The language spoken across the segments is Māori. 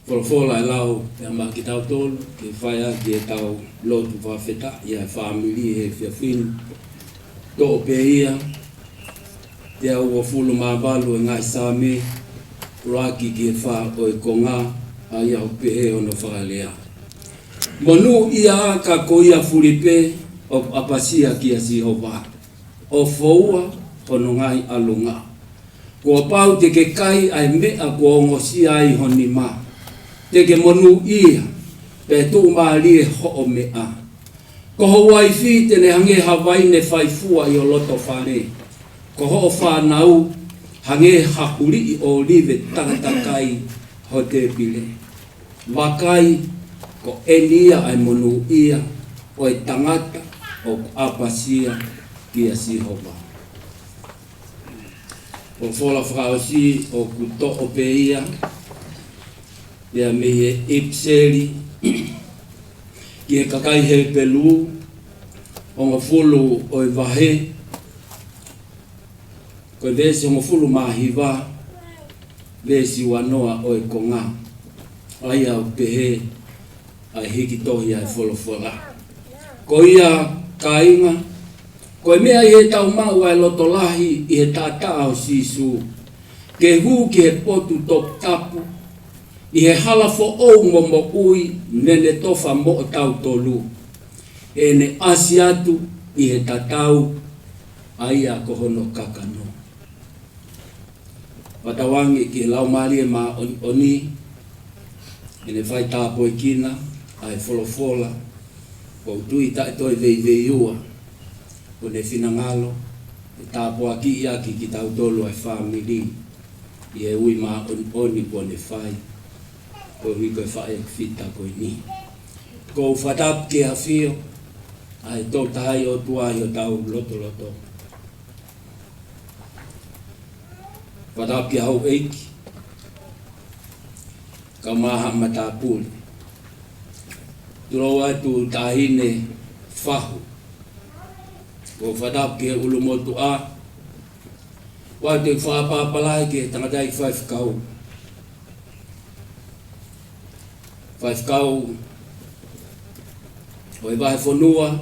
Fola lau e ma ki tau tolu ke whaia ki e tau lotu whawheta i a whamili e whiawhinu to pe ia te au o fulu mabalu e ngai same raki ki e wha o e konga a ia o pe e ono whalea monu ia ka ko ia furipe o apasia ki a Sihova o foua ono ngai alunga ko pau te ke kai ai mea ko ngosia ai honi ma te ke monu ia pe tu mali e ho o mea ko ho waifi te ne hange Hawaii ne faifua i o loto whare ko ho whanau hange hakuri i o live tangatakai ho te pile wakai ko elia ai monu ia o e tangata o apasia ki a Sihova o fola whakaosi o kuto o pe ia ia me e ipseri ki e kakai he pelu o ngā fulu o e wahe ko e vesi o ngā fulu mahiwa vesi wanoa o e konga ai au pehe ai hiki tohi ai fola ko ia kainga ko e mea i he tau mau ai lotolahi i he tata o sisu ke hu ki he potu top tapu i he halafo o mo ui nene tofa mo tau tolu e ne asiatu i he tatau ai a kohono kakano watawangi ki lau mari e ma oni e ne vai tapo i kina ai fola o tui tai toi vei ua o ne finangalo e tapo aki i aki ki tau tolu ai family i e ui ma oni po ne fai ko hiko e whae fita ko ni. Ko whatap ke hawhio, ai tō tahai o tua i o tau loto. Whatap ke hau eiki, ka maha matapuli. Turo atu tahine whahu, ko whatap ke ulumotu a, wate whapapalai ke tangatai whaifkau. Whaifkau o e wahe whanua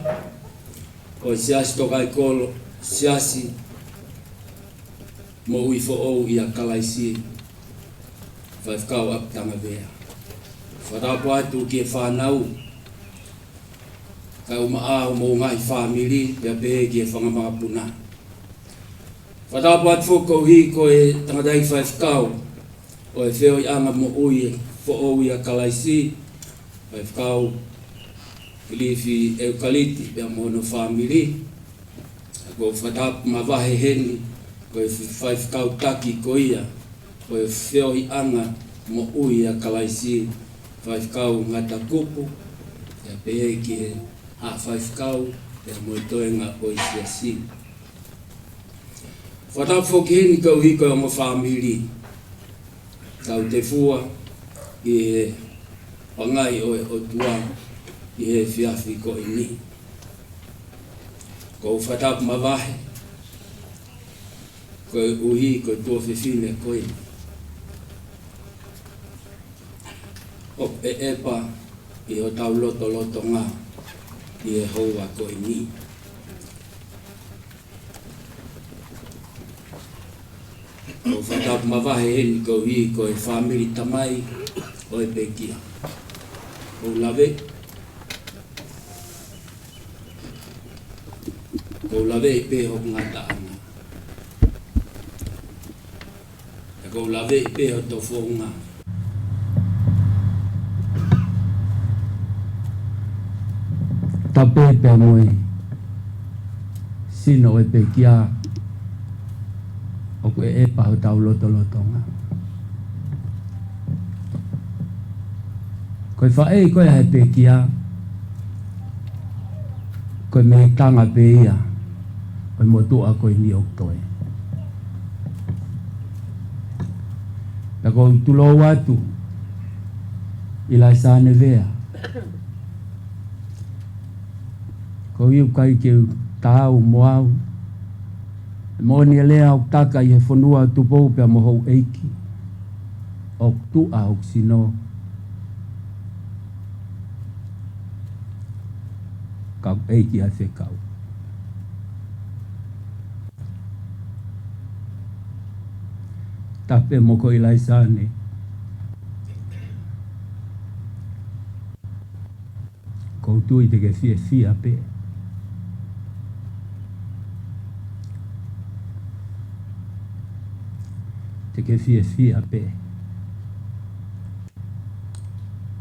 o e siasi tokai kolo siasi mo ui fo i a kalaisi whaifkau ap tanga vea wharapo atu ki e whanau ka umaa mo ngai family pia pehe ki e whangamapuna wharapo atu whoko hi ko e tangadai whaifkau o e wheo i anga mo ui fo i a kalaisi whaifkau ilifi eukaliti pia mono family ko whatap mawahe heni ko e whaifkau taki ko ia ko e wheo i anga mo ui a kalaisi whaifkau ngata kupu ia pehe ki e a whaifkau pia moitoenga o i siasi whatap whoki heni kau hiko o mo family kau te fua i he pangai o tua i he whiawhi ko i ni. Ko whatap mawahe, ko uhi ko tua whiwhine ko i. O e epa i o tau loto ngā i he hoa ko i ni. Ko whatap mawahe heni ko hi ko e family tamai o e pekia. Ko lawe. Ko lawe e peho ngata ana. Ko lawe e peho tofo ngā. Tape pe moe. Sino e pekia. O ko e paho tau loto ngā. Ko whae koe he pekia, koe me tanga pe ia, koe motua koe ni oktoe. Na ko tulo watu, ila sane vea. Ko iu kai ke tau moau, moni lea o taka i he whanua tupou pia mohou eiki, o tua o sino, kau eiki a se kau. Tape moko ilai sane. Kau tui te ke fia pe. Te ke fia pe.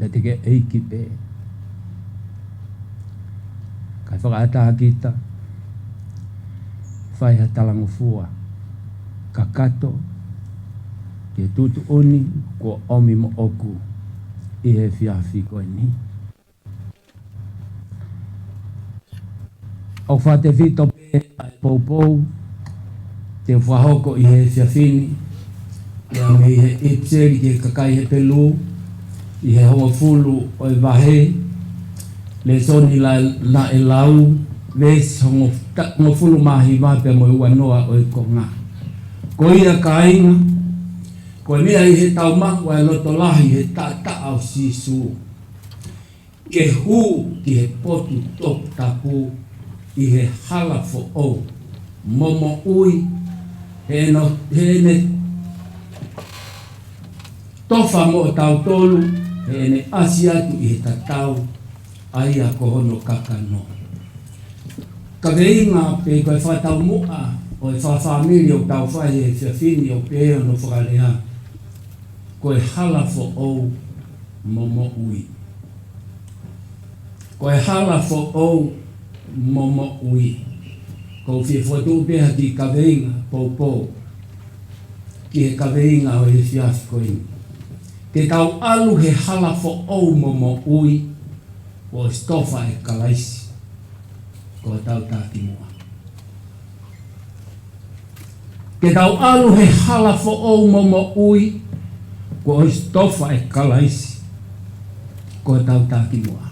Te ke eiki pe. Kai whakaata kita. Whai ha talango fua. Kakato. Ke tutu oni ko omi mo oku. I he fiafi koe ni. O whate fito pe ai poupou. Te whahoko i he fiafini. Ia me i he ipseri ke kakai he pelu. I he hoa fulu o i wahe. Le soni la e lau. Les hongo fulu mahi wape mo i wanoa o i konga. Ko ia ka inga. Ko mea i he tau maku e loto lahi he ta au sisu. Ke hu ki he potu top tapu. I he hala fo o. Momo ui. He ne tofa mo tau tolu. He ne asiatu i he tatau. Ai a kohono kakano. Ka veinga pe koe whatau mua. O e whawhamiri o tau whai e whiawhini o peo no whakalea. Koe hala fo o momo ui. Koe hala fo o momo ui. Ko fie whatu peha ki ka veinga pou. Ki he ka veinga o he whiafi koini. Te tau alu he hala fo o momo ui. O stofa e kalaisi. Ko tau tāti mua. Ke tau alu he hala fo o momo ui. Ko stofa e kalaisi. Ko tau tāti mua.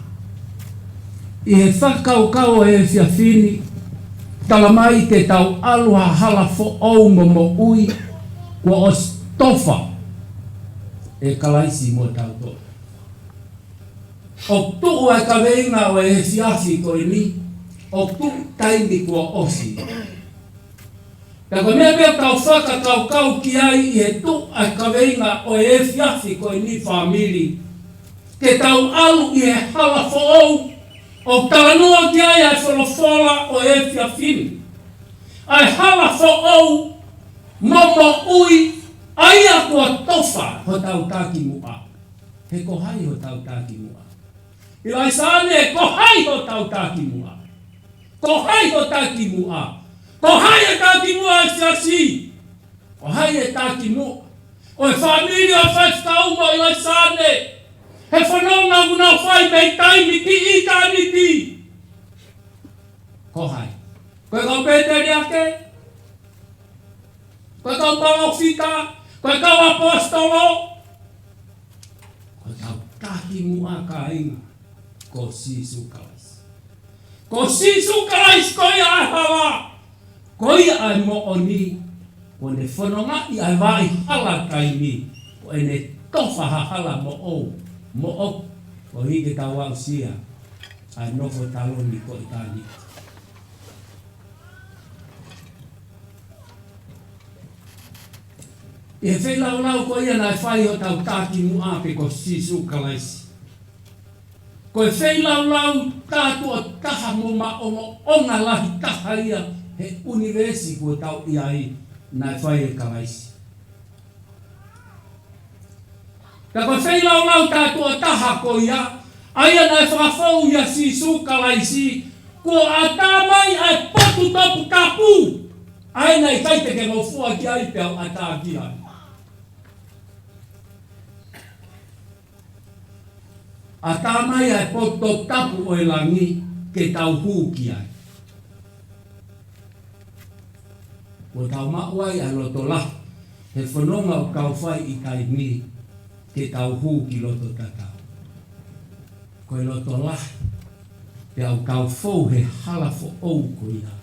I he whakau e whiawhini. Talamai te tau alu ha hala fo o momo ui. Ko stofa e kalaisi mo tau tō. O tuku e ka veinga o e whiafi koe ni. O tuku taimi kua osi. Ka koe mea mea tau whakakau ki ai i he tuku e ka veinga o e whiafi koe ni whamiri. Te tau alu i he hala fo ou. O talanua ki ai ai wholofola o e whiawhini. Ai hala fo ou. Momo ui. Ai a kua tofa ho tau tāki mua. He ko hai ho tau tāki mua. I lai sāne, ko hai ho tau tāki mua. Ko hai ho tāki mua. Ko hai e tāki mua e whiasi. Ko hai e tāki mua. O e whamiri o whaitau mo i lai sāne. He whanonga una whai mei taimi ki i tāniti. Ko hai. Koe kau Peteri ake. Koe kau Palofita. Koe kau Apostolo. Koe kau tāki mua ka inga. Ko sisu kalais. Ko sisu kalais ko ia hala. Ko ia ai mo oni. Ko ne whanonga i ai vai hala taimi. Ko e ne tofa ha hala mo o. Mo o. Ko hiki tau au sia. Ai nofo taloni ko i tāni. E whelau ko ia nai whai o tau tāki mua pe ko sisu kalais. Ko e wheilau tātua taha mo maongo onga lahi taha ia he universi ko tau iai nai whai e kalaisi. Ka ko wheilau tātua taha ko ia, aia nai whakafau ia sisu kalaisi, ko a tāmai ai potu topu tapu, ai nai kaite ke ngofua ki ai peau a tāki ai. A tāmai ai poto tapu o e langi ke tau hūki ai. Ko tau mauai a loto lah, he whanonga o kau whai i kai mi ke tau hūki loto tatau. Ko e loto lah, te au kau fou he halafo ou ko ia.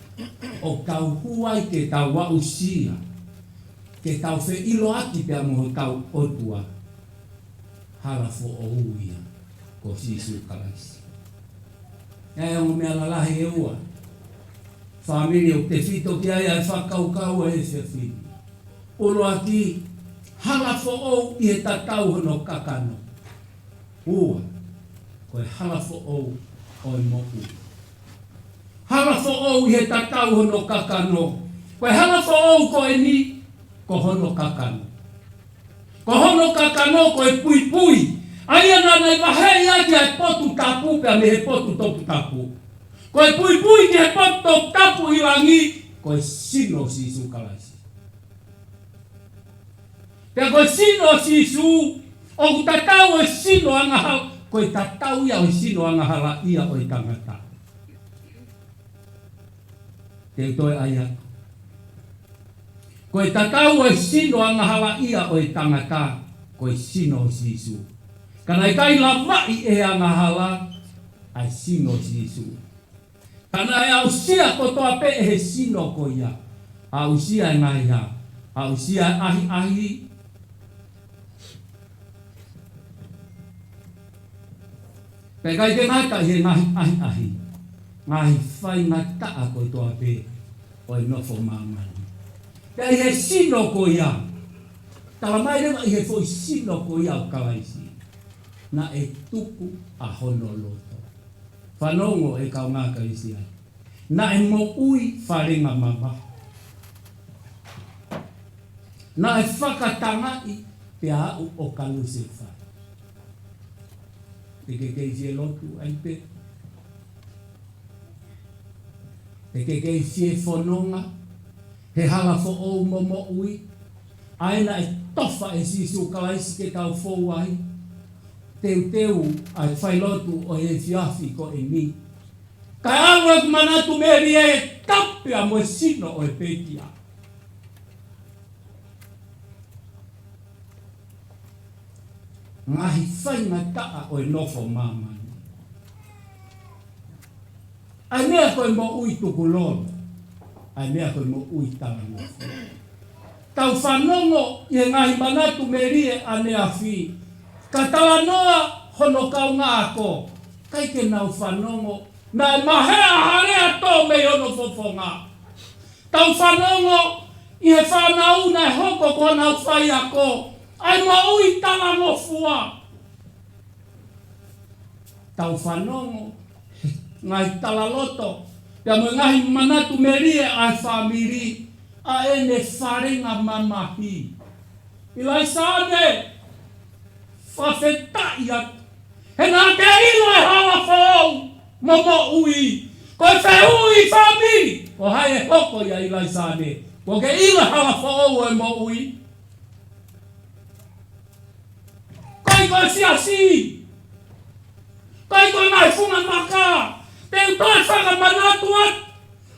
O kau huai ke tau wausia, ke tau whe ilo aki pia mo tau otua. Halafo ou ia. Ko sisu kalaisi. e o mea lalahe e ua. Familia o te fito ki ai ai whakaukau e se whini. Olo aki, hala fo ou i he tatau hono kakano. Ua, koe hala fo ou o e moku. Hala fo ou i he tatau hono kakano. Koe hala fo ou ko e ni, ko hono kakano. Ko hono kakano ko e pui pui. Aia nana i wahei ati ai potu tapu pia me he potu topu tapu. Ko e pui pui ki he potu topu tapu i wangi, ko e sino sisu kalaisi. Pia ko e sino sisu, o ku tatau e sino angahala, ko e tatau ia o sino angahala ia o e tangata. Te toi aia. Ko e tatau e sino angahala ia o e tangata, ko e sino sisu. Kana i kai lawai e angahala, ai sino sisu. Kana e au sia kotoa pe e he sino ko ia. Au sia e ngai ha. Au sia ahi ahi. Pekai te ngata he ngahi ahi ahi. Ngahi whai ngata a kotoa pe o e nofo mamani. Pea i he sino ko ia. Tala mai rewa i he foi sino ko ia o kalaisi. Na e tuku a hono loto. Whanongo e kau ngaka isi ai. Na e mo ui wharenga mama. Na e whakatangai te au o kalu se whai. Te kekei sie lotu ai pe. Te kekei sie whanonga. He hala fo ou momo ui. Aina e tofa e sisu kalaisi ke kau fou ai. Teu ai whailotu o e fiafi ko e ni. Kai alu e kumanatu meri e tapia mo sino o e pekia. Ngahi whainga taa o e nofo mamani. Ai mea koe mo ui tukulolo. Ai mea koe mo ui talanofo. Tau whanongo i e ngahi manatu meri e ane a fi. Ka tawa noa hono kau ngā ako. Kai ke nau whanongo. Na mahea harea tō me ono fofonga. Tau whanongo i he whanau na hoko ko nau whai ako. Ai ma ui tala no fua. Tau whanongo. Ngai tala loto. Pia mo ngahi manatu merie ai whamiri. A ene wharenga mamahi. Ilai sane. Whawheta ia. He nā te ilo e hawa whau. Momo ui. Ko e whe ui whamiri. Ko hai e hoko ia ilai sane. Ko ke ilo e hawa whau e mo ui. Kai koe siasi. Kai koe nai funga maka. Te utoi whaka manatu at.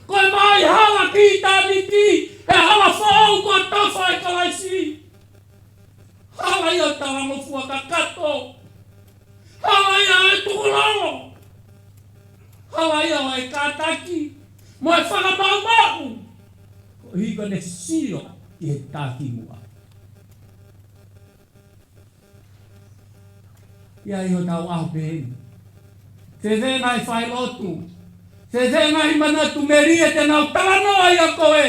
Koe mai hala ki tāniki. He hala whau ko tawha e kalaisi. Hala ia tarango fua ka kato. Hala ia e tukulalo. Hala ia o e kātaki. Mo e whaka mau. Ko hiko ne sio i he tāki mua. Ia iho tau ahu peheni. Te vengai whai lotu. Te vengai manatu meri e te nau talanoa ia koe.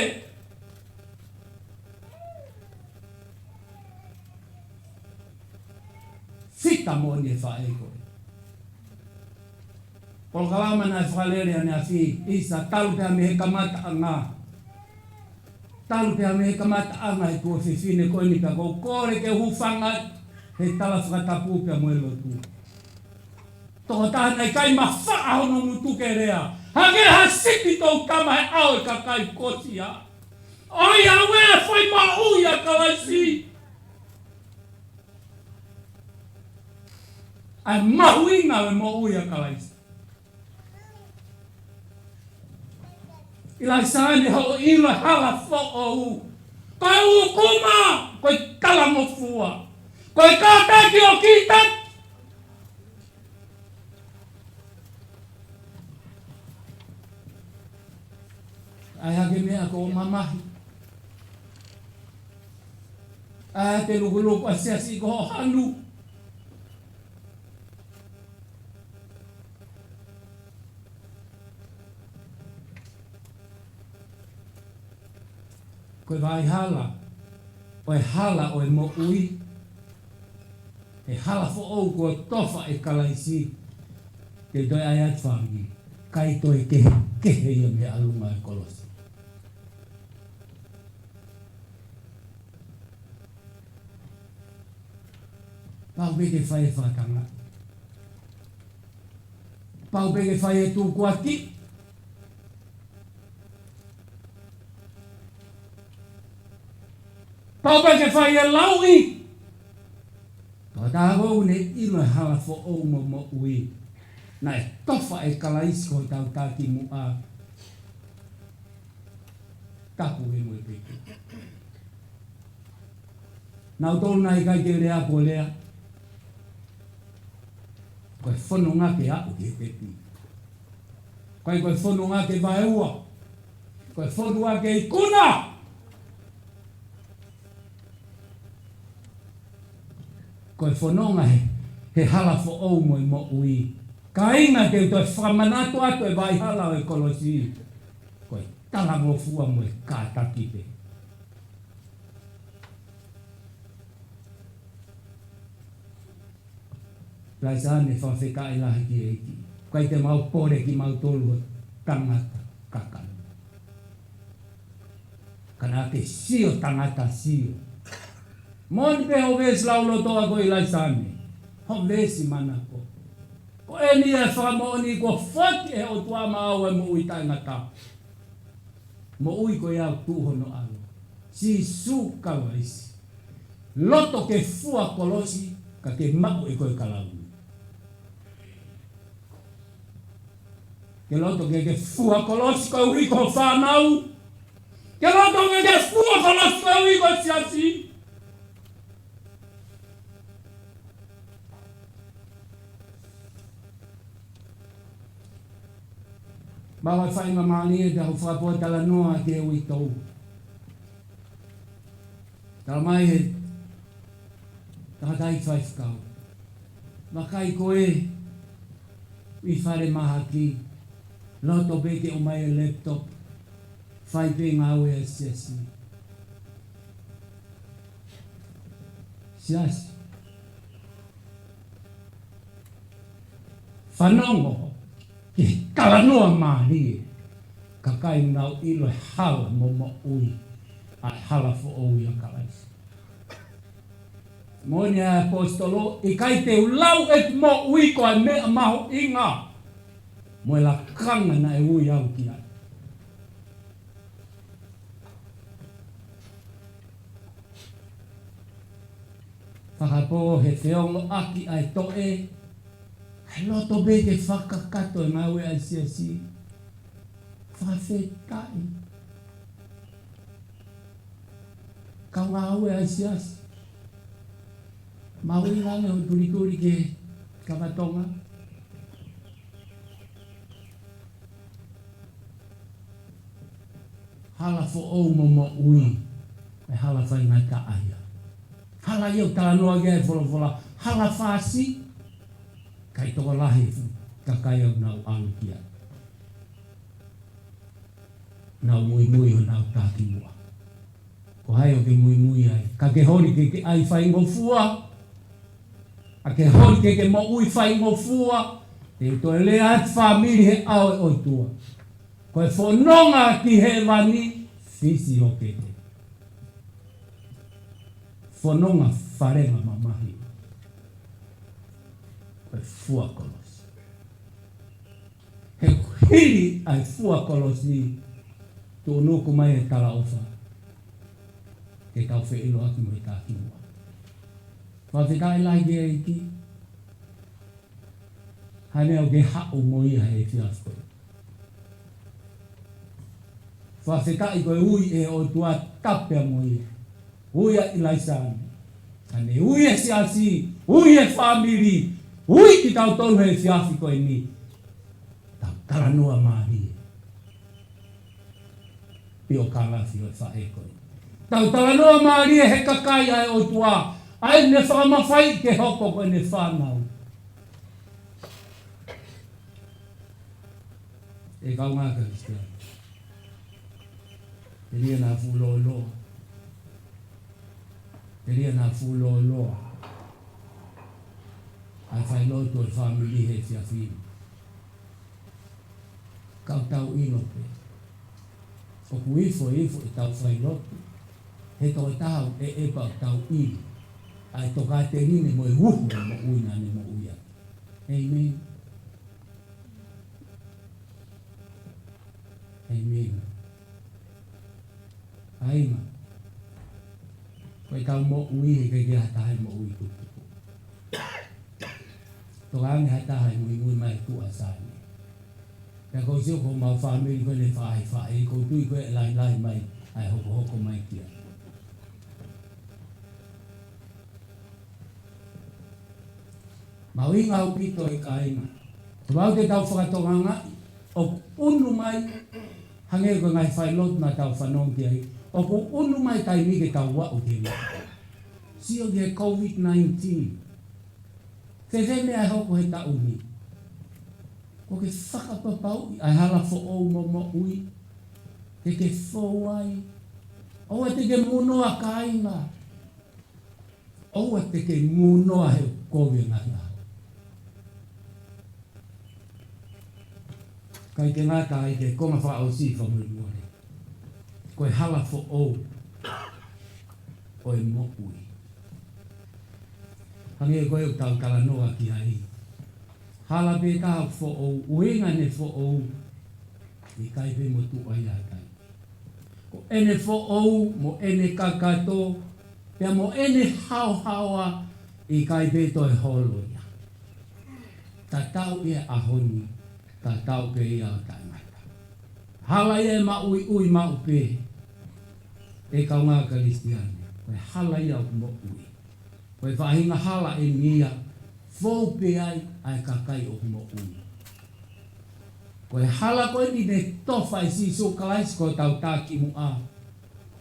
Fita moni e whae koe. Polo kalama na e whalere ane a fi. Isa talu pia me he kamata a ngā. Talu pia me he kamata a ngā e kua whiwhine koe ni pia kou kore ke hufanga. He tala whakatapu pia moe lotu. Toko tāna i kai mawha ahono mutu ke rea. Hake ha sipi tau kama he au e ka kai kosia. Oi a wea whai mahu ia kalaisi. Ai mahu inga we mahu ia kalaisi. Ilai sāne hau ila hala whao u. Kai u kuma, koe tala mo fua. Koe kātaki o kita. Ai hake mea ko mamahi. Ai te luku asiasi ko hanu. koe vai hala, o e hala o e mo ui, e hala fo ou kua tofa e kalaisi, ke toi ai atu whangi, kai toi kehe ia me alunga e kolosi. Pau beke whai e whakanga. Pau beke whai e tū kuati. Pau beke whai e laui. Pau tā wau ne ilo e hala fo ou mo ui. Na e tofa e kalaisi ko tau tāki mu a. Tapu e mo e peke. Nau tolu nai kai te rea ko lea. Koe whono ngā ke au ke pepi. Koe whono ngā ke vai ua. Koe whono ngā ke ikuna. Koe whono ngā he hala fo ou mo i mo ui. Ka inga ke toi whamanatu atu e vai hala o e kolosi. Koe tala mo fua mo e kātaki pe. Laisane whawheka e lahi ki eiki. Kai te mau pore ki mau tolu tangata kakanu. Kana ke sio tangata sio. Mon pe ho ves laulo toa ko i laisane. Ho vesi manako. Ko e ni e whamoni ko whaki e o tua mau e mo ui taingata. Mo ui ko iau tūhono alo. Si su kawaisi. Loto ke fua kolosi ka ke mau e koe kalau. Ke loto ke fua kolosi ko ui ko whanau. Ke loto ke fua kolosi ko ui ko siasi. Bawa whainga maani e te hau whapua tala noa ke ui tau. Tala mai he takatai whaifkau. Makai koe i whare maha ki. Loto beke o mai e laptop. Whai pe ngā ue e siasi. Siasi. Whanongo. Ke kalanoa mahi e. Kakai nau ilo e hala mo ui. Ai hala fo ui a kalaisi. Mone a apostolo, i kai te ulau e mo ui ko a mea maho inga. Mo e la kanga na e ui au ki ai. Whakapo he whiongo aki ai toe. He loto beke whakakato e ngā ue ai siasi. Whawhetai. Kau ngā ue ai siasi. Mau i ngane o turikuri ke kamatonga. Hala fo ou mo ui. E hala whai ngai ka aia. Hala iau tala noa gea e whola. Hala whasi. Kai toko lahi kakai au nau alu kia. Nau mui o nau tāki mua. Ko hai o ke mui ai. Ka ke hori ke ai whai ngofua. A ke hori ke mo ui whai ngofua. Te to le at family he au e oitua. Ko e whanonga ki he wani. Fisi o ke te. Whanonga wharenga mamahi. Ko e fua kolosi. He hiri ai fua kolosi. Tō nuku mai e tala ofa. Ke kau whi ilo aki mo i tāki mua. Whawhikai lai gea iki. Hane au ke hao mo i hae whiafkoe. Whawhikai koe ui e o tua tapea mo i. Ui a ilaisani. Hane ui e siasi. Ui e family. Ui ki tau tolu he whiafi koe ni. Tau taranua mahi. Pio kalafi o e whae koe. Tau taranua mahi he kakai ai o tua. Ai ne whamawhai ke hoko koe ne whanau. E kau ngā Kristian. Te ria nā fulo loa. lia na fulo loa. Ai fai loto e family he fia fino. Kau tau ino pe. O kuifo e tau fai loto. He toi tau e pa tau ino. Ai toka te rine mo e wuhu mo uina ne mo uia. Amen. Amen. Aima. Koe tau mo ui he kei hatahe mo ui tuku. Toka nge hatahe mui mai tu asane. Ya kau sio ko mau family ko le fai ko tui ko lai mai ai hoko mai kia. Mau inga au pito e kainga. Tau ke tau whakatonganga o unu mai hange ko ngai whai lot na tau whanong ki ai. O ko unu mai tai mi ke tau wa o ke mi. Sio ke COVID-19. Te mea hoko he tau ni. Ko ke whakapapau ai hala fo o mo ui. Te ke fōai. O te ke munoa kainga. O te ke munoa he kowe ngana. Kai ke ngata ai ke konga wha au si whamuri mōre. Koe hala fo o. O e mo ui. Hange koe u tau kalanoa ki ai. Hala pe taha fo o. Uenga ne fo o. I kai pe mo tu ai atai. Ko ene fo o mo ene kakato. Pea mo ene hao I kai pe toi holo ia. Ta tau ia ahoni. Ta tau ke ia o tai mata. Hala ia ma ui ma upe. E kau ngā Kristiane. Koe hala ia o mo ui. Koe whahinga hala e nia. Fou pe ai kakai o mo ui. Koe hala koe ni ne tofa I si so kalais ko tau taki mu a.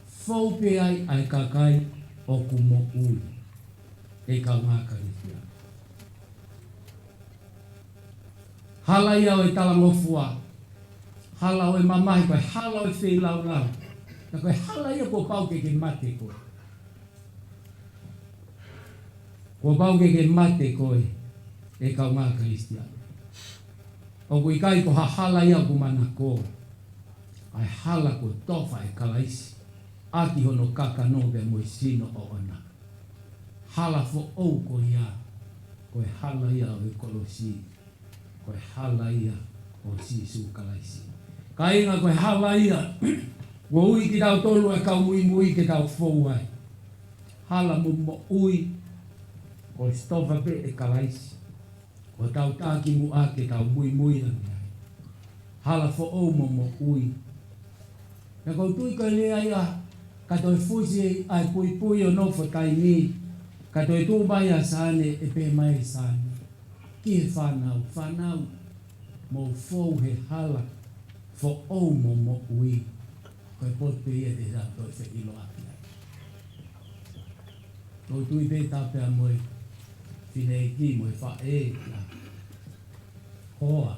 Fou pe ai kakai o mo ui. E kau ngā Kristiane. Hala ia o talangofua. Hala o mamahi koe hala o whelau lau. Na koe hala ia ko pau ke mate koe. Ko pau ke mate koe. E kau ngā Kristiane. O kui kai ko hala ia ko mana ko. Ai hala ko tofa e kalaisi. Aki hono kaka no be mo sino o ona. Hala fo o ko ia. Koe hala ia o Kolosi. Koe hala ia o Sisu kalaisi. Kainga koe hala ia. Wo ui ki tau tolu e kau mui ki tau fou ai. Hala mo ui. Ko stofa pe e kalaisi. Ko tau taki mu a ke tau mui ani. Hala fo o mo ui. Na kau tui koe lea ia. Katoi fusi ai pui o no fo tai ni. Katoi tu mai a sane e pe mai sane. Ki e whanau. Mo fou he hala. Fo o mo ui. Koe pote ia te sa toi se ilo aki ai. Kau tui pe tapea moe. Fine ki moe wha e la. Hoa.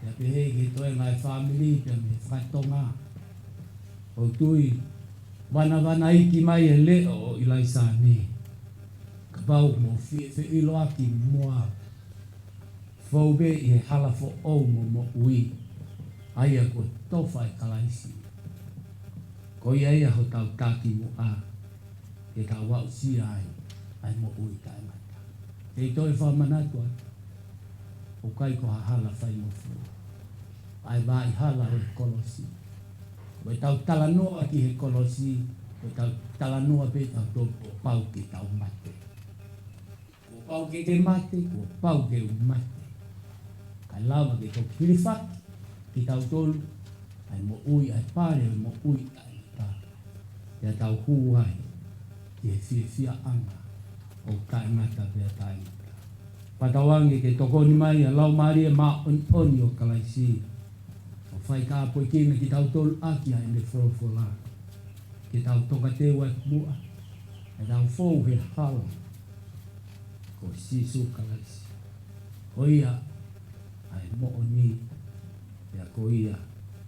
Ia pe hei ki toi ngai family pia me whaitonga. Kau tui. Wana iki mai e leo I lai sane. Kapau mo fe ilo aki moa. Fou be I he hala fo o mo ui. Aia ko tofa e kalaisi. Ko ia ho tau taki mo a. E tau wau si ai. Ai mo ui tai mata. E toi whamanatua. O kai ko hala whai mo fu. Ai vai hala o Kolosi. Ko tau talanoa ki he Kolosi. Ko tau talanoa pe tau topo pau ki tau mate. Ko pau ke mate. Ko pau ke mate. Kai lava ke tau kirifaki. Ki tau tolu. Ai mo ui ai pare mo ui ai ta. Ia tau huai. Ki he fia anga. O tai mata pe tai mata. Patawangi ke tokoni mai a lau maria ma oni o kalaisi. O whai ka apoi kina ki tau tolu aki ai me wholofola. Ki tau toka te wa mua. E tau fou he hala. Ko Sisu kalaisi. Ko ia ai mo oni. Ia ko ia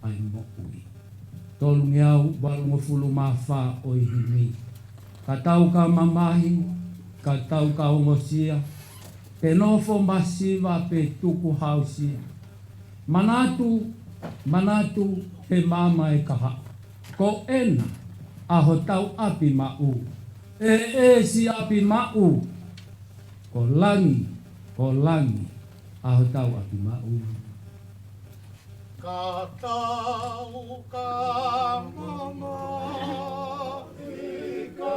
ai mo ui. Tolu ngeau walu mo fulu mawha o I hini. ka tau ka mamahi, ka tau ka ongosia, te nofo masiva pe tuku hausia. Manatu he mama e kaha. Ko ena aho tau api mau. Si api mau. Ko langi aho tau api mau. Ka tau ka mama i ka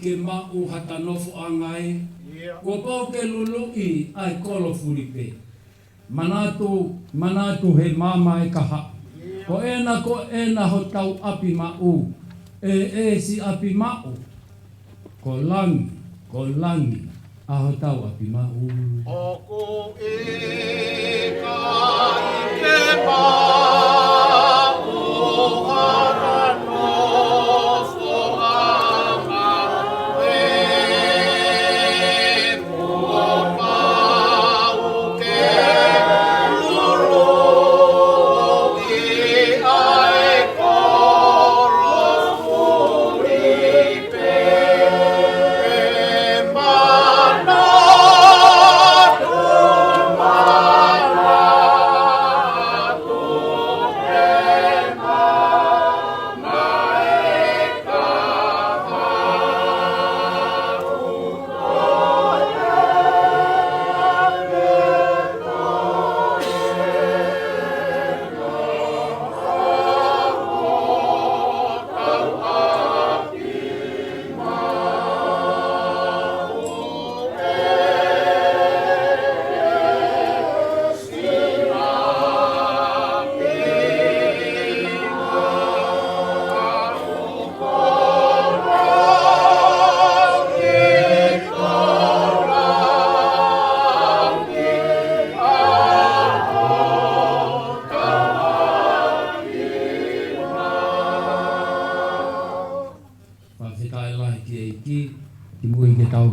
ke mau hata nofo angai. Ko pau ke lului ai kolo furipe. Manatu he mama e kaha. Ko ena ho tau api mau. Si api mau. Ko langi aho tau api mau. Oku e kai ke mau harano.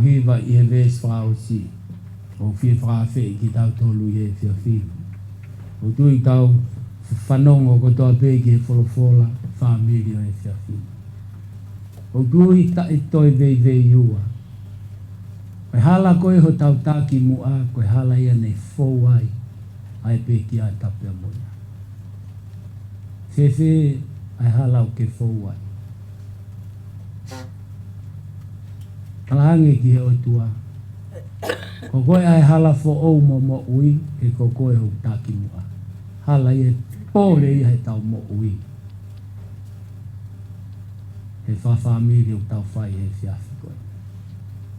Hiva I he ves whao si. O fia whawhi ki tau tolu I he fia whiu. O tui tau whanongo ko toa pe ki he wholofola whamiri o he fia whiu. O tui ta I toi vei ua. Koe hala koe ho tau taki mua, koe hala ia nei fou ai. Ai pe ki a tapea moia. Fefe ai hala o ke fou ai. Kalange ki he o tua. Ko koe ai hala fo ou mo ui, e ko koe ho taki mua. Hala ia pōre ia he tau mo ui. He whawhamiri o tau whai he whiawhi koe.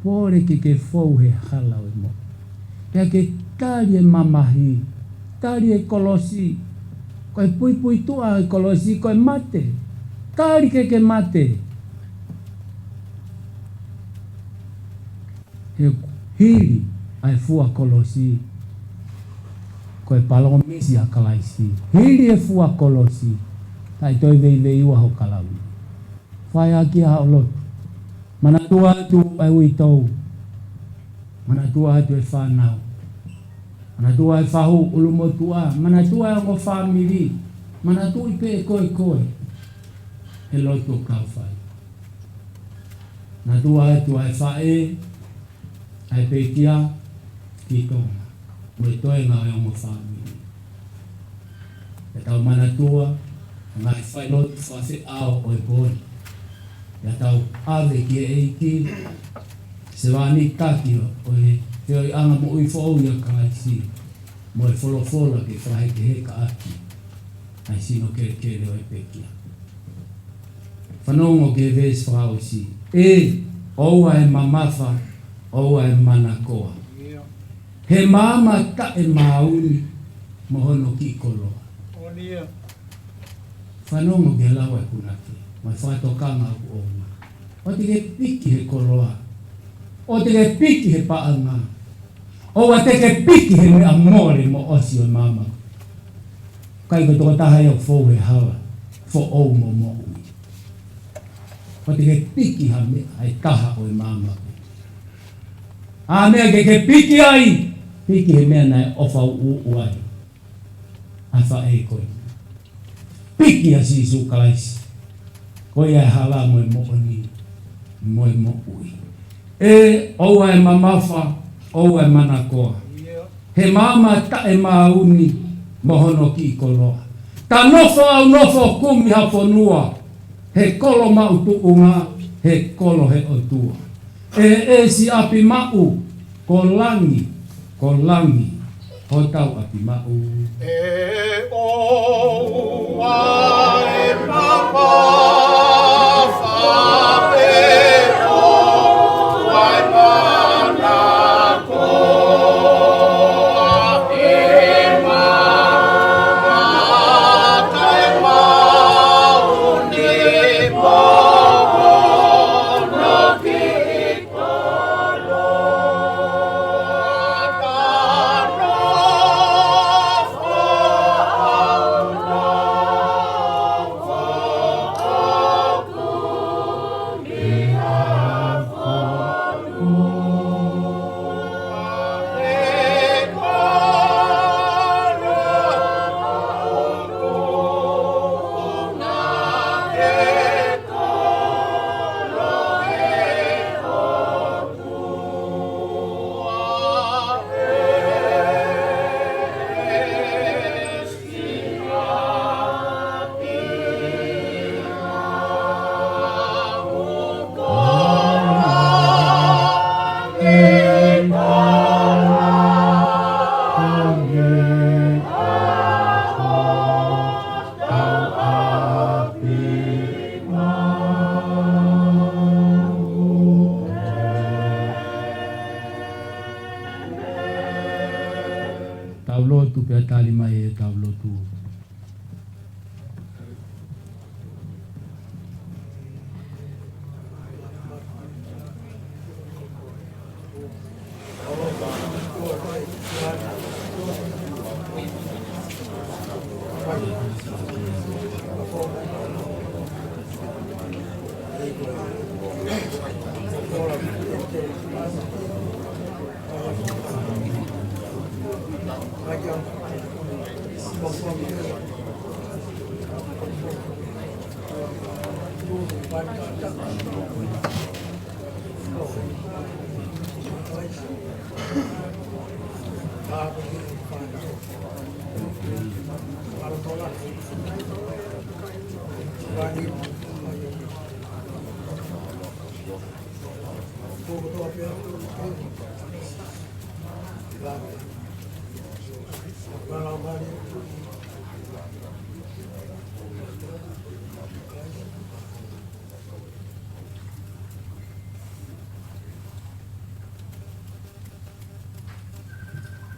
Pōre ki ke fou he hala o mo. Pea ke tari e mamahi, tari e kolosi. Koe pui tua e kolosi, koe mate. Tari ke mate. He hiri ai fua kolosi. Koe palomisi a kalaisi. Hiri e fua kolosi. Tai toi vei ua ho kalawi. Whai aki a olotu. Mana tua atu ai ui tau. Mana tua atu e whanau. Mana tua e whahu ulumo tua. Mana tua e ongo whamiri. Mana tua i pe koe. he loto kawhai. Na tua e tua e whae, ai peitia, ki tonga. Mui toi ngā e ongo whāmini. E tau mana tua, ngā e whai lotu whawhi ao o e pōni. Ia tau ave ki e eiki, se wāni taki o e te oi anga mo ui whau ia kāisi. Mo e wholofola ke whahe ke heka aki. Ai sino kere kere o e pekia. Whanongo ke ves whao si. E, oua e mamafa, oua e manakoa. He mama ta e mauni, mohono ki koloa. Whanongo ke lawa e kunaki. Mai whaitokanga aku oma. O te ke piki he koloa. O te ke piki he paanga. O te ke piki he me amore mo osi o mama. Kai ko toka taha eo fōu he hawa. Fō ou mo mo ui. O te ke piki ha me ai taha o e mama. A mea ke piki ai. Piki he mea nai ofa uai. A wha e koi. Piki a si su kalaisi. Koi ai hala mo e mo oni. Mo e mo ui. E oua e mamafa. Oua e manakoa. He mama ta e mauni. Mohono ki koloa. Ta nofo au nofo kumi hafonua. He kolo mau tuunga. He kolo he otua. E si api mau. Kolangi. Kolangi. Hotau api mau. E oua e mamafa. E oua e manakoa. Taulotu pe atali mai e taulotu.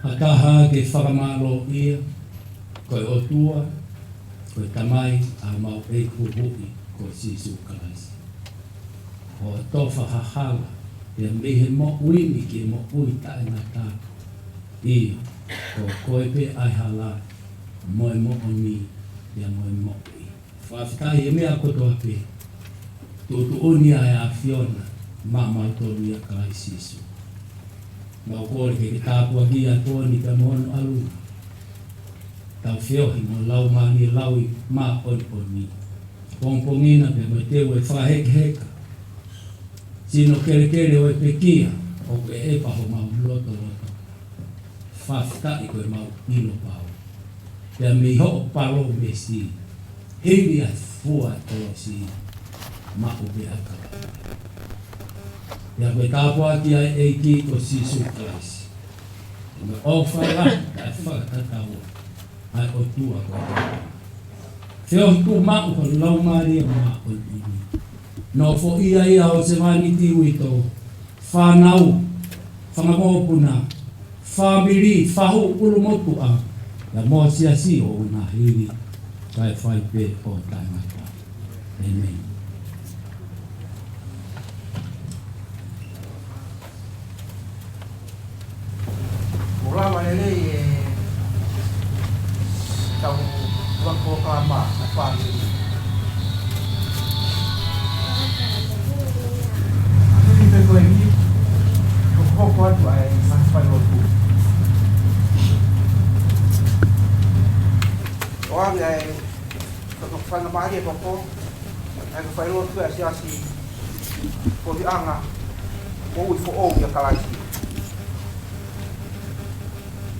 Akaha ke whakamalo ia, koe otua, koe tamai a mau e kuhui, koe sisu kalaisi. O tofa hahala, ia mehe mo uimi ki mo ui tae ngata. Ia, ko koe pe ai hala, moe mo oni, ia moe mo ui. Whawhitahi e mea kotoa pe, tutu unia e a Fiona, mama toru ia kalaisi sisu. Mau kore ke tāpua ki a tōni ka mono alu. Tau whiohi mo lau mani laui mā oni oni. Pongpongina pe mo te we fa heka. Sino kere o pekia o ke e pa ho mau loto. Fafta i koe mau ilo pao. Pea mi ho palo me si. Hiri a fua tolo si. Mako be akala. Pea koe tāpua ki ai e ki ko sisu Christ. Me ofa la ka whakatataua. Ai o tua koe. Whio tu mako ko lau maria mako i. No fo ia o se mani tiwi to. Whanau. Whangamopuna. Family fahu ulumotu a ya mo sia si o na hiri kai fai pe o tai mata. Amen. Mula malele tau wako kama na family. Ini bego ini kok kuat ai sampai waktu. Orang yang kena bahaya pokok, yang kefailon tu asiasi, kodi anga, mau ifo ya kalasi.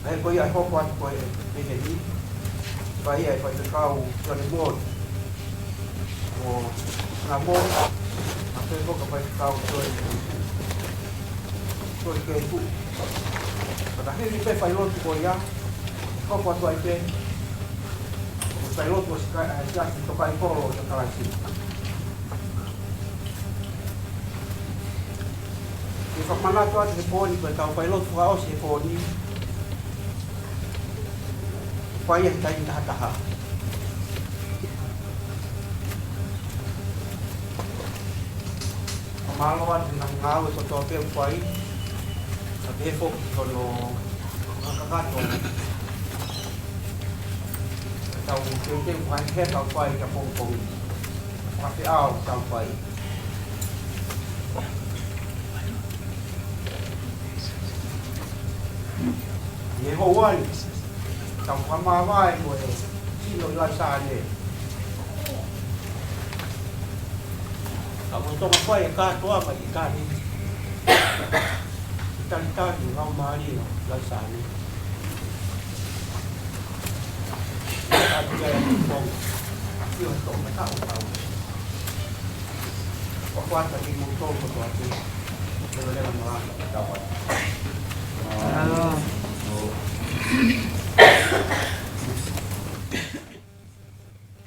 Ai koi ai pokok koi begini, bahaya koi kau jadi mod, oh namo, apa itu kau koi ke itu. Padahal ini kefailon tu koi ya, kau kuat koi ke. Sai outro já se tocar em colo daquela assim. E fa mana to ate poni ko ta pai lot fuao se poni. Pai ai tai ta ta ha. Amalo wa na ngau ko to pe pai. Ate fo ko no kakato. Tàu trên khoái hết tàu quay cả phong phong qua cái ao tàu quay vậy hồ ơi tàu qua ma vai rồi xin lỗi là sai này tàu tôi mà quay cá toa mà đi cá đi tan cá thì không mà đi là sai này juga yang bom itu untuk mereka tahu kuat tapi muncul sesuatu sebenarnya malah dapat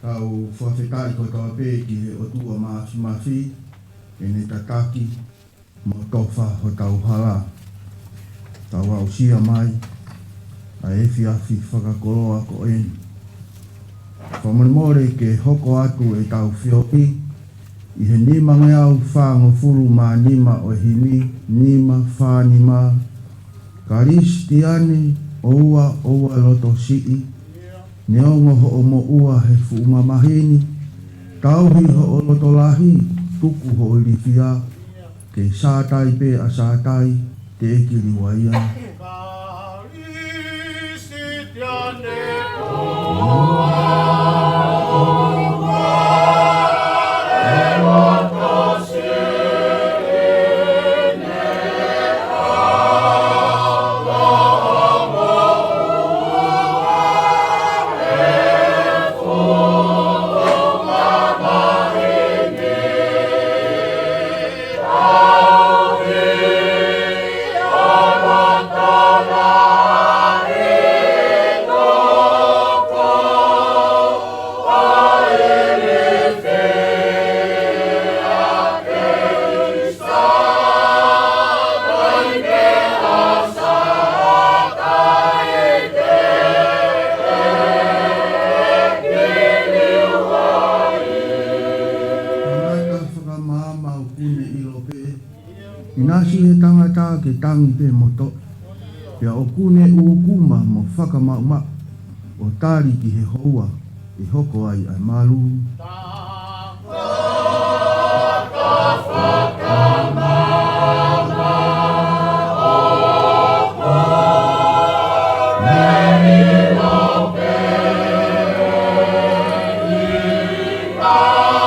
kau whawhekai koe kawa pē ki he o tua mafi e ne tataki mo tofa ho tau hala tau au sia mai a e fiafi whakakoroa ko eni. Whamanimore ke hoko atu e tau whiopi, i he nima ngai au whango furu mā nima o himi, nima whanima, karistiane o ua loto sii, neongo ho o mo ua he fuuma mahini, tauhi ho o loto lahi, tuku ho i whia, ke sātai pe a sātai, te ekiri waia. Karistiane Inasi he tangata ke tangi pe moto. Pea o kune ukuma mo whakamauma o tari ki he hoa e hoko ai ai malu. Amen.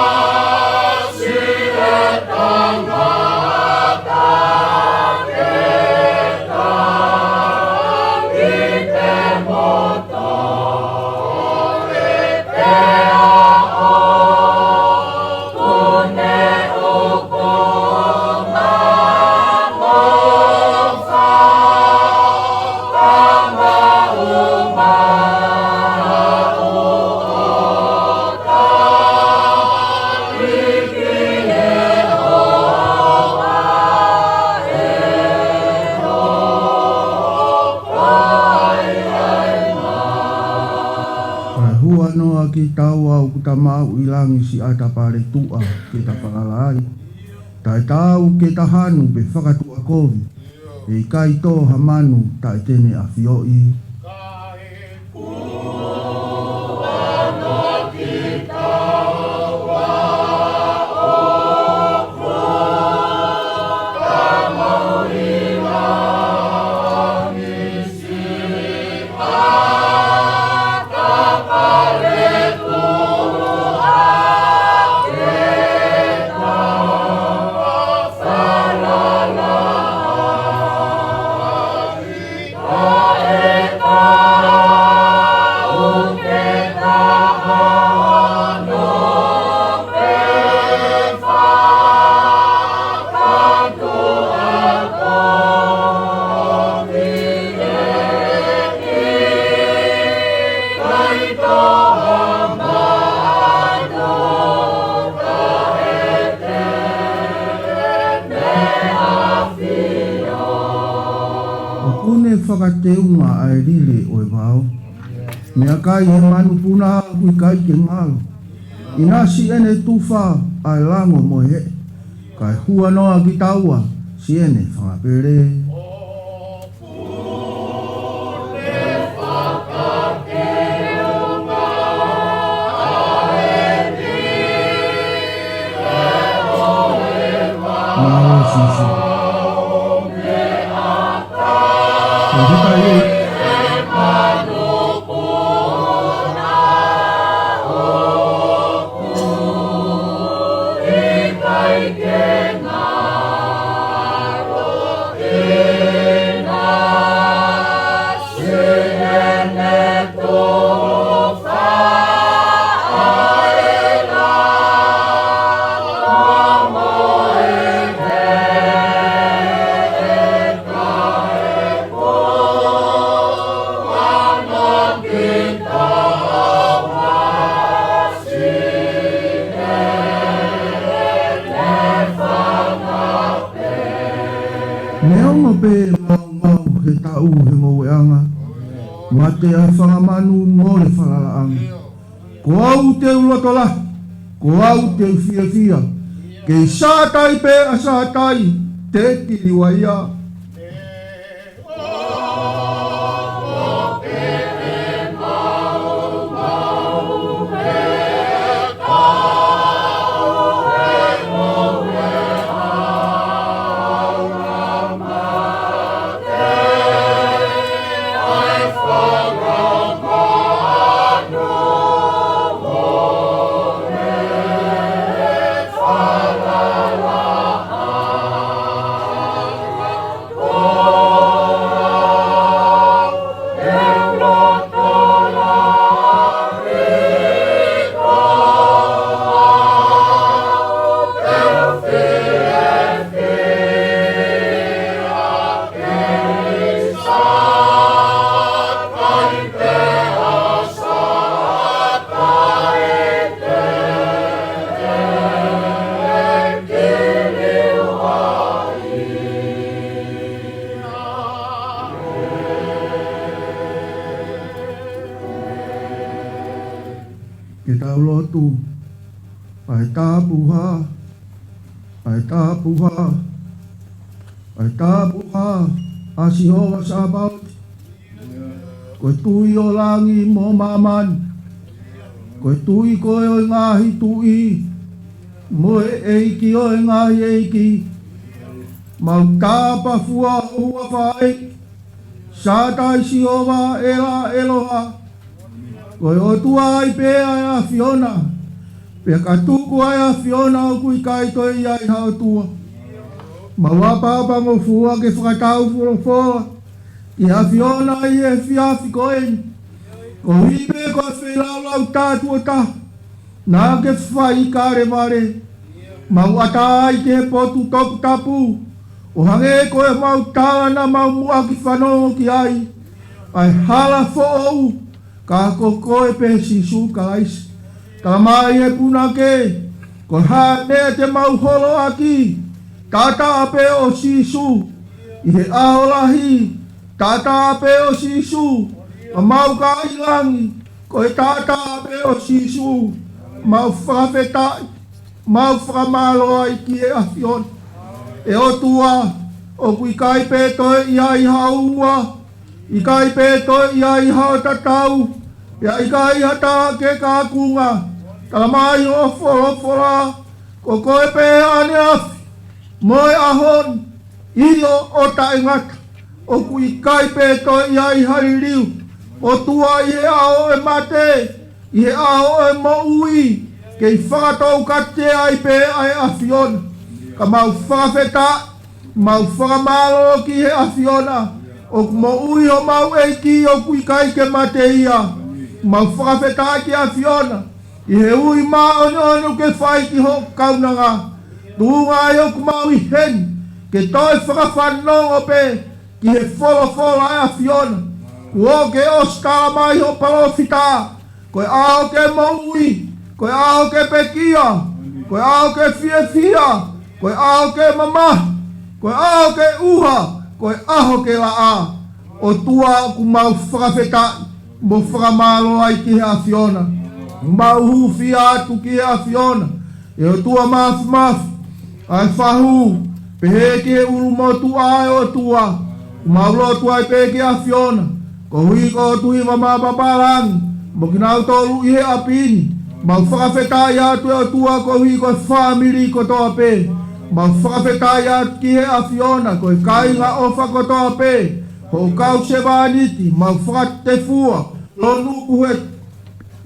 ki tau au ku tamau ilangi si ata pare tua ke ta palalai. Tai tau ke ta hanu pe whakatua kovi. E kai tō hamanu ta e tene a fioi. Whakateunga ai rile o e wao. Mea kai he manu puna kui kai ke ngalo. Inasi ene tufa ai lango mo he. Kai hua noa ki taua si ene whangapere. Maro sisi. Neonga pe mau he tau he ngoweanga. Mate a whangamanu mo le whalalaanga. Ko au te ulotola, ko au te fia. Kei sātai pe a sātai, te tiriwa ia. Ke tau lotu, ai tāpuha, asi hoa sa bauti. Koe tui o langi mo mamani, koe tui koe o ngahi tui, mo eiki o ngahi eiki, mau tāpa fua hua whae, sātai si hoa ela eloha, koe o tua ai pe ai a Fiona, pe ka tuku ai a Fiona o kui kai toi ai hao tua. Mawapapa mo fua ke whakatau furofoa, ki a Fiona i e fiafi koen, ko hipe ko whelaulau tātua ta, nā ke whai kare mare, mau atai ke potu topu tapu, o hange koe mau tāna mau mua ki whanongo ki ai, ai hala fo'ou, ka koe pe si sukalais. Ka mai e puna ke, ko hane te mau holo aki, tata ape o sisu, i he aholahi, tata ape o sisu, ka mau ka ilangi, ko e tata be o sisu mau whakawheta mau whakamalo ai ki e awhiona e o tua o kui kai pe toi ia i haua i kai pe toi ia i hao tatau ia i kai hata ke kākunga talamai o whorofora ko koe pe ane awhi moe ahon io o taingata o kui kai pe toi ia i haririu o tua i e ao e mate i e ao e mo ui kei whakatou kate ai pe ai awhiona ka mau whakawheta mau whakamalo ki he awhiona o mo ui o mau eiki o kui kai ke mate ia mau whakawheta ki awhiona i he ui ma ono ke whai ki ho kaunanga tuunga i o kumau i hen ke toi whakawhanongo pe ki he wholo ai awhiona Kuo ke oska mai ho palofita, koe ao ke moui, koe ao ke pekia, koe ao ke fia, koe ao ke mama, koe ao ke uha, koe aho ke laa, o tua ku mau whakawheta, mo whakamalo ai ki he awhiona, mau huwhi atu ki he awhiona, e o tua mafi, ai whahu, pehe ki he uru motu ai o tua, mau lotu ai pehe ki awhiona, ko hui ko tui mama papalang mo kinau tolu i he apini mau whakawheta ia tu o tua ko hui ko family ko toa pe mau whakawheta ia ki he awhiona ko kainga o whakotoa pe ho kau se vaniti mau whakate fua lo nuku he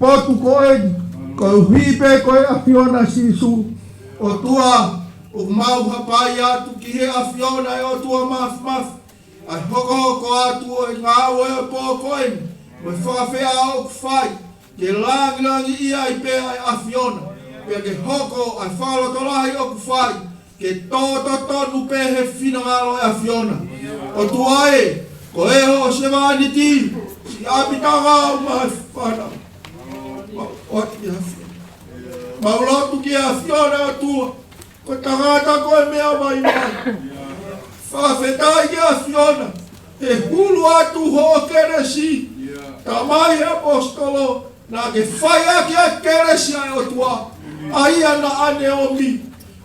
potu ko eni ko hui pe ko he awhiona sisu o tua o mau hapai ia tu ki he awhiona e o tua maf ai hoko atu o ngā ue o pōkoen, mo whakawhea au kwhai, ke langi ia i pēa ai awhiona, pēa ke hoko ai whakalotolahi o kwhai, ke tō tonu pē he whinangalo e awhiona. O tuae, ko e ho se vaniti, si apitanga au mai whana, o ati awhiona. Maulotu ki awhiona o tua, ko tangata koe mea mai. Whawhetai ki awhiona, e hulu atu ho keresi, ka mai apostolo, na ke whaia ki a keresi ai o tua, ai ana ane o mi,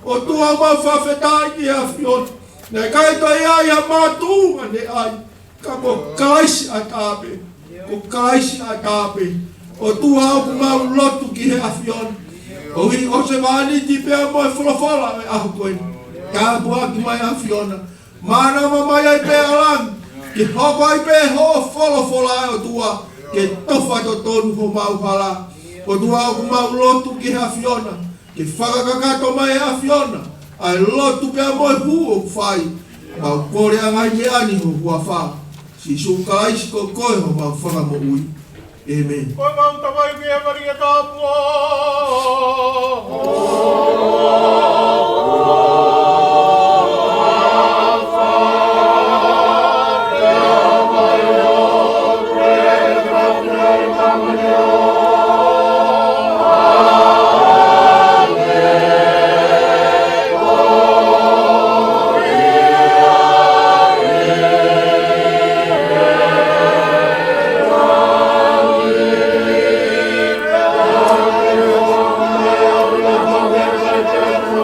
o tua ma whawhetai ki awhiona, na kai toi ai a mātu ane ai, ka ko kaisi a tāpe, o tua au mau lotu ki he awhiona, o hi o se vaniti pēa moe wholofola me ahu koeni, ka bua ki mai awhiona, mana mamai ai pe alang, ke hoko ai pe ho wholofola ai o tua, ke tofa to tonu ho mau hala, o tua o mau lotu ki he awhiona, ke whakakakato mai he awhiona, ai lotu pe a moe hu o whai, mau kore angai me ani ho hua wha, si suka isi ko koe ho mau whakamo ui. Amen. Koe mau tawai ki e maria tāpua.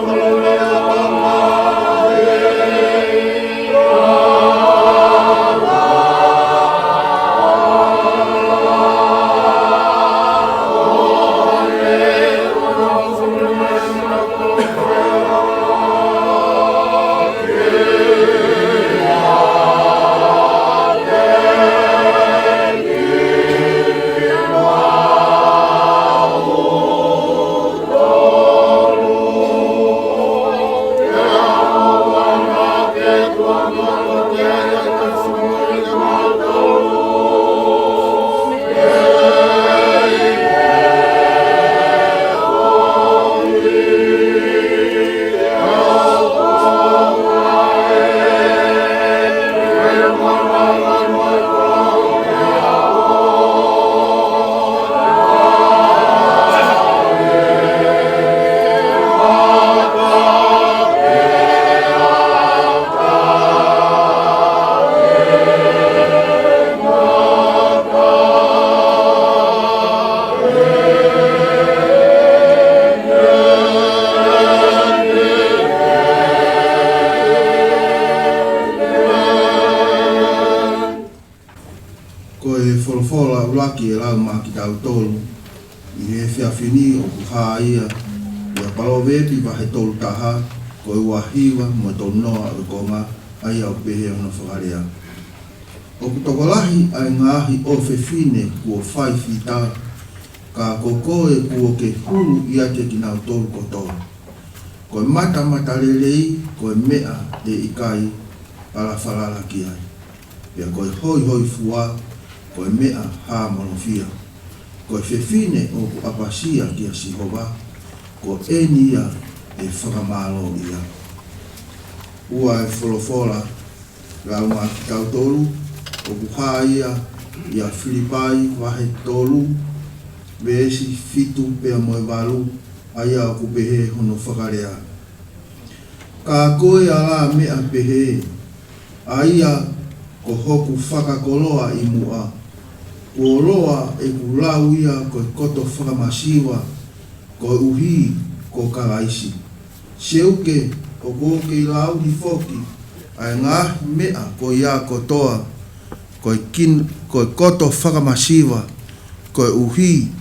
Hallelujah. wholofola ulaki e lau mā ki tau tolu. I he whiawhini o kuha ia. Ia palowepi wa he tolu taha. Ko e wahiwa mo tolu noa o konga. Ai au pehe ona whakarea. O kutokolahi ai ngāhi o whewhine kua whai whita. Ka kokoe kua ke hulu ia te ki nau tolu kotoa. Ko e mata lelei, ko e mea e ikai ala whalala ki ai. Ia ko e hoi fua, ko e mea hā monofia. Ko e whewhine o ku apasia ki a Sihova, ko e nia e whakamalo ia. Ua e wholofola, rau mā ki tau tolu, o ku hā ia Filipai wahe tolu, Besi fitu pea moe walu, aia o ku pehe hono whakarea. Ka koe ala mea pehe, aia ko hoku whakakoloa i mua. Ko loa e ku lau ia ko koto whakamasiwa, ko uhi ko kalaisi. Seuke o koke i lau ni foki, ai ngā mea ko ia kotoa, ko koto whakamasiwa, ko uhi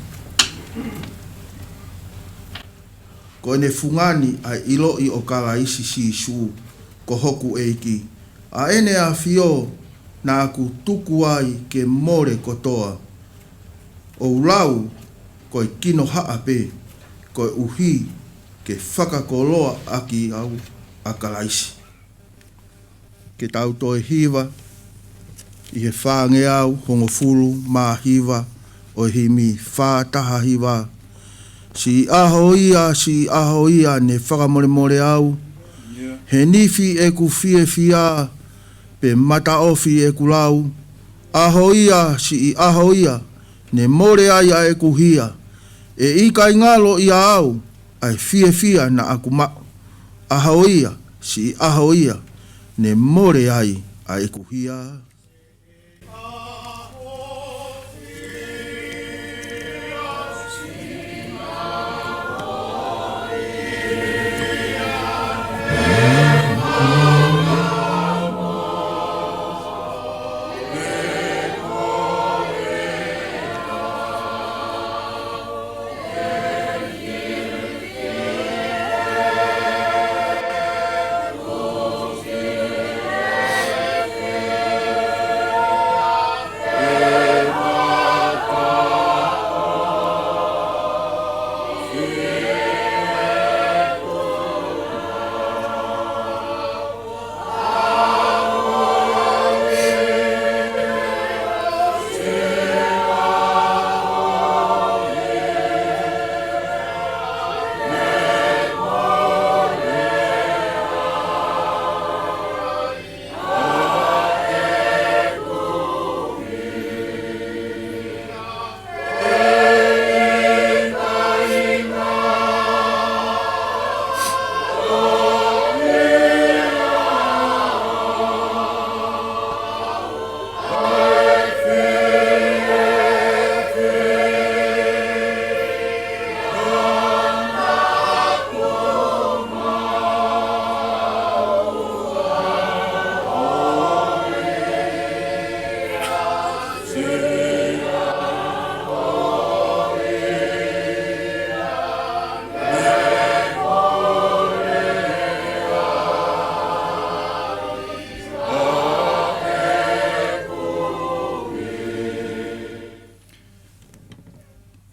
ko ne fungani ai ilo i o kalaisi si su ko hoku eiki. A ene a fio na aku tuku ai ke more kotoa. O ulau ko i kino haape ko uhi ke whakakoloa aki au a kalaisi. Ke tau toi hiva i he whange au hongo fulu mā hiva o himi whātaha hiva. Si aho ia ne whakamore au. He nifi e ku fia pe mata ofi e ku lau. Aho ia ne more ai e ku hia. E ika ingalo ia au ai fia na aku ma. Aho ia ne more ai e ku hia.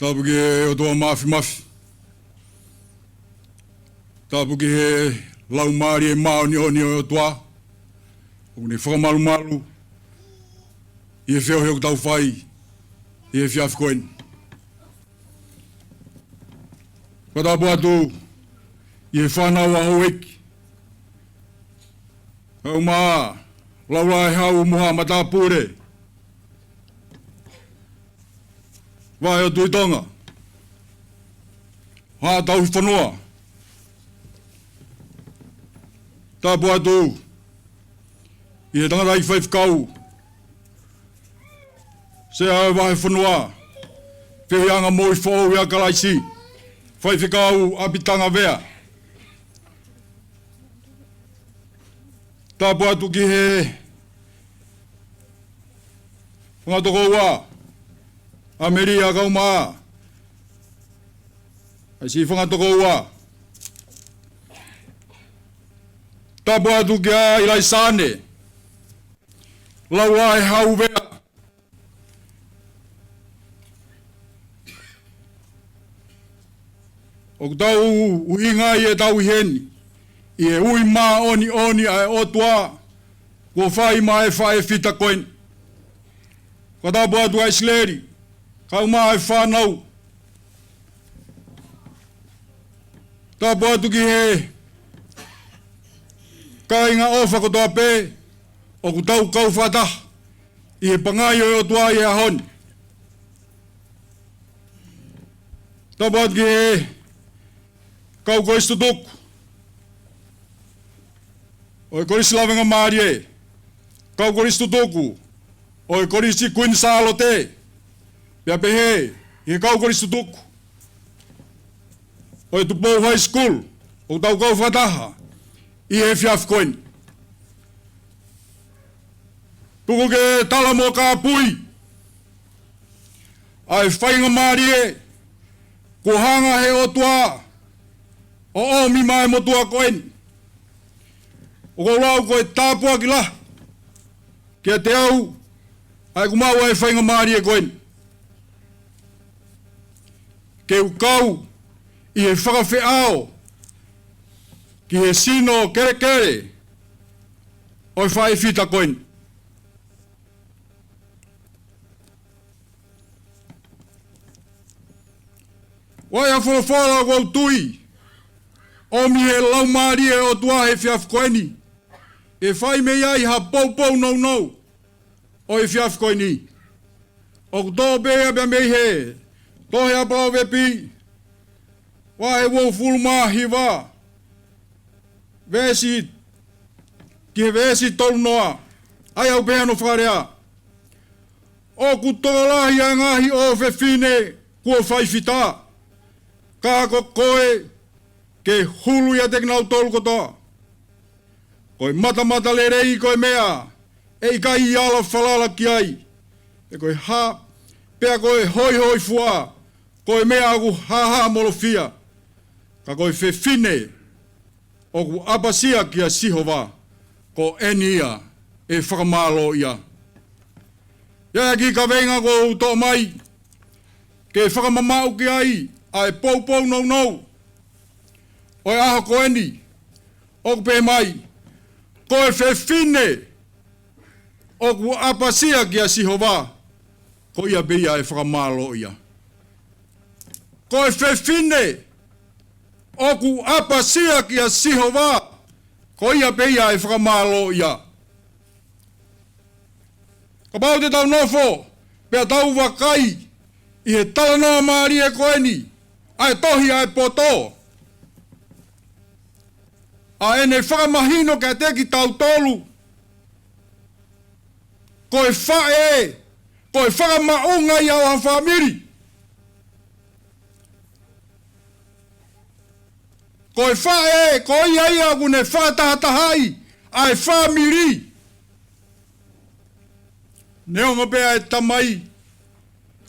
Tapuki he o toa mafi. Tapuki he lau maari e maoni o toa. O ne whakamalu. I he wheo heo tau whai. I he whiawhi koen. Katapu atu. I he whanau a hoeki. Hau maa. Laula e hau muha matapure. Vai o tuitonga. Hā tau whanua. Tapu atu. I he tangata i whaifkau. Se hau wahe whanua. Whianga moi whou ia kalaisi. Whaifkau apitanga vea. Tapu atu ki he. Ngatoko ua. Ameria kau ma. Ai si whanga toko ua. Tapu atu kia i lai sane. Lau ai hau vea. O tau uinga i e tau heni. I e ui maa oni ai otua. Ko whai maa e whae fita koen. Ko tapu atu ai sleri. Kau maa e whanau. Tapu atu ki he. Ka inga ofa ko toa pe. O ku tau kau whata. I he pangai o otua i e ahon. Tapu atu ki he. Kau ko istu tuku. Oi korisi lawenga maarie. Kau korisi tuku. Oi korisi kuin saalote. Pia pehe. I kau korisi tuku. Oi Tupou High School. O tau kau whataha. I he fiaf koen. Tuku ke tala mo ka pui. Ai whainga maarie. Ko hanga he otua. O mi mai mo tua koen. O ko lau koe tāpua ki la. Kia te au. Ai kumau ai whainga maarie koen. Ke ukau. I he whakawhi ao. Ki he sino kere kere. Oi whae fita koen. Wai a whawhara kau tui. O mi he lau maari e o tua he fiaf koeni. E whai me iai ha pou nou nou. O he fiaf koeni. O kuto bea bea mei he. Tohe a pao vepi. Wa he wou fulu maa hiwa. Vesi. Ki he vesi tolu noa. Ai au bea no wharea. O kuto lahi a ngahi o vefine. Kua whai fita. Kako koe. Ke hulu ia teknau tolu kotoa. Koe mata le rei koe mea. E kai i ala whalala ki ai. E koe ha. Pea koe hoi fua. Koe mea aku ha molofia. Ka koe fefine. O ku apasia ki a sihova. Ko eni ia. E whakamalo ia. Ia ki ka venga ko to mai. Ke whakamamau ki ai. Ai pou nou. Oi aho koeni, o pe mai, koe fefine, o ku apasia ki a sihova, ko ia beia e whakamalo ia. Koe fefine, o ku apasia ki a sihova, ko ia beia e whakamalo ia. Ka pau te tau nofo, pea tau wakai, i he talanoa maari e koeni, ai tohi ai poto. A ene whakamahino ka te ki tau tolu. Koe whae, koe whakamaunga i au hawhamiri. Koe whae, koe ia kune whatahatahai, ai whamiri. Neonga pea e tamai,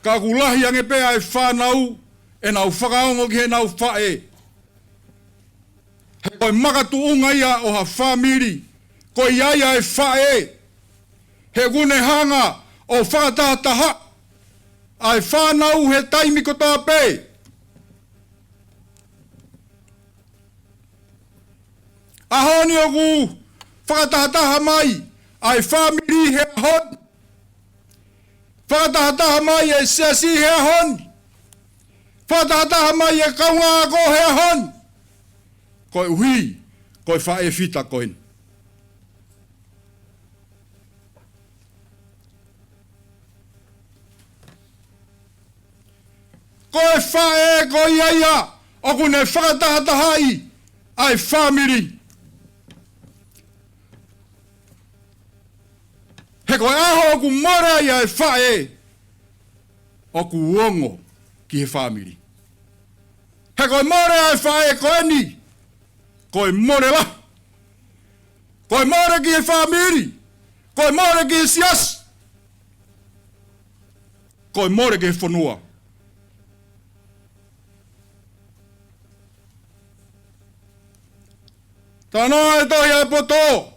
ka kulahi ange pea e whanau, e nau whakaongo ki he nau whae. He koe makatu unga ia o ha whamiri. Koe iaia e whae. He gune hanga o whakatahataha. Ai whanau he taimi ko tā pē. Ahoni o ku whakatahataha mai. Ai whamiri he ahon. Whakatahataha mai e siasi he ahon. Whakatahataha mai e kaunga ko he ahon. Koe uhi, koe whae fita koen. Koe whae, koe iaia, o kune whakatahatahai, ai whamiri. He koe aho o ku mora ia e whae, o ku uongo ki he whamiri. He koe mora ai whae koe ni, koe more la. Koe more ki he whamiri. Koe more ki he sias. koe more ke whanua. Tano e tohi e poto.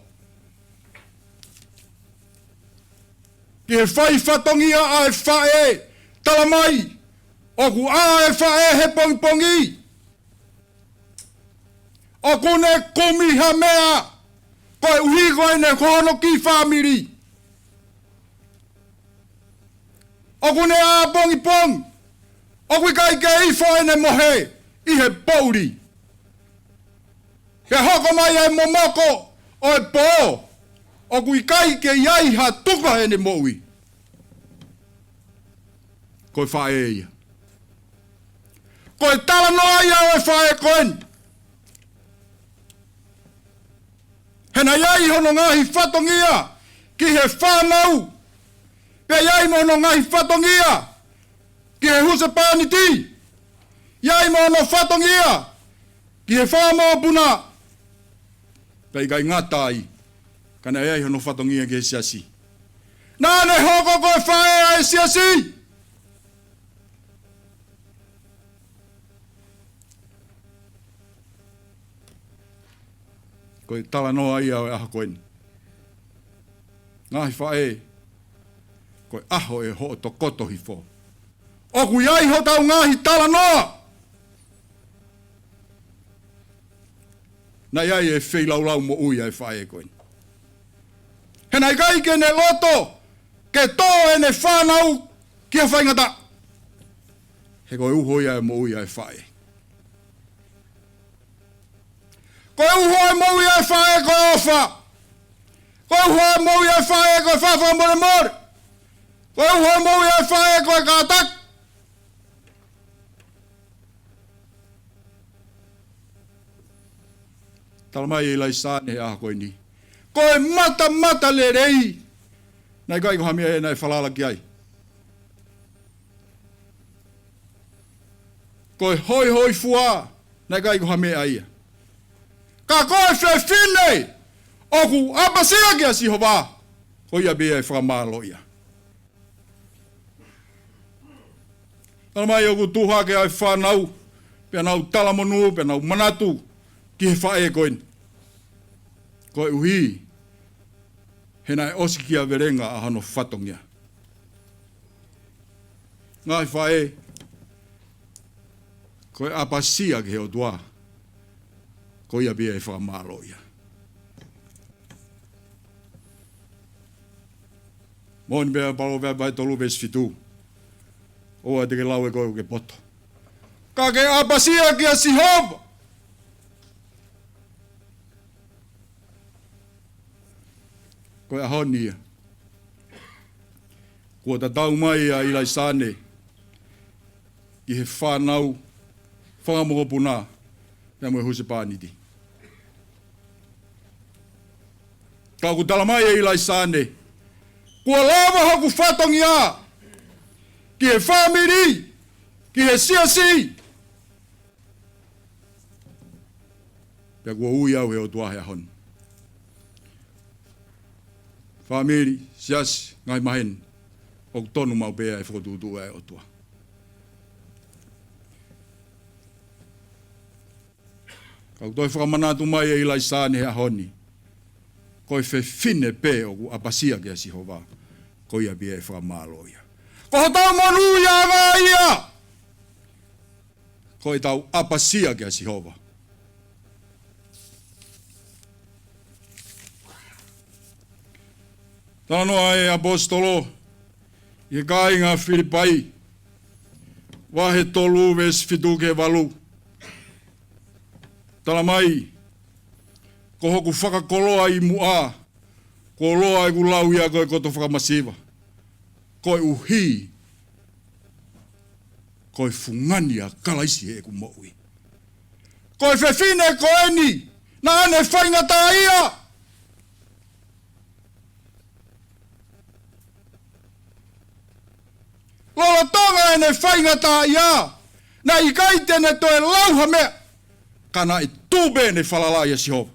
Ki he whai whatongia a e whae talamai. O ku a e whae he pongi. O kune komi ha mea. Koe uhi koe ne kohono ki whamiri. O kune a pongi. O kui kai ke i whae ne mohe. I he pouri. Ke hoko mai e momoko o e po. O kui kai ke iai ha tuka e ne moui. Koe whae ia. Koe tala noa ia o e whae koen. Hena iai hono ngahi whatongia ki he whanau. Pe iai mono ngahi whatongia ki he husa pāniti. Iai mono whatongia ki he whamao puna. Pei kai ngatai. Kana iai hono whatongia ki he siasi. Nāne hoko koe whae a e siasi. Koe tala noa ia o e aha koeni. Ngahi whae. Koe aho e ho to koto hi fo. Oku iai ho tau ngahi tala noa. Na iai e whei lau mo uia e whae koeni. Hena i kai ke ne loto. Ke tō e ne whanau ki a whaingata. He koe uho ia e mo uia e whae. Koe uho e mo ia e whae koe ofa. Koe uho e mo ia e whae koe whawha more more. Koe uho e mo ia e whae koe kātak. Talamai e lai sāne he aha koe ni. Koe mata le rei. Nai kai ko hamia e nai whalala ki ai. Koe hoi fua. Nai kai ko hamia ai. Ka koe whine. Oku apasia kia si hova. Ko ia bea e whakamalo ia. Talamai oku tuha ke ai whanau. Pea nau talamonu, pea nau manatu. Ki he whae koen. Koe uhi. Hena e osi kia verenga a hano whatongia. Ngai whae. Koe apasia ke o tua. Ko ia bia e whakamalo ia. Mōni bea palo bea bai tolu bes fitu. Oa te ke lau e koe ke poto. Ka ke apasia ki a Sihova. Koe a honi ia. Kua ta tau mai a ilai sāne. I he whanau. Whangamogo puna. Pea mwe huse pāniti. Ka ku talamai e ilai sāne. Kua lava haku whatongi a. Ki he whamiri. Ki he siasi. Pea kua ui au he o tuahe a hon. Whamiri, siasi, ngai mahen. O tonu mau pea e whakotutu e o tua. Kau toi whakamanatu mai e ilai sāne hea honi. Koe whine pē o ku apasia kia si hova. Ko ia bia e whakamalo ia. Ko tau monu ia ngā ia. Koe tau apasia kia si hova. Tanoa e apostolo. I kai ngā Filipai. Wahe tolu ves fitu ke walu. Talamai, ko hoku whakakoloa i mua, ko loa e kulau ia koe koto whakamasiva. Koe uhi, koe fungani a kalaisi e ku moui. Koe whewhine koe ni, na ane whaingata ia. Lola tonga ane whaingata ia, na i kaitene toe lauha mea. Kana e tūbe ne whalala ia si hova.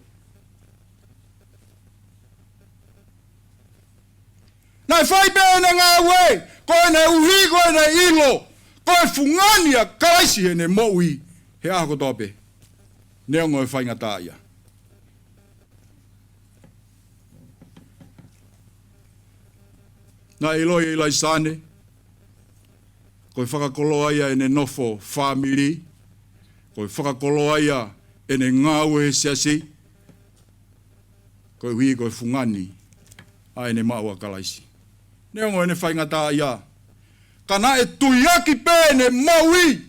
Na e whai bēne ngā ue, koe ne uhi, koe ne ilo, koe fungania kalaisi he ne moui, he aho tope. Neongo e whaingata ia. Nā iloi e ilai sane, koe whakakoloa ia e ne nofo family, koe whakakoloa ia e ne ngāu e siasi, koe hui koe fungani a e ne maua kalaisi. Neongo e ne whaingata ia. Kana e tuiaki pē ne maui,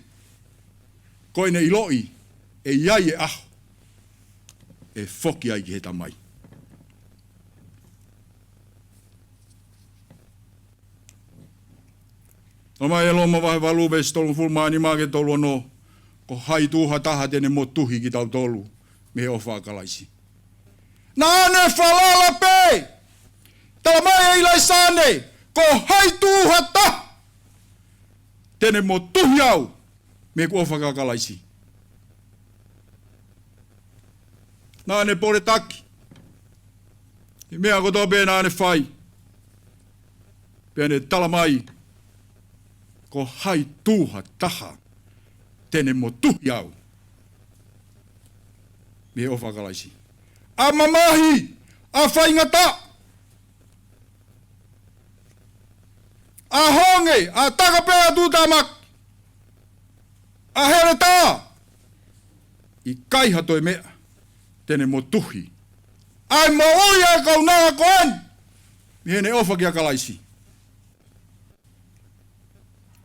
koe ne iloi, e iai e aho, e whoki ai ki he tamai. No mai elo ma wahe walu be stolu fulmaani maa ke tolu no, ko hai tuha taha tene mo tuhi ki tau tolu, me o whakalaisi. Nā ne whalala pē, tala mai e ilai sāne, ko hai tuha taha, tene mo tuhi au, me ko o whakalaisi. Nā ne pore taki, i mea koto pē nā ne whai, pē ne tala mai, ko hai tuha taha, tene mo tuhi au. Me o whakalaisi. A mamahi, a whaingata, a honge, a takapea tūtamak, a here tā, i kaiha toi mea, tene mo tuhi. Ai mo oia kau nā koen, me hene o whakiakalaisi.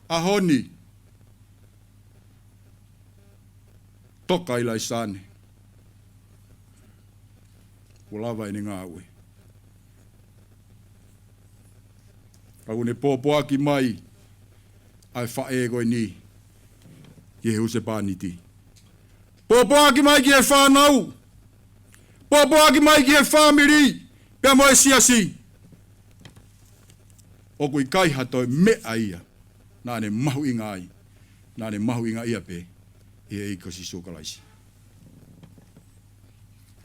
A honi, toka ilai sāne. Ulawa ini ngā ue. Pau ne pōpoaki mai, ai whae koe ni, ki he use pāniti. Pōpoaki mai ki he whānau, pōpoaki mai ki he whāmiri, pia moe siasi. O kui kaiha toi mea ia. Nā ne mahu inga ai, nā ne mahu inga ia pē, e eiko si sukalaisi.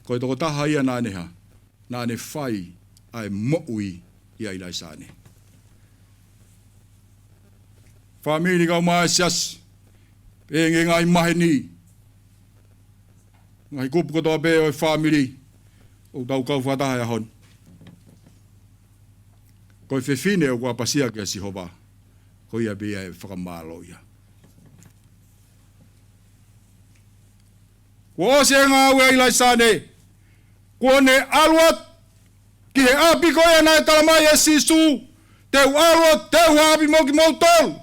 Koe toko taha ia nā neha, nā ne whai ai moui ia ilai sāne. Whamiri kau maa sias, pē nge ngai mahe ni, ngai kupu kotoa pē oi whamiri, o tau kau whataha ia hon. Koe whewhine o kua pasia kia si hoba. Ko ia bia e whakamālo ia. Ko ose ngā ue ilai sāne, ko ne aluat, ki he api ko ia nai talamai e sisu, teu aluat, teu api mo ki mautolu,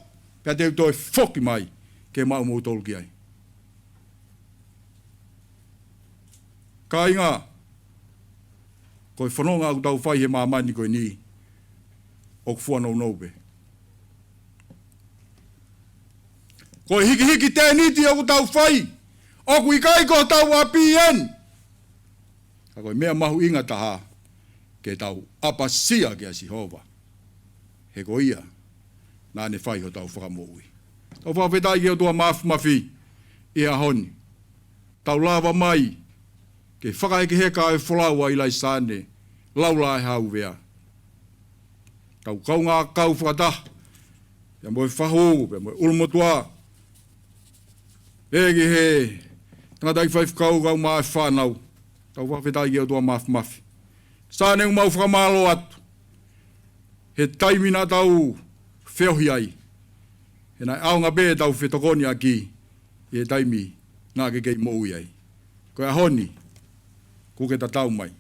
pia teu toi whoki mai, ke mau mautolu ki ai. Ka inga, koe whanonga au tau whai he māmani koe ni, o kuwhanau noupe. Ko hiki tēniti o tau whai, o kui kai ko tau apien. Ka koe mea mahu inga taha, ke tau apasia ke asi hova. He ko ia, nā ne whai ho tau whakamoui. Tau whawhetai ki o tua mafi, i a honi. Tau lava mai, ke whakaeke heka e wholaua ilai sāne, laula e hau vea. Tau kaunga kau whakatah, pia moe whahu, pia moe ulmotua, egi he, tangata i whaifkau kau maa e whanau. Tau whawhetai o tua mafi. Sāne u mau whakamalo atu. He taimina tau wheohi ai. He nai aonga bē tau whetokoni aki. He taimi nā ke kei moui ai. Koe a honi, kuke ta tau mai.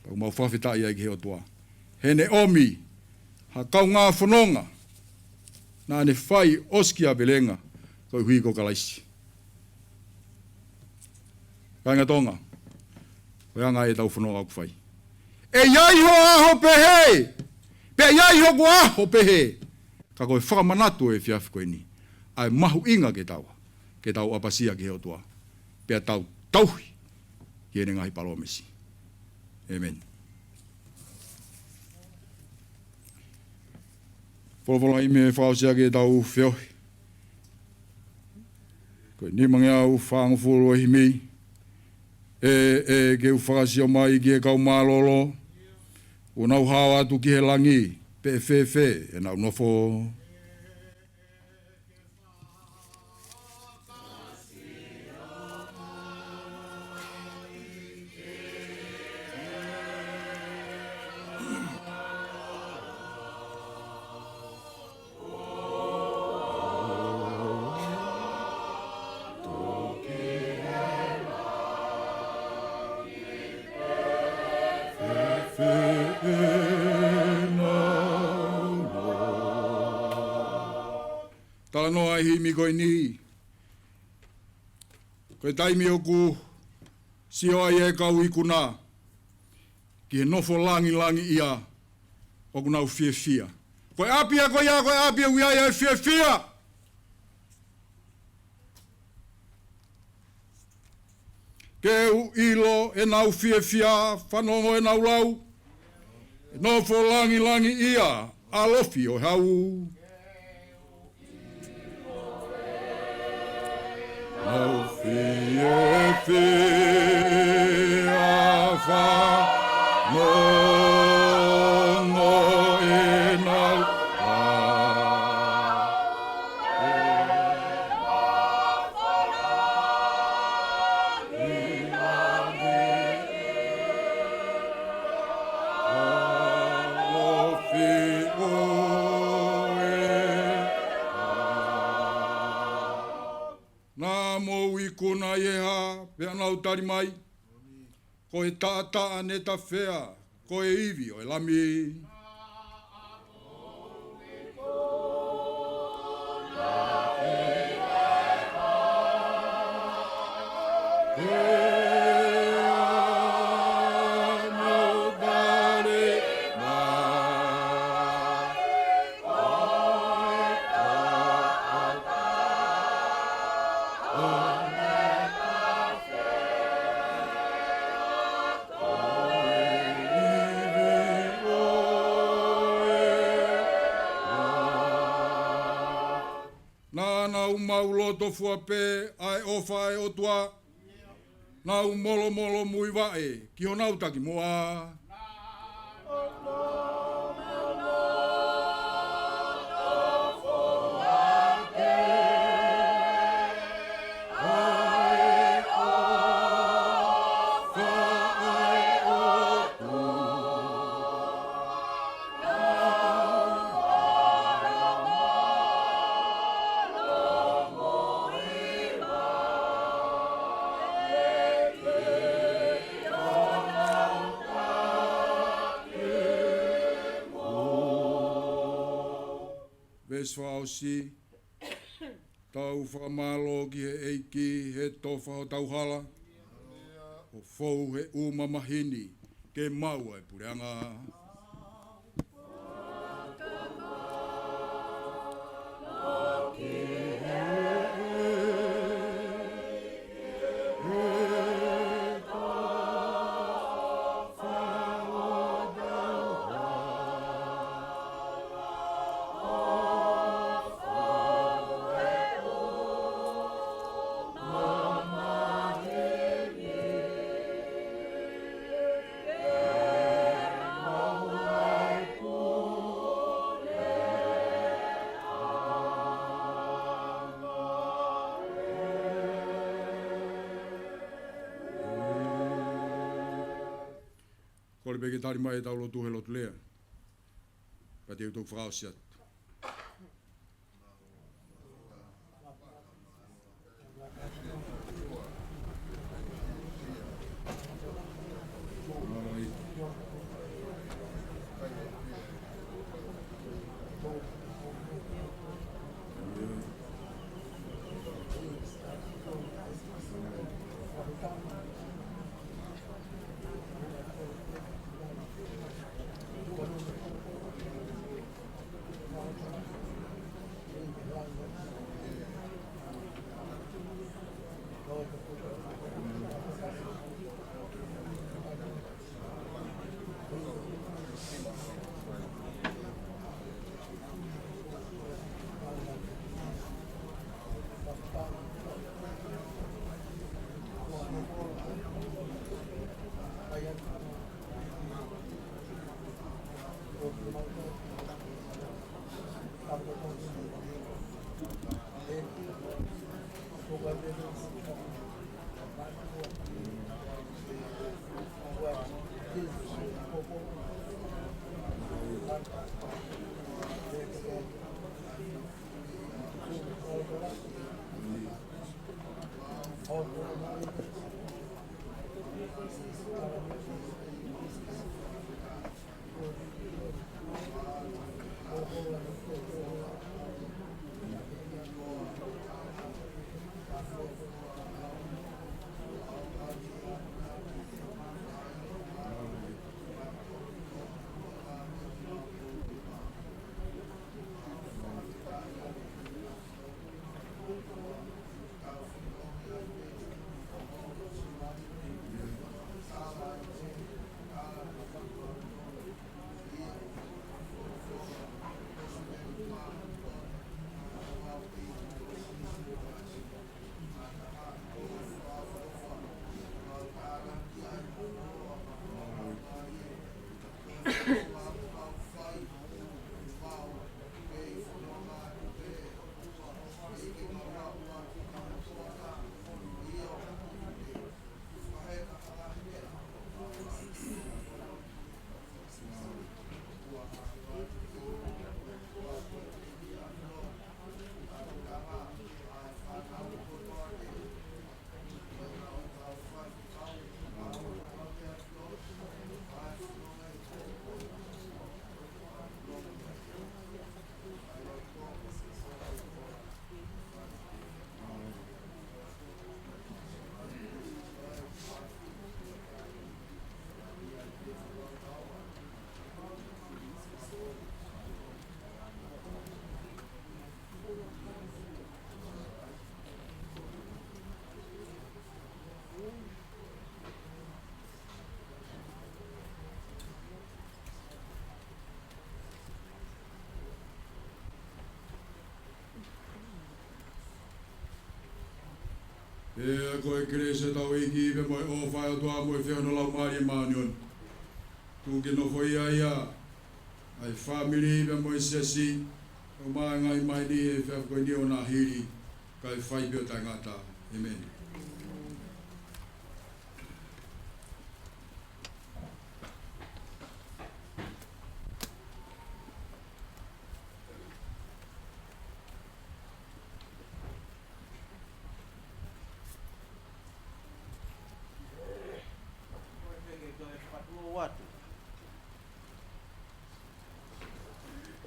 Tau mau whawhetai ai ki he o tua. He ne omi, ha kau ngā whanonga. Nā ne whai oskia belenga. Koe hui ko kalaisi. Kainga tonga. Koe anga e tau whanonga au kwhai. E iai ho aho pehe! Pea iai ho ko aho pehe! Ka koe whakamanatu e whiafi koe ni. Ai mahu inga ke taua. Ke tau apasia ke heo tua. Pea tau tauhi. Kiene ngahi palomesi. Amen. Wholofola ime e whaosia ke tau whiohi. Koe ni mange au whaangu fulu e himi. E ke u whakasio mai ki e kau mālolo. O nau hao atu ki he langi. pe fe e na nofo. Tala noa hi mi koe ni. Koe taimi oku sio ai e kau ikuna. Ki he nofo langi ia. Oku nau fia. Koe apia koe ia, koe apia ui ai fia. Ke u ilo e nau fia, whanongo e nau lau. E nofo langi ia. Alofi o hau. Nau fia whanongo e nau Kuna ieha, pea nau tari mai. Ko e taa ne ta whea, ko e iwi o e lami. Mauloto fuape ai ofa e otua nau molo mui wae ki ho nau taki moa Veswausi tau whamalo ki he eiki he tofa o tauhala o fou he umamahini ke maua e pureanga. Kore peke tari mai e taulo tuhelot lea. Pati eu tuk whakausiat. E koe krese tau iki pe moi o whai o tua moi whiono lau maari maanion. Tu ke no whoi ia ai family pe moi sesi o maa ngai mai ni e whia koe ni o nā hiri kai whai peo tangata. Amen.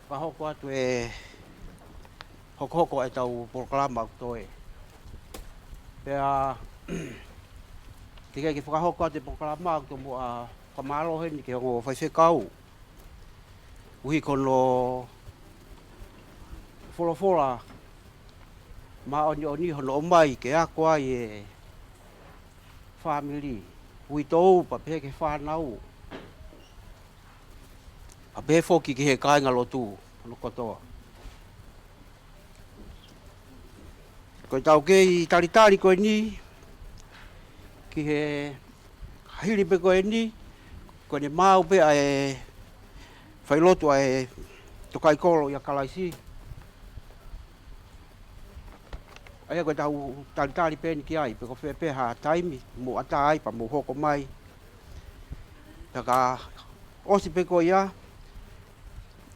Whahoko atu e hoko e tau proklama au toi. Pea tika ki whakahoko atu e proklama au tō mua kamalo he ni ke hongo whaiwhekau. Uhi kono wholofola ma oni hono o mai ke ako ai e family. Ui tōu pa pehe ke whanau. A pehe whoki ki he kāinga lotu, no kotoa. Koe tau ke i taritari koe ni, ki he hiri pe koe ni, koe ne mau pe a e whailotu a e tokai kolo i a kalaisi. Aia koe tau taritari pe ni ki ai, pe ko pe ha taimi, mo ata ai pa mo hoko mai. Taka osi pe koe ia,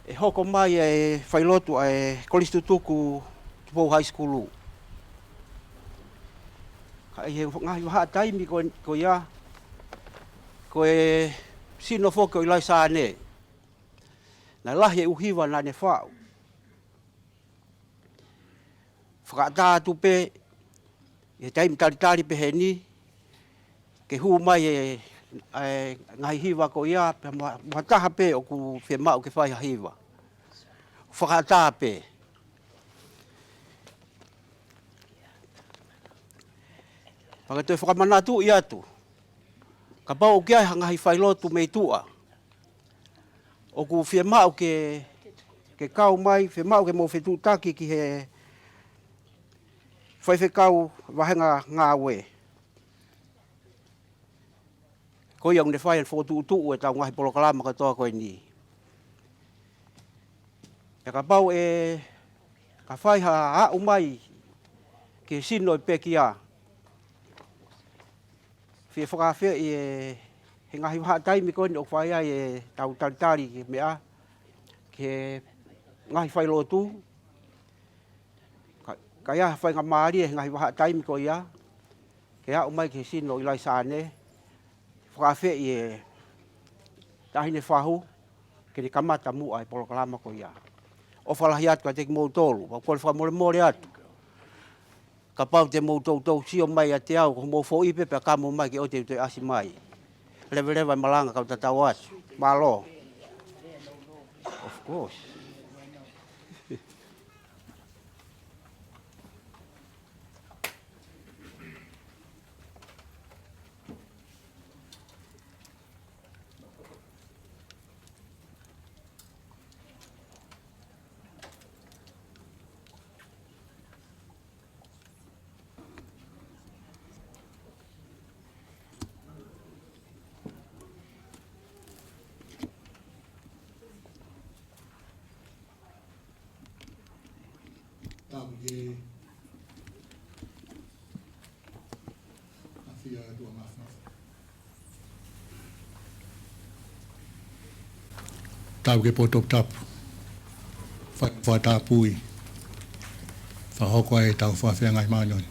e hoko mai e whailotu e Kolistutuku Tupou High School. Ka he ngahi waha taimi ko ia, ko e sino whoko i lai sāne. Na lahi e uhiwa na ne whao. Whakaata pe, e taimi taritari pe he ni, ke hu mai e ngai hiwa ko ia, pe mataha pe o ku whemau ke whai hiwa. Whakata pe. Pagatoe whakamanatu i atu. Ka pau o kia ngai whailotu mei tua. O ku whemau ke kau mai, whemau ke mo whetutaki ki he whaiwhekau wahenga ngāwe. Ko ia ne whai an whotu e tau ngahi polokalama katoa koe ni. E ka pau e ka whai ha au mai ke sino i pekia. Whia whakawhia i he ngahi waha taimi koe ni o whai ai e tau taritari ke mea. Ke ngahi whai lotu. Ka ia whai ngā maari e ngahi waha taimi koe ia. Ke au mai ke sino i lai sāne. Whakawhia i e tahine whahu ke ni kamata mua e polokalama ko ia. O whalahi atu ka teki mou tolu, wa kore whamore atu. Ka pau te mou tau sio mai a te au, ko mou fo ipe pe ka mou mai ke o te asi mai. Lewe malanga kau tatau atu, malo. Of course. Ye afia tua mafna tau ke potop tap fa tapui fa hoko ai tau fa fia ngai manon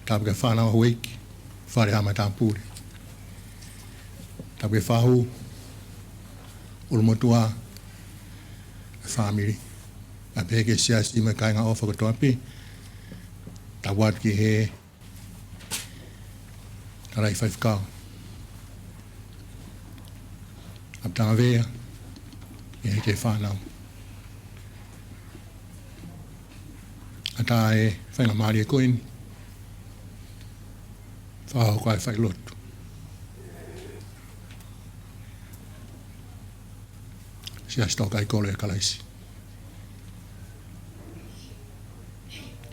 tau ke fa na week fa re ama tampuri tau ke fa hu ulmotua family a peke siasi me kainga ofa ko topi tawat ki he tarai 5 ka abtave e te whanau ata e whainga maari e koin whahau kai whailotu sia stoka i kole e kalaisi.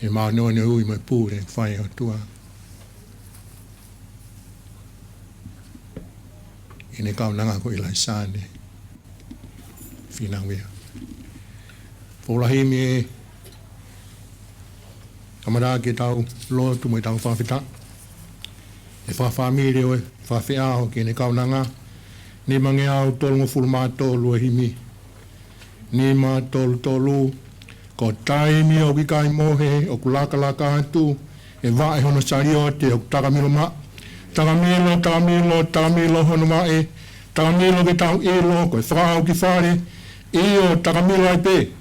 E mānoa ne ui mai pūre whai o tua. I ne kaunanga ko ilai sāne. Whina wea. Wholahi me kamara ke tau loa tu mai tau whawhita. E whawhamire oe, whawhia aho ke ne kaunanga. Ne mange au tolungo fulmātolu e himi. Ne mātolu tolu. Ko taimi o ki kai mohe, o kulaka atu. E wae hono sario te o takamilo ma. Takamilo hono mae. Takamilo ki tau ilo, ko e whakau ki whare. I o takamilo ai pe.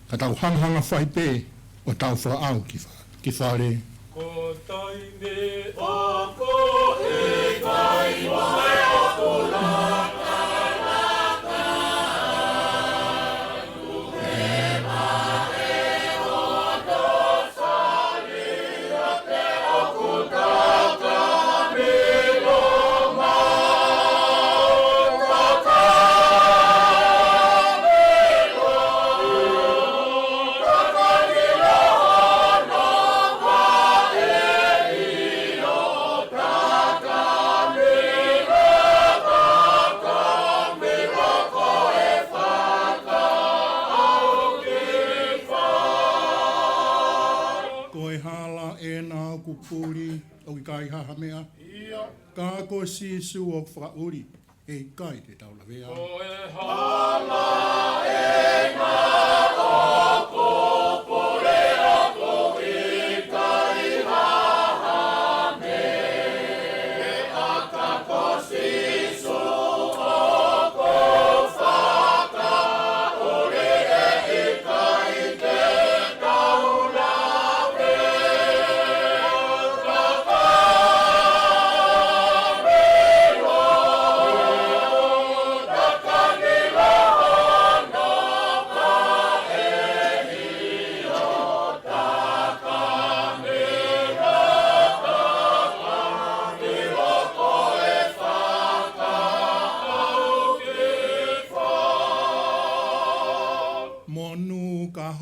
Ka tau hanghanga whai pe. O tau whakau ki whare. Ko taime ako e kai mohe o kulaka. Kupuri o ki kai haha mea. Ka ko si su o whakauri e kai te taula vea. Ko e hala e ngā o kupuri o kui kai haha me. E aka ko si su o ko whakauri e i kai te taula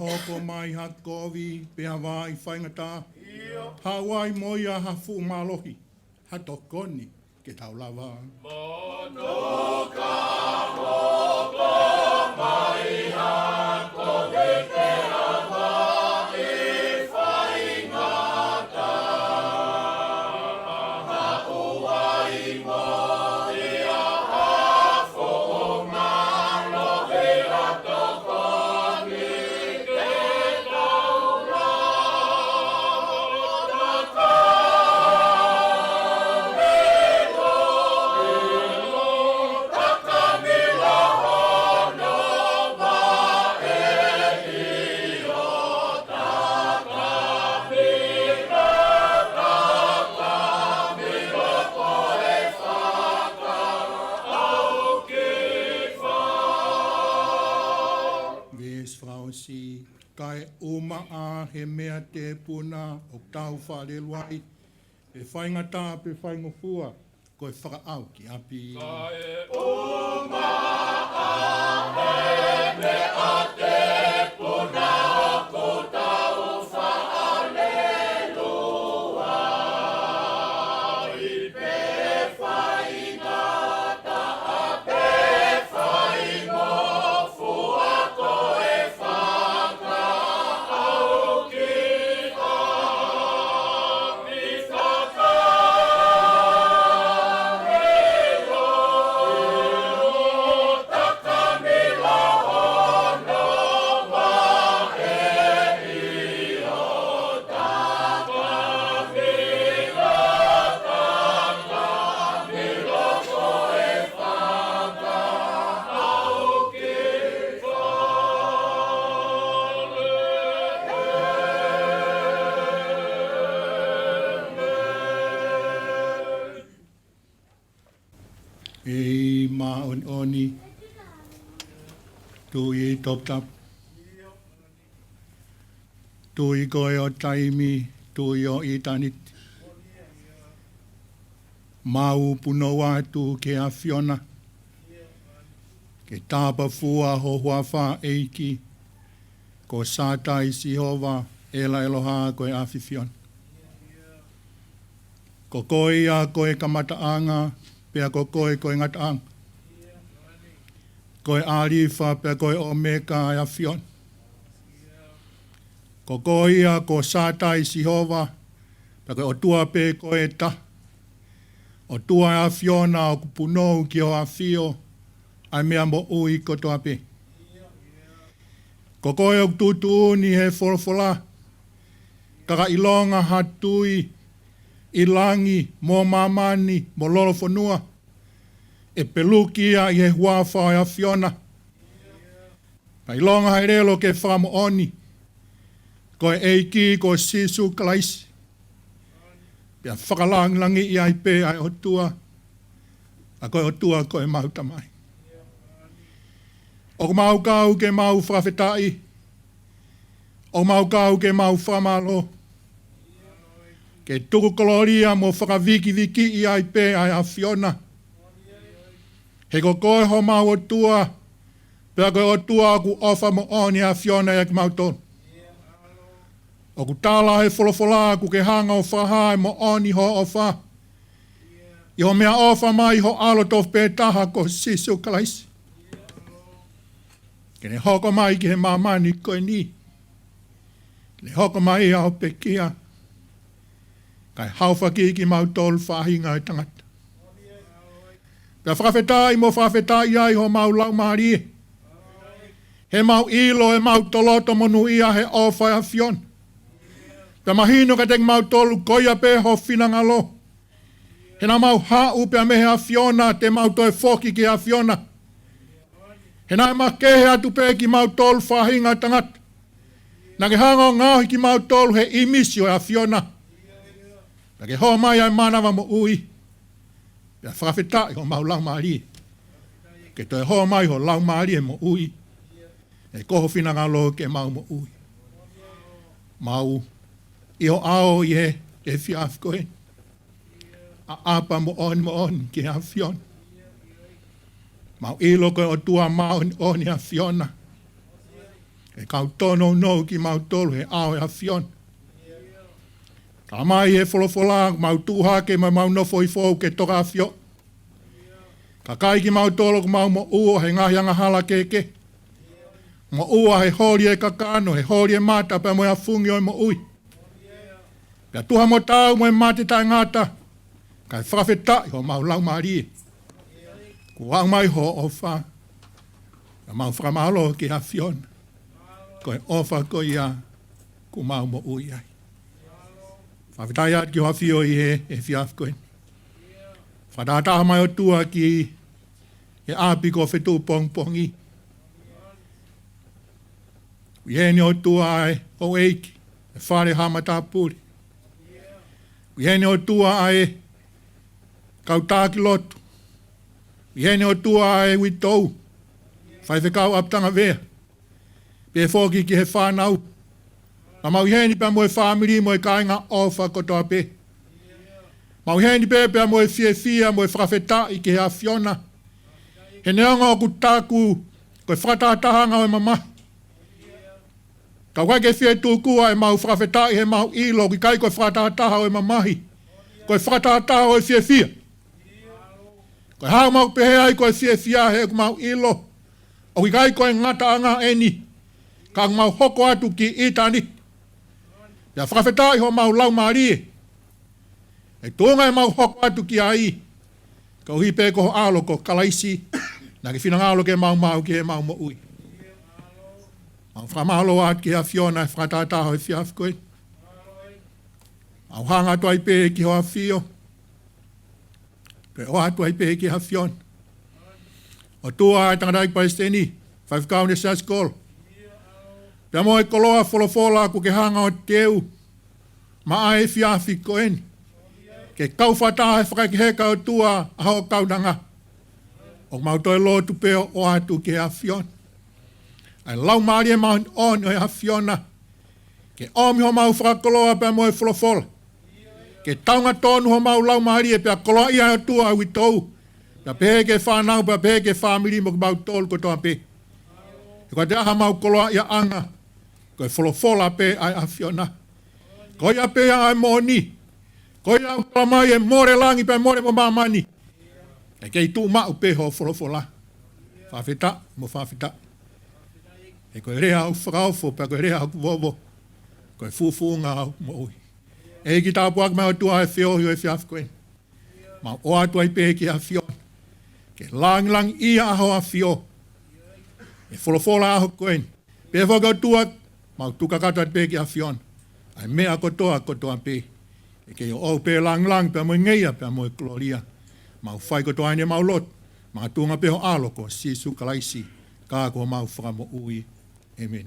hoko mai hakovi pea vai whaingata. Hawai moia hafu malohi. Hatokoni ke tau lava. Mono ka hoko mai hakovi pea vai whaingata. Hawai moia hafu malohi hatokoni. Kai uma a he mea te puna o tau whareluai. E whaingata pe whaingofua, ko e whakaau ki api. Kai uma a he mea te puna o tau whareluai. Pe whaingata a pe whaingofua ko e E ma on oni. Tu i top tap. Tu i koe o taimi, tu i o i tanit. Mau puno watu ke a Fiona. Ke tāpa fua ho huawha eiki. Ko sātai si hova e la eloha koe awhiwhion. Ko koe ia koe kamataanga, pea ko koe koe ngataanga. Koe arifa pea koe omeka e awhion. Ko koe ia ko sātai sihova, pea koe o tua pe koe ta. O tua e awhiona o kupunou ki o awhio, ai mea mo ui ko toa pe. Ko koe o tutu ni he wholofola, kaka ilonga hatui, ilangi, mo mamani, mo lolo whanua, e pelukia i he huawha e awhiona. Ka ilonga hai relo ke whamo oni, koe eiki ko sisu kalaisi. Pia whakalangi i ai pe ai otua, a koe otua koe mautamai. O mau kau ke mau whawhetai, o mau kau ke mau whamalo, ke tuku koloria mo whakawiki i ai pe ai awhiona. He ko koe ho mau otua, pia koe otua ku ofa mo oni awhiona e ke mau tonu. O ku tāla he wholofola ku ke hanga o whaha e mo oni ho ofa. I ho mea ofa mai ho alo tof pētaha ko sisu kalaisi. Ke ne hoko mai ki he mamani koe ni. Le hoko mai au pekia. Kai hauwhaki ki mau tolu whahinga e tangata. Pea whawhetai mo whawhetai ai ho mau lau maari e. He mau ilo e mau toloto monu ia he ofa e awhiona. Pea mahino ka teng mau tolu koia pe ho whinangalo. He na mau hau pea mehe awhiona te mau toe whoki ki awhiona. He nai ma kehe atu pe ki mau tolu whahinga tangata. Na ke hanga o ngāhi ki mau tolu he imisio e awhiona. Na ke hoa mai ai manawa mo ui. Pea whawhetai ho mau lau maari. Ke toi hoa mai ho lau maari e mo ui. E koho whinangalo ke mau mo ui. Mau i ho ao i he e whiaf koe. A apa mo on ki a whion. Mau ilo koe o tua mau on i a whiona. E kau tono no ki mau tolu he ao e a whiona. Ka mai he wholofola mau tuha ke mau nofo i fōu ke toka a whio. Ka kai ki mau tolu mau mo ua he ngahi anga hala keke. Mo ua he hori e kakano, he hori e mata pa mo e a fungi o mo ui. Pea tuha mo tau mo e mate tai ngata. Kai whawhetai ho mau lau maari. Ku wang mai ho ofa. Ka mau whakamalo ki a whiona. Ko e ofa ko ia ku mau mo ui ai. Whawhetai at ki ho a whio i he e whiaf koe. Whadataha mai o tua ki e api ko whetu pongpongi. Wiene o tua ai o eiki, e whare hamata puri. Wiene o tua ai kautaki lotu. Wiene o tua ai witou, whaiwhekau aptanga vea. Pe whoki ki he whanau. Ma mau heni pia mo e whamiri mo e kainga ofa kotoa pe. Mau heni pe mo e fia mo e whawhetai ki he a whiona. He neonga o kutaku, ko e whakatahanga o e mamahi. Ka wake fie tūkua e mau whawhetai he mau ilo ki kai koe whakataha o e mamahi. Koe whakataha o e fia. Koe hao mau pehe ai koe fia he mau ilo. O ki kai koe ngata anga eni. Ka mau hoko atu ki itani. Pea whawhetai ho mau lau maari e. E tōnga e mau hoko atu ki ai. Ka uhi pe ko alo ko kalaisi. Na ki whinangalo ke mau ki he mau mo ui. Au whamalo at ki a whiona e whakatataho e whiaf koe. Au hanga tu ai pe ki hoa whio. Pe o atu ai pe ki a whiona. O tua ai tangarai Palestini, whaifkau ne saskol. Pea mo e koloa wholofola ku ke hanga o teu. Ma ai whiafi koeni. Ke kau whataha e whakakiheka o tua a ho kaunanga. O mau toi lotu peo o atu ki a whiona. Ai lau maari e mau on o e a whiona. Ke omi ho mau whakakoloa pea mo e wholofola. Ke taunga tonu ho mau lau maari e pea koloa ia o tua au i tau. Pea pehe ke whanau, pea pehe ke whamiri mo ke mau tolu ko toa pe. E kua te aha mau koloa ia anga. Koe wholofola pe ai awhiona. Koe a pe ai moni. Koe a palamai e more langi pe more mo mamani. E kei tū mau pe ho wholofola. Whawhita, mo whawhita. E koe rea au whakaufo, pe koe rea au kuvovo. Koe fufu ngā au mo ui. E ki tāpu ak mai tua e whiohi o e whiawhi koe. Ma o atua i pe ki a whio. Ke lang ia aho a whio. E wholofola aho koe. Pe whakau tuak, ma tuka kata pe ki a whio. Ai mea kotoa pe. E ke o pe lang pe mo ngeia pe mo gloria. Ma whai kotoa ane mau lot. Ma tunga pe ho aloko si sukalaisi. Ka ko mau whakamo ui. Amen.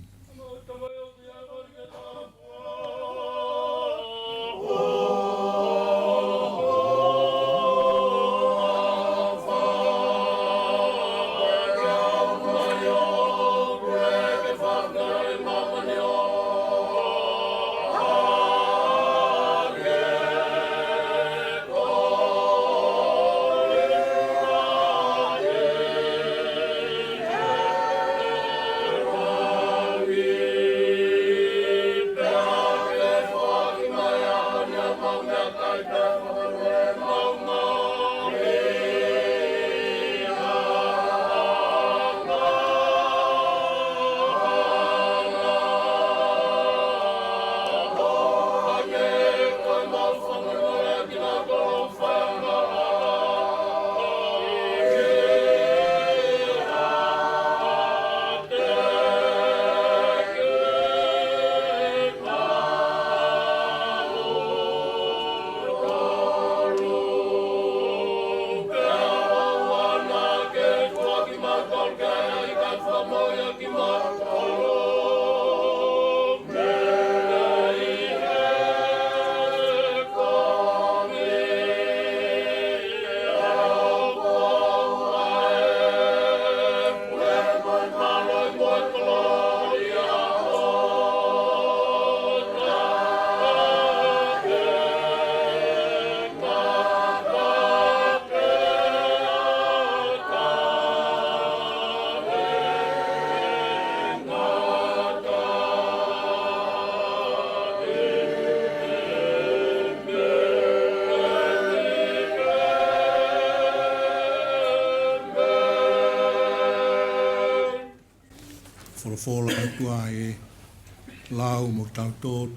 Wholofola atua e lau mo tau tōt,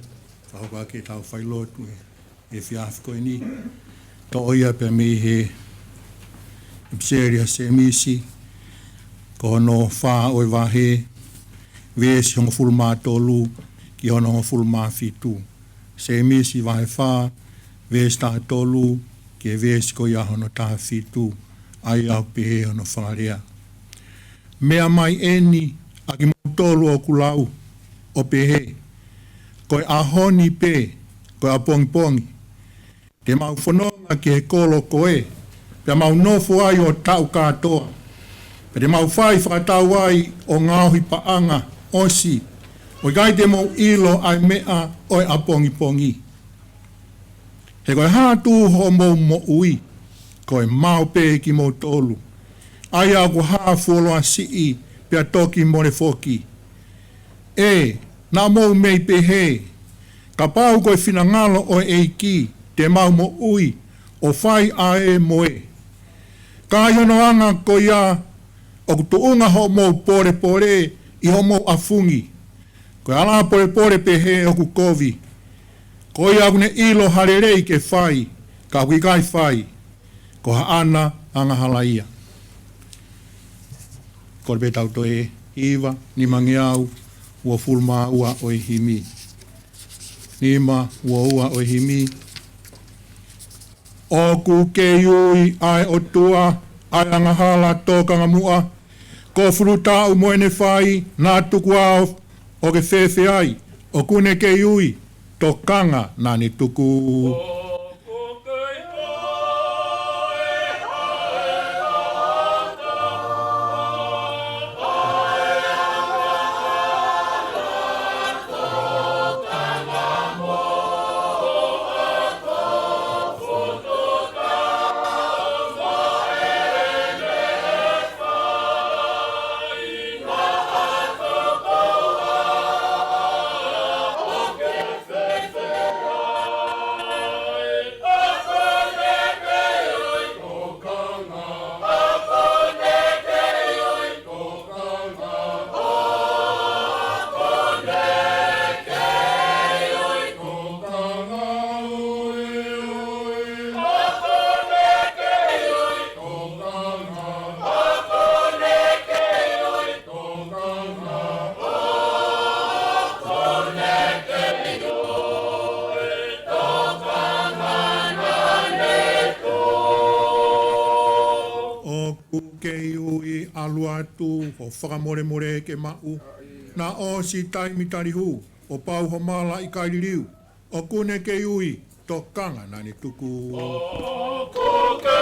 whahoka ke tau whailotu e whiawhi koe ni. Tō oia pe mi he ipseria se misi, ko hono wha oi wahe, vesi hongo fulma tōlu, ki hono hongo fulma fitu. Se misi wahe wha, vesi taha tōlu, ki e vesi ko ia hono taha fitu, ai au pehe hono whangarea. Mea mai eni, aki mo tōlu o kulau, o pehe, koe ahoni pe, koe a pongi. Te mau whanonga ki he kolo koe, pe mau nofo ai o tau katoa. Pe te mau whai whakatau ai o ngāhui paanga, osi, o gai te mau ilo ai mea oi a pongi. He koe hātū ho mo ui, koe mau pe ki mo tōlu. Ai au ko hāwholoa sii, pia toki more foki. E, nā mou mei pehe, ka pau koe whinangalo o eiki, te mau mo ui, o whai a e moe. Ka iono anga ko ia, o kutuunga ho mou pore, i ho mou afungi. Koe ala pore pehe o kukovi. Ko ia kune ilo harerei ke whai, ka wikai whai, ko ha ana anga halaia. Korbe tau to e iwa, ni mangi au, ua fulma ua oi himi. Nima ua oi himi. O ku ke iui ai o tua, ai anga hala tōkanga mua, ko furuta u moene whai, nā tuku au, o ke whewhe ai, o kune ke iui, tōkanga nani tuku. O ku ke iui alu atu o whakamore more ke mau. Na o si taimi tarihu o pau ho mala i kaiririu. O kune ke iui to kanga nani tuku. O ku ke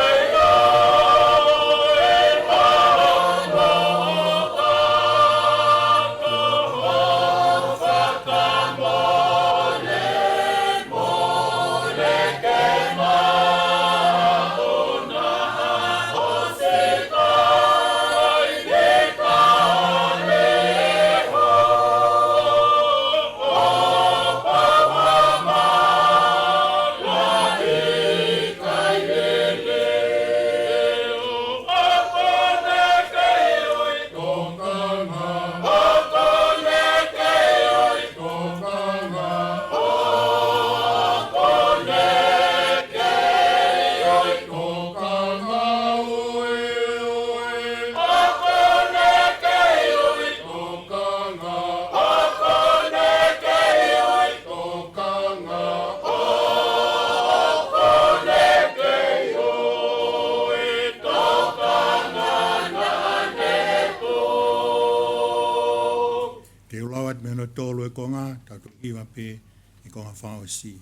tolu e konga, tatu iwa pe i konga whao si.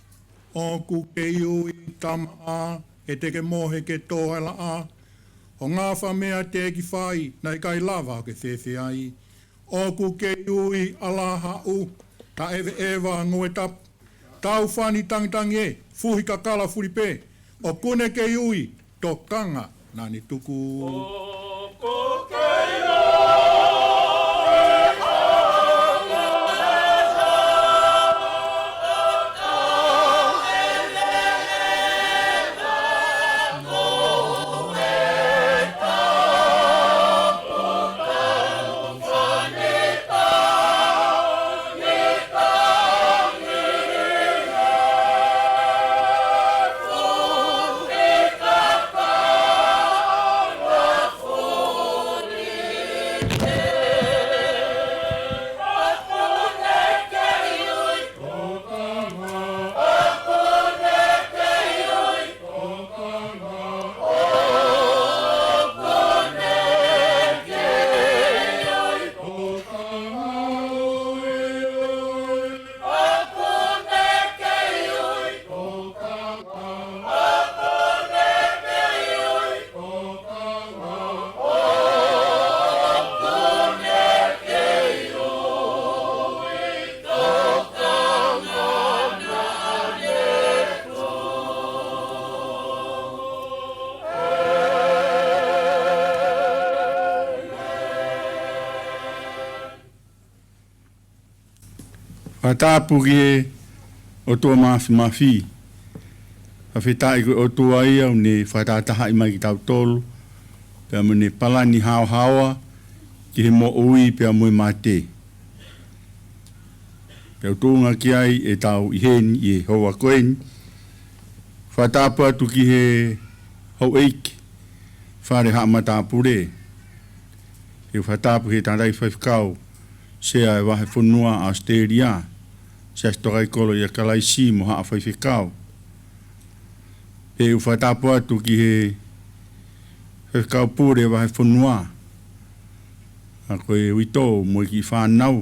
O ku ke iui tama a, e teke mohe ke tōhela a, o ngā whamea te ki whai, nei kai lava ke whewhe ai. O ku ke iui alaha u, ta ewe ewa ngoe tap, tau whani tangitangi e, fuhi ka kala furipe, o kune ke iui, to kanga, nani tuku. O ku ke Whatapu ki e o tua mafi. Whawhetai koe o tua ia o ne whatataha i mai ki tau tolu. Pea mo ne palani hao hawa ki he mo ui pea mo i mate. Pea o tūnga ki ai e tau i heni i e hoa koeni. Whatapu atu ki he hau eiki. Whare haa matapure. He whatapu he tārai whaiwhikau. Sea e wahe whunua a Australia. Se astorai kolo ia kalaisi mo haa whaiwhikau. Pe u whatapu atu ki he whaiwhikau pure wahe whunua. A koe wito mo ki whanau.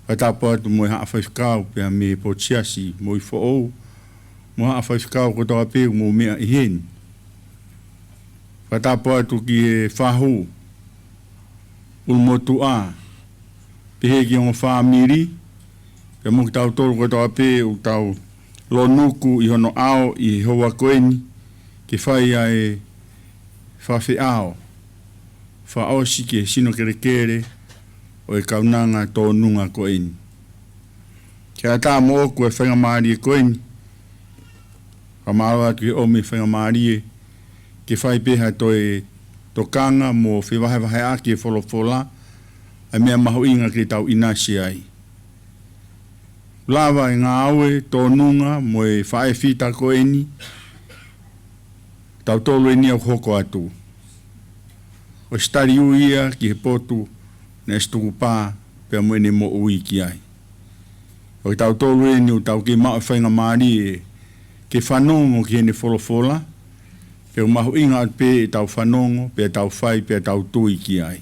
Whatapu atu mo haa whaiwhikau pia me potiasi mo i whoou. Mo haa whaiwhikau kotoa peu mo mea i heni. Whatapu atu ki he whahu. Ulmotu a. Pehe ki ongo whamiri. Pe mo ki tau tolu kotoa peu tau lo nuku i hono ao i hoa koeni. Ke whai a e whawhi ao. Whaosi ke sino kere kere o e kaunanga tō nunga koeni. Ke a tā mo oku e whainga maari e koeni. Whamaro atu e ome whainga maari e. Ke whai peha to e tokanga mo whiwahe wahe aki e wholofola. A mea maho inga ke tau inasi ai. Lava e ngā aue tō nunga mo e whae whita koeni. Tau tolu e nia hoko atu. O stari uia ki he potu na estuku pā pia moene mo ui ki ai. O tau tolu e ni o tau ke mao whainga maari e ke whanongo ki hene wholofola. Pe o mahu inga at pe e tau whanongo, pe tau whai, pe tau tui ki ai.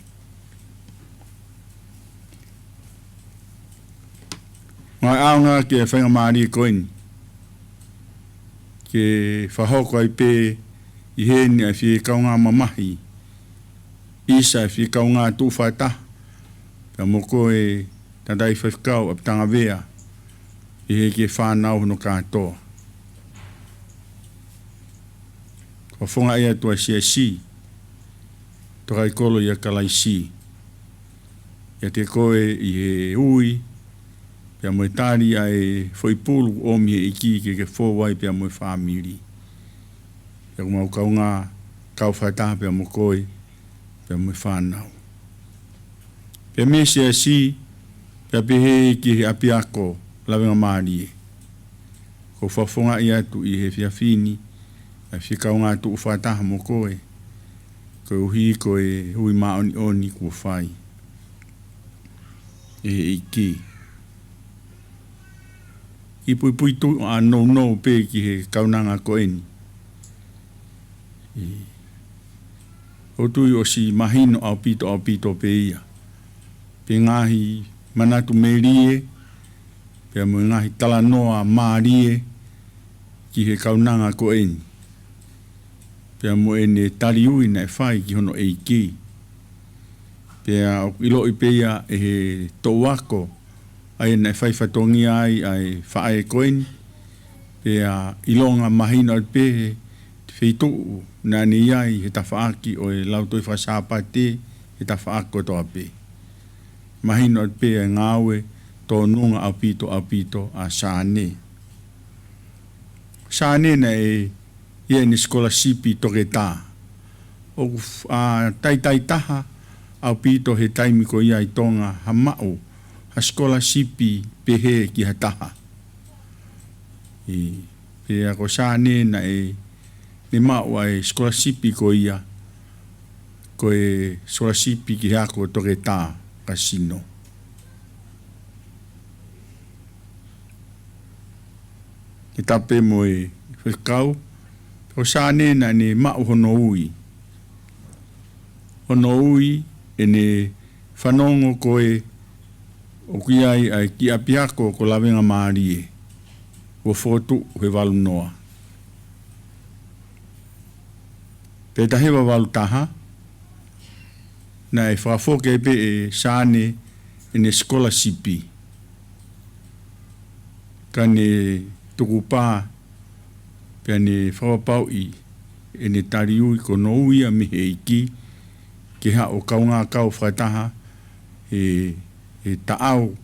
Ngai aunga ke whainga maari koini. Ke whahoko ai pe i heni ai whie kaunga mamahi. Isa ai whie kaunga tu whaita. Pea moko e tadai whawhikau ap tanga vea. I he ke whanau no kātoa. Kwa whonga ia tua si. Tokai kolo ia kalaisi. Ia te koe i he ui. Pea moe tari ai whaipulu o mi e iki ke whowai pea moe whamiri. Pea kumau kaunga kau whaita pea mo koe pea moe whanau. Pea me si pea pehe ki he apiako lawenga maari e. Ko whawhonga ia tu i he whiawhini a whikaunga tu whaitaha mo koe. Ko uhi koe hui maoni oni kua whai. E iki. I pui tu a no pe ki he kaunanga koeni. O tui o si mahino au pito pe ia. Pe ngahi manatu merie, pe mo ngahi talanoa maarie ki he kaunanga koeni. Pe mo ene tariui na e whai ki hono e iki. Pe ilo i pe ia e he towako ai na fai fatongi ai fae koen pe ilonga mahina pe feitu na ni ai he tafaaki o e lauto fa sapate he tafaako to ape mahina pe ngawe to nunga apito a sane na e ye ni scholarship to geta o tai taha apito he taimi ko ia i tonga hamau a scholarship pehe ki hataha. Pe ako sane na e mau ai scholarship ko ia. Ko e scholarship ki hako toke ta kasino. Ki tape mo e whikau. Ko sane na ne mau hono ui. Hono ui e ne whanongo ko e o ki ai ki apiako ko lawenga maari e. O fotu he walu noa. Pe tahewa walu taha. Na e whafoke pe e sane e ne scholarship. Ka ne tukupa pe ne whawapau i e ne tariui ko noui a mihe iki ke ha o kaunga kau whaitaha e taau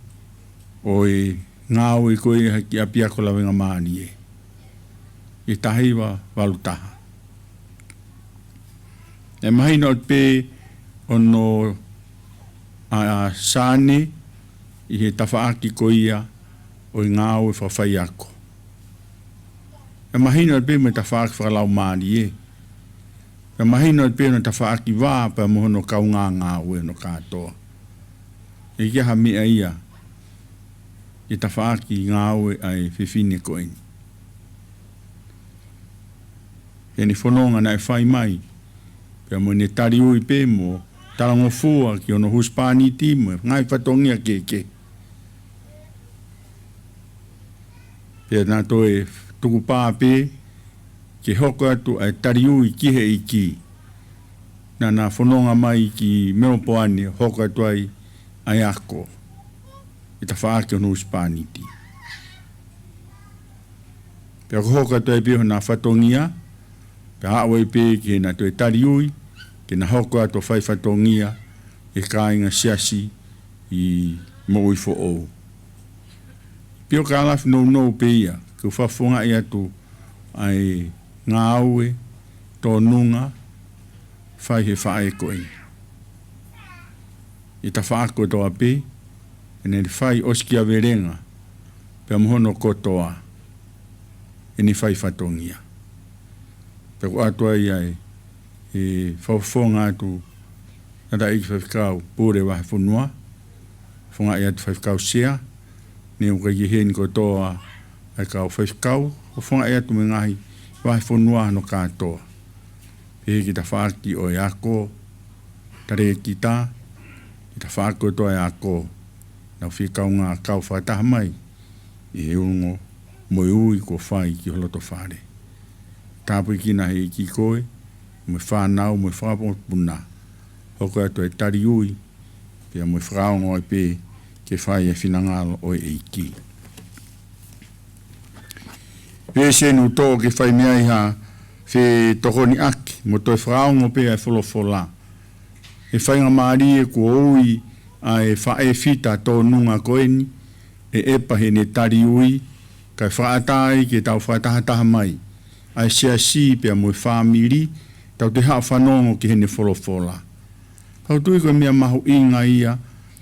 o e ngāo e koe ki apia ko lawenga maani e. E tahiwa walutaha. E mahina o pe ono a sane i he tafaaki ko ia o i ngāo e whawhai ako. E mahina o pe me tafaaki whakalau maani e. E mahina o pe no tafaaki wā pa mohono kaunga ngāo e no kātoa. E kia ha mea ia e tawhaaki ngāwe ai whiwhine koeni. E ni whanonga na e whai mai pia mo ne tari ui pe mo tarango fua ki ono huspani timo ngai whatongia ke. Pia nā to e tuku pā pe ke hoko atu ai tari ui kihe i ki. Nā whanonga mai ki meropoane hoko atu ai ai ako. I ta whaake ono uspaniti. Pea ko hoka toi peho nā whatongia, pea hawa i pe ki he nā toi tariui, ki nā hoka ato whai whatongia, e kāinga siasi i moui fo ou. Pio ka alafi nou pe ia, ki whafonga i atu ai ngā aue, tō nunga, whai he whae koe. I ta whaako tō ape, e ne whai oski a verenga, pia mohono kotoa, e ne whai whatongia. Pia ko atua i ai, e whawfonga atu, nada i whawhikau, pūre wahe whunua, whunga i atu whawhikau sea, ne uka i heni kotoa, ai kau whawhikau, o whunga i atu me ngahi, wahe whunua no kātoa. pe ki ta whaaki o e ako, tare ki ta, ki ta whaako to e ako, nau whikau ngā kau whataha mai, i he ungo, mo i ui ko whai ki holoto whare. Tāpui ki na he ki koe, mo i whanau, mo i whapo puna, hoko ato e tari ui, pia mo i whakaongo e pe, ke whai e whinangalo o e iki. Pese nu tō ke whai mea iha, fe tokoni aki, mo toi whakaongo pe e wholofola. E whainga maari e kua ui, a e whae fita tō nunga koeni, e epa he ne tari ui, kai whaatai ke tau whaatahataha mai, a e sea si pia mo i whaamiri, tau te haa whanongo ki he ne wholofola. Tau tui koe mea mahu inga ia,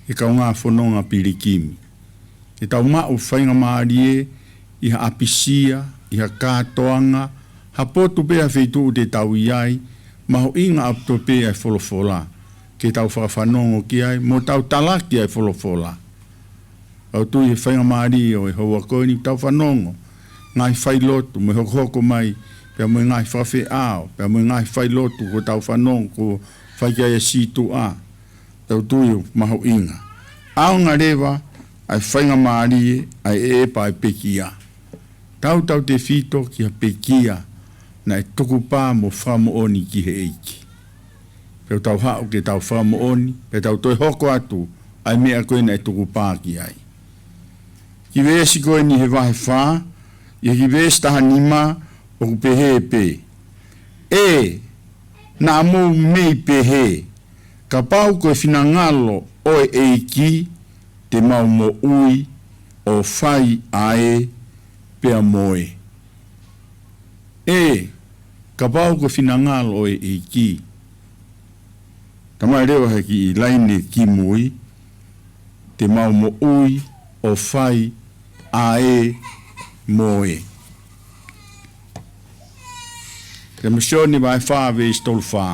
e kau ngā whanonga pirikimi. E tau mau whainga maari e, iha apisia, iha kātoanga, ha potu pea wheitu te tau iai, mahu inga apto pea e wholofola, ke tau whakawhanongo ki ai, mo tau talaki ai wholofola. Au tui e whainga maari o e haua koeni tau whanongo, ngai whailotu, mo hoko mai, pia mo ngai whawhi ao, pia mo ngai whailotu ko tau whanongo, ko whaikia e situ a, tau tui mahu inga. Ao ngā rewa, ai whainga maari e, ai epa e pekia. Tau te whito ki a pekia, na e tuku pā mo whamo oni ki he eiki. Peo tau hao ke tau whamo oni, pe tau toi hoko atu, ai mea koe na e tuku pā ki ai. Ki vēsi koe ni he wahe whā, i ki vēsi taha nima o ku pehe e pe. E, na mou mei pehe, ka pau koe whina ngalo o e eiki, te mau mo ui, o whai ae, pea moe. E, ka pau koe whina ngalo o e eiki, tamai rewa heki i laine ki mui, te mau mo ui, o whai, ae, moe. Te misioni vai whawe i stolu wha.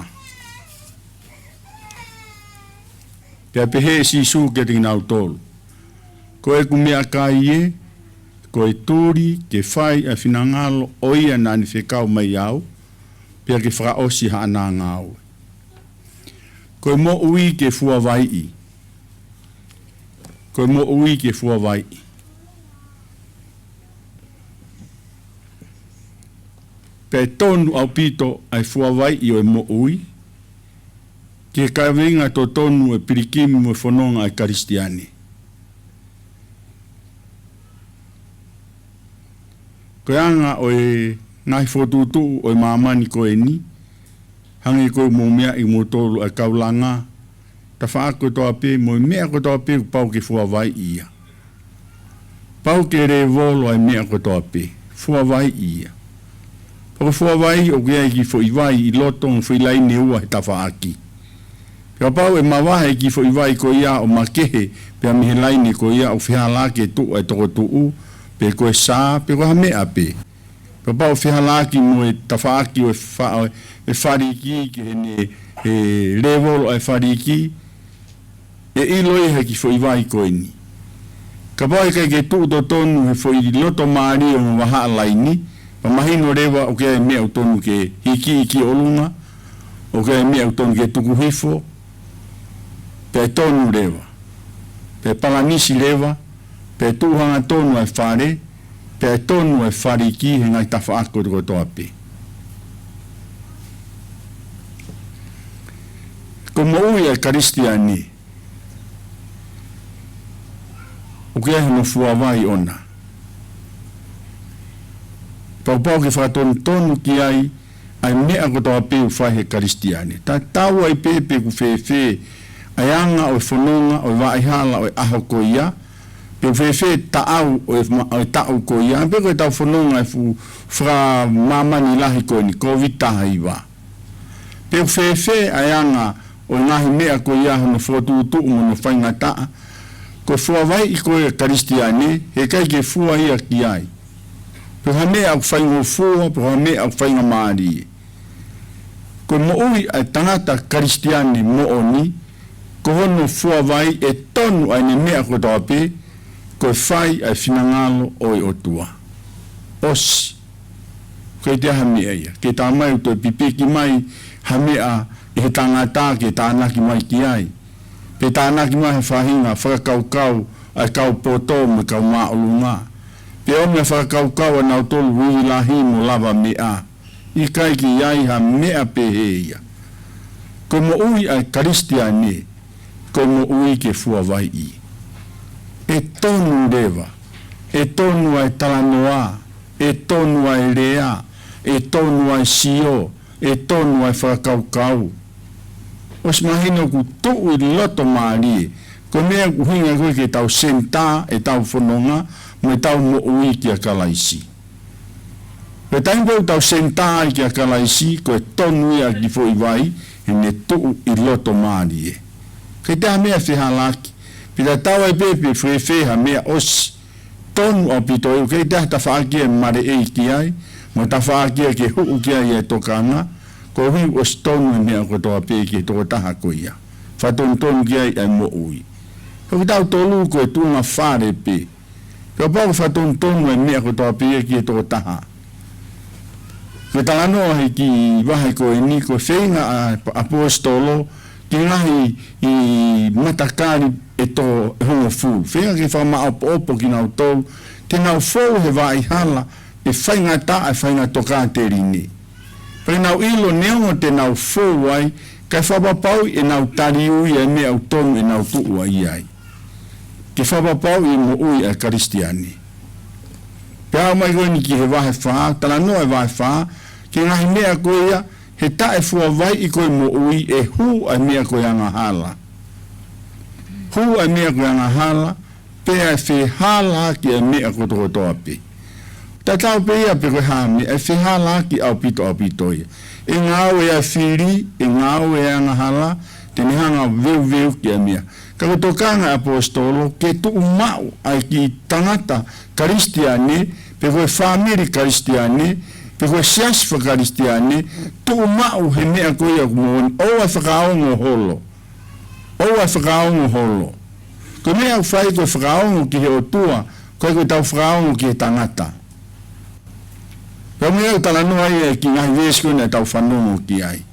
Pea pehe si su ke te nau tolu. Ko e ku mea kai e, ko e tūri ke whai a whinangalo o ia nani whekau mai au, pea ke whakaosi ha anā ngāu. Ko e mo ui ke fua vai i. Ko e mo ui ke fua vai i. Pe tonu au pito ai fua vai i o e mo ui, ke kawenga to tonu e pirikimi mo e whanonga ai karistiani. Ko anga o e ngai whotutu o e mamani ko e ni, hangi koe mo mea i mo tolu ai kaulanga, ta whaako toa pe, mo mea ko toa pe, pau ke fua vai ia. Pau ke re volo ai mea ko toa pe, fua vai ia. Pau fua vai o kia ki fo i vai i lotong fo i lai ne ua he ta whaaki. Pia pau e mawahe ki fo i vai ko ia o makehe, pia mihe lai ne ko ia o whiha lake tu ai toko tu u, pe koe sā, pe koe ha mea pe. Pia pau whiha lake mo e ta whaaki o e whariki ki he revolo ai whariki, e ilo e heki fo i vai koe ni. Ka pau e kai ke tu to tonu he fo i loto maari o waha alaini, pa mahino rewa o kia e mea utonu ke hiki iki olunga, o kia e mea utonu ke tukuhifo, pe tonu rewa, pe palanisi rewa, pe tuhanga tonu ai whare, pe tonu ai whariki he ngai tawha ako toko toa pe. Ko mo ui ai karistiani, o kia he no fua vai ona. Pau ke whakatonu tonu ki ai mea ko toa peu whai he karistiani. Ta tau ai pepe ku whewhe, ai anga o whanonga, o waihala, o aho ko ia, pe whewhe taau o tau ko ia, pe koe tau whanonga e whra mamani lahi ko ni, ko vitaha iwa. Pe whewhe ai anga o ngahi mea ko ia hono whotuutu mo no whainga taa, ko whawai i koe karistiani, he kai ke fua ia ki ai. Pe ha mea au whaingo fua, pe ha mea au whainga maari. Ko mo ui ai tangata karistiani mo oni, ko hono fua vai e tonu ai ne mea ko tawape, ko whai ai whinangalo o e otua. Osi. Ko e te aha mea ia. Ke tā mai uto pipiki mai, ha mea e he tangata ke tānaki mai ki ai. Pe tānaki mai he whahinga, whakakaukau, ai kau poto me kau maolunga. Pe o mea whakakaukau anau tolu hui lahi mo lava mea. I kai ki iai ha mea peheia. Ko mo ui ai karistiane, ko mo ui ke fua vai i. E tonu rewa, e tonu ai talanoa, e tonu ai rea, e tonu ai sio, e tonu ai whakaukau. Os mahino ku tuu I loto maari, ko mea ku hinga koe ke tau senta, e tau whanonga, me tau mo ui ki a kalaisi. Pe taimpo tau senta ai ki a kalaisi, ko e tonu ia ki fo I vai, e ne tuu I loto maari e. Kei te mea whiha laki, pita tau ai pepe whewheha mea osi, tonu o pito e, kei te ta whaakia mare e ki ai, mo ta whaakia ke huu ki ai e tokanga, ko hui os tonu e mea ko toa pe ke toko taha ko ia. Whaton tonu ki ai ai mo ui. Ko tau tolu ko e tunga whare pe. Ko pao whaton tonu e mea ko toa pe ke toko taha. Ko talano he ki wahe ko e ni ko whenga apostolo ki ngahi I matakari e to hongo fu. Whenga ki whama opo ki nau tau, te nau fau he vai hala e whainga ta e whainga toka te rini. Pai nau ilo neongo te nau fau ai, kai whapapau e nau tari ui e mea au tonu e nau tuu ai ai. Ke whapapau I mo ui e karistiani. Pea mai koe ni ki he wahe wha, tala no e wahe wha, ki ngahi mea koe ia, he tae fua vai I koe mo ui e hu ai mea koe anga hala. Hu ai mea koe anga hala, pea e whi hala ki e mea koe toko toa pe. Ta tau pe ia pe koe hame, e whi hala ki au pito ia. E ngau e a whiri, e ngau e anga hala, te nihanga veu ki a mea. Ka ko tokanga apostolo, ke tu mau ai ki tangata karistiane, pe koe whamiri karistiane, pe koe siasfa karistiane, tu mau he mea koe a kumoni, o a whakaongo holo. O a whakaongo holo. Ko mea u whai koe whakaongo ki he otua, koe tau whakaongo ki he tangata. Ka mea u talano ai e ki ngahi vesko na tau whanongo ki ai.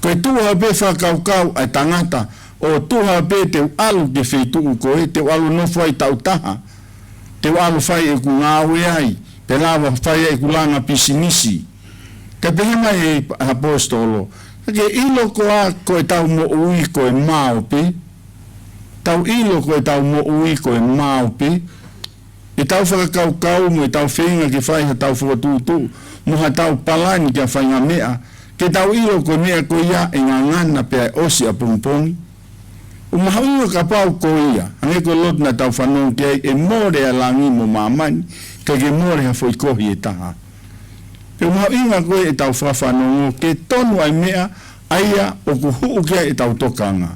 Koe tuha pe whakaukau ai tangata, o tuha pe te alu ke wheituu koe, te alu nofu ai tau taha, te alu whai e ku ngāwe ai, pe lawa whai e ku langa pisinisi. Ka pehema e apostolo, ke ilo koa koe tau mo ui koe maope, tau ilo koe tau mo ui koe maope, e tau whakaukau mo e tau whenga ke whai ha tau whakatutu, mo ha tau palani kia whainga mea, ke tau ilo koe mea koe ia e ngā ngana pia osi a pongpongi. O mahaunga ka pau koe ia, hange koe lot na tau whanong kia e more a langi mo mamani, ka ke more ha foi kohi e taha. Pe mahaunga koe e tau whanongo, ke tonu ai mea, aia o ku huu kia e tau tokanga.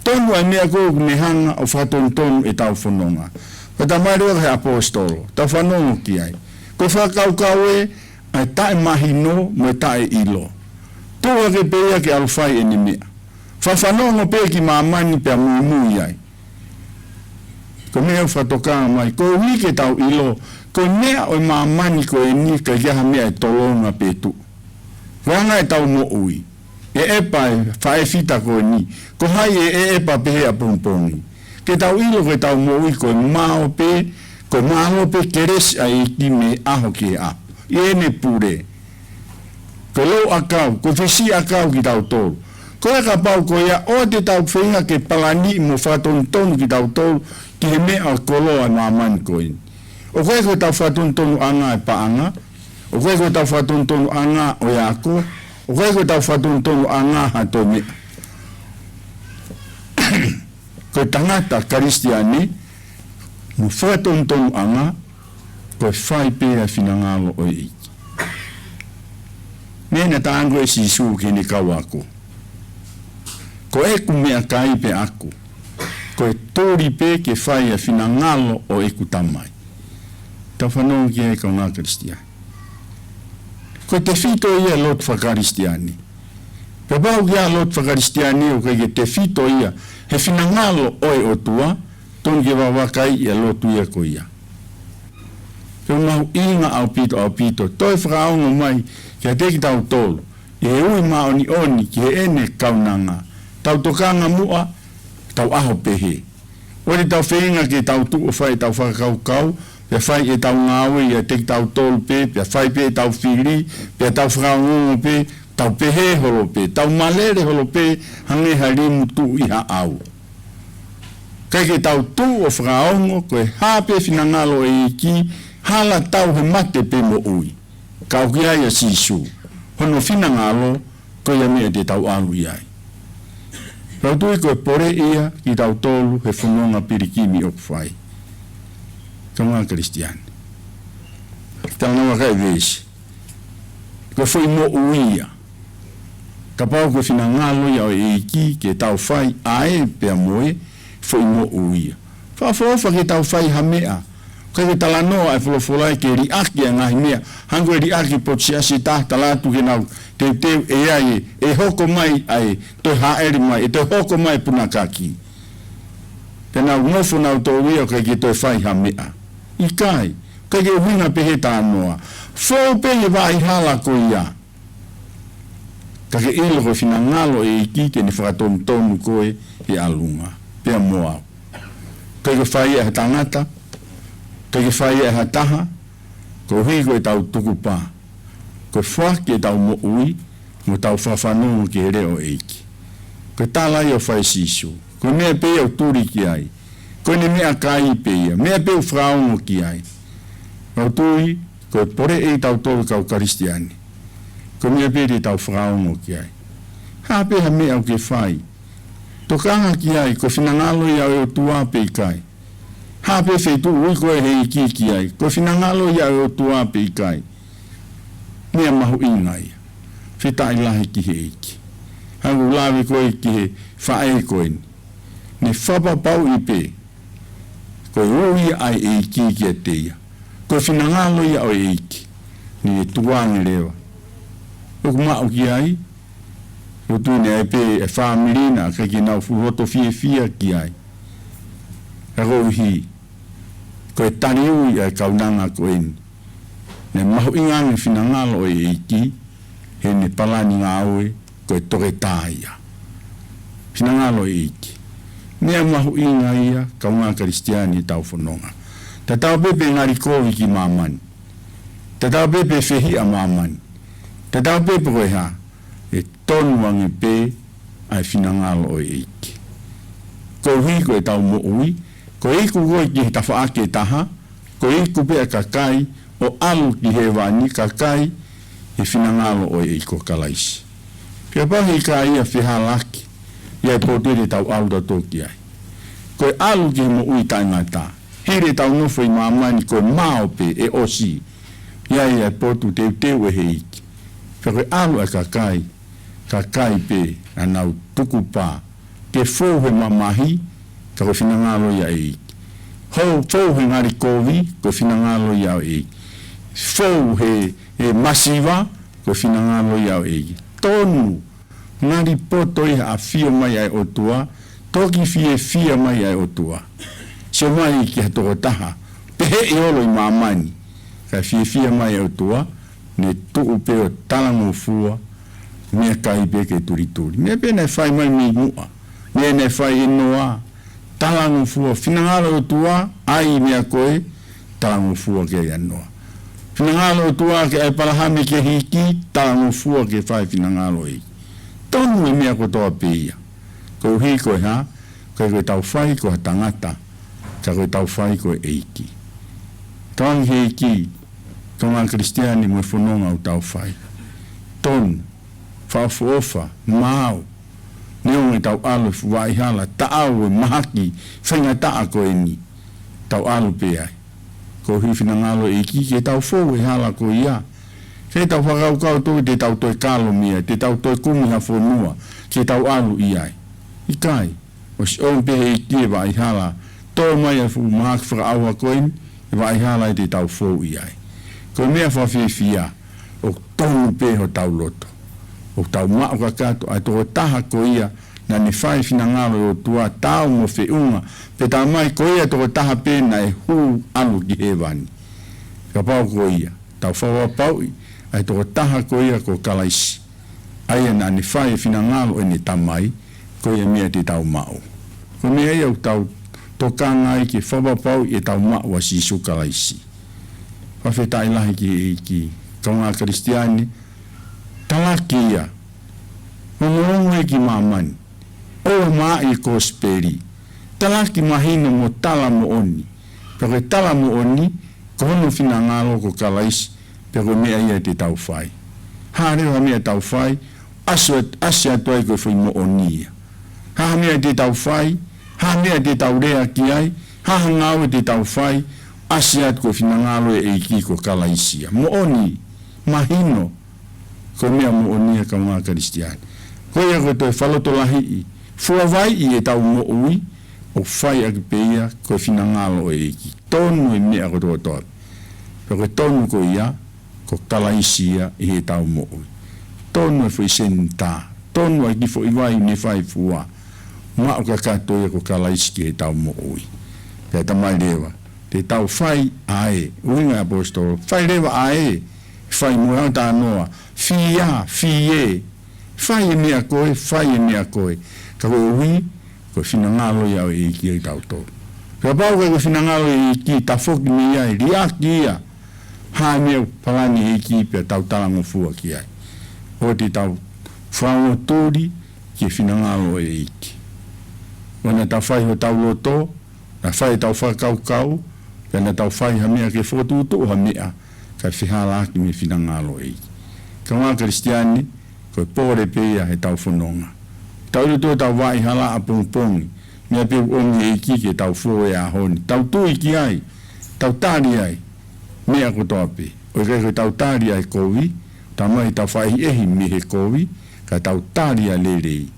Tonu ai mea koe o mehanga o whatonu e tau whanonga. Ko ta mai roa he apostolo, ta whanongo ki ai. Ko whakaukau e, ai tae mahino mo e tae ilo. Tua ke pea ke alwhai e ni mea. Whanongo pea ki mamani pea mui ai. Ko mea whatokanga mai, ko wike tau ilo, ko mea o mamani ko e ni ka iaha mea e tolonga pe tu. Wanga e tau mo ui. E epa e whae fita ko e ni. Ko hai e epa pehe a pongpongi. Ke tau ilo ke tau mo ui ko mao pe, ko mao pe keres a i ki me aho ki a. Iene pure. Ko lo akau, ko fesi akau ki tau tolu. Ko e ka pau ko ia, o te tau whenga ke palani mo whatonu ki tau tolu, ki he mea kolo a mamani ko ini. O koe ko tau whatonu anga e paanga, o koe ko tau whatonu anga o iako, o koe ko tau whatonu anga ha to mea. Ko tangata karistiani, mo whatonu anga, ko whai pēra whinangalo o eiki. Nena tāngo e sisu ki ni kau ako. Ko eku mea kai pe aku. Ko e tori pe ke whai a whinangalo o eku tamai. Ta whanau ki e kau ngā karistiani. Ko te whito ia lot whakaristiani. Pe bau ki a lot whakaristiani o ke te whito ia he whinangalo oe o tua, tonu ke wawakai ia lotu ia ko ia. Pe mau inga au pito, toi whakaongo mai, kia teki tau tolu. e ui maoni oni ki he ene kaunanga tau tokanga mua tau aho pehe ori tau whenga ke tau tu o whai tau whakakau pe whai e tau ngāwe ia te tau tolu pe whai pe tau whiri pe tau whakaungongo pe tau pehe holo pe tau malere holo pe hange harimu tu iha au kai ke tau tu o whakaongo koe hape whinangalo e iki hala tau he mate pe mo ui kau ki ai a sisu hono whinangalo koe ia mea te tau alu iai rau tui koe pore ia ki tau tolu he whanonga pirikimi o whai kaunga Kristian tau nawa kai vesi koe whai mo uia ka pau koe whinangalo ia o e iki ke tau whai ae pea moe whai mo uia whawhawha ke tau whai hamea kai ke talanoa e wholofolai ke riaki a ngahi mea hango e riaki potsiasi tahta latu ke nau te e ai e hoko mai ai toi haere mai e toi hoko mai punakaki te nau ngofo nau tō wia kai ke toi whai hamea i kai kai ke uhinga pehe tānoa whau pehe vai hala ko ia ka ke ilo ko whina ngalo e iki ke ni whakatonu tonu koe e alunga pea moa kai ke whai e tangata kai ke whai e taha ko hui koe tau tuku pā ko whake tau mo ui mo tau whawhanongo ke reo eiki ko tālai o whai sisu ko mea pe au turi ki ai ko ne mea kai pe ia mea pe au whaongo ki ai au tui ko pore e tau tolu kau Kristiani ko mea pe te tau whaongo ki ai hape ha mea au ke whai tokanga ki ai ko whinangalo ia o tua pe kai hape whetu ui koe he iki ki ai ko whinangalo ia o tua pe kai mea mahu ingai whitai lahi ki he iki hangu lawi koe ki he whae koe ni ne whapapau i pe koe ui ai e iki ki a teia koe whinangalo ia o e iki ni e tuangi lewa oku mao ki ai o tūne ai pe e whamirina ka ki nau fuhoto fia ki ai e rohi koe tani ui ai kaunanga koe ni ne mahu ingani whinangalo e iki he ne palani ngā oe koe toke tāia whinangalo e iki nea mahu inga ia kaunga Kristiani tau whanonga ta tau pepe ngari kovi ki mamani ta tau pepe whehi a mamani ta tau pepe koe ha e tonu wange pe ai whinangalo e iki ko hui koe tau mo ui ko iku koe ki he tawhaake taha ko iku pe a kakai o alu ki he wani kakai e whinangalo o e iko kalaisi. Pia pahi ka ia whihalaki, ia potere tau alu da toki ai. Koe alu ki mo ui taingata, hire tau nofo i mamani koe mao pe e osi, ia potu teu e he iki. Pia koe alu a kakai pe anau tuku pā, ke fōhe mamahi, ka koe whinangalo ia e iki. Hou fōhe ngari kovi, koe whinangalo ia e iki. Fou he masiva ko whinangalo iau egi. Tonu, ngari poto i a fia mai ai o tua, toki fia mai ai o tua. Se mai ki hatoko taha, pehe i olo i mamani, ka fia mai ai o tua, ne tuu peo talango fua, mea kai peke turituri. Mea pe ne fai mai mi mua, mea ne fai inoa, talango fua, whinangalo o tua, ai mea koe, talango fua ke anoa. Whinangalo tua ke ai palahame ke hiki, talango fua ke whai whinangalo i. Tonu e mea ko toa pia. Ko hi koe ha, koe tau whai ko ha tangata, ka koe tau whai ko e iki. Tauangi he iki, kaunga Kristiani mo e whanonga o tau whai. Tonu, whaafuofa, mau, neonge tau alu fuwai hala, taau e mahaki, whainga taa koe ni, tau alu pe ai. Ko hi whinangalo e ki ke tau fōu e hala ko ia. Ke tau whakaukau toi te tau toi kalo mia, te tau toi kumiha whonua, ke tau alu iai. I kai, o si on pehe i ki e wa i hala, tō mai a fu mahaki whakaaua koin, e wa i hala i te tau fōu iai. Ko mea whawhiwhia, o tonu pehe o tau loto. O tau mao kakato, ai tō taha ko ia, na ne whai whinangalo o tua tau mo whiunga, pe tā mai ko ia toko taha pēna e hū alu ki he wani. Ka pau ko ia, tau whaua paui, ai toko taha ko ia ko kalaisi. Aia na ni fai finangalo e ni tamai, ko ia mea te tau mau. Ko mea iau tau tokanga i ke whapapau i tau mau a sisu kalaisi. Whawhetai lahi ki kaunga Kristiani, talakia, honorongo e ki mamani, o maa i kosperi, talaki mahina mo tala mo oni, pero tala mo oni, ko hono finangalo ko kalaisi, pero mea ia te tau whai. Harewa mea tau whai, asia tuai ko whai mo onia. Ha mea te tau whai, ha mea te tau rea ki ai, ha ngau te tau whai, asia ko finangalo e iki ko kalaisia. Mo oni, mahino, ko mea mo onia ka mga Kristiani. Ko ia ko toi whalotolahi i, fua vai i e tau mo ui, o whai aki peia ko finangalo e iki. Tonu e mea ko toa toa. Pero tonu ko ia, ko kalaisia i e tau mo ui. Tonu e fwoi senta, tonu e kifo iwai ne whai fua. Maa o kakato e ko kalaisi ki e tau mo ui. Pea tamai rewa, te tau whai ae, uinga apostolo, whai rewa ae, whai mua ta noa, fia, fie, whai e mea koe, ka koe ui, ko finangalo ia o e iki e tau tō. Pea pau ko finangalo e iki, ta whoki me ia e riaki ia, ha mea palani e iki, pea tau talango fua ki ai. O te tau whango tōri, ki finangalo e iki. Wana tau whai ho tau loto, na whai tau whakaukau, pea na tau whai ha mea ke whotuto ha mea, ka whihala ki me finangalo e iki. Ka mga Kristiani, koe pōre pēia he tau whanonga. Tau rito tau wai hala a pongpongi, mea peu ongi e iki ke tau fōe a honi. Tau tui ki ai, tau tāri ai, mea ko toape. O kai koe tau tāri ai kowi, tau mai tau whai ehi me he kowi, ka tau tāri a lerei.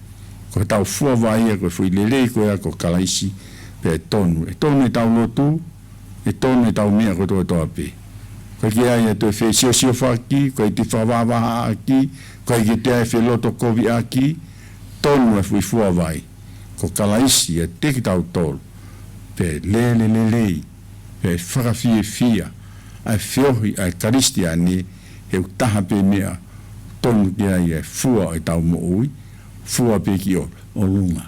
Ko tau fua vai a koe fui lerei koe a ko kalaisi, pe e tonu. E tonu e tau lotu, e tonu e tau mea ko toape. Koe ki ai a toi whee sio whaki, koe ti whawawaha aki, koe ki te ai whee loto kovi aki, tonu e fui fua vai. Ko kalaisi e teki tau tolu. Pe lelei, pe whakawhie fia, ai whiohi ai Kristiani, he utaha pe mea, tonu ki ai e fua e tau mo ui, fua pe ki o lunga.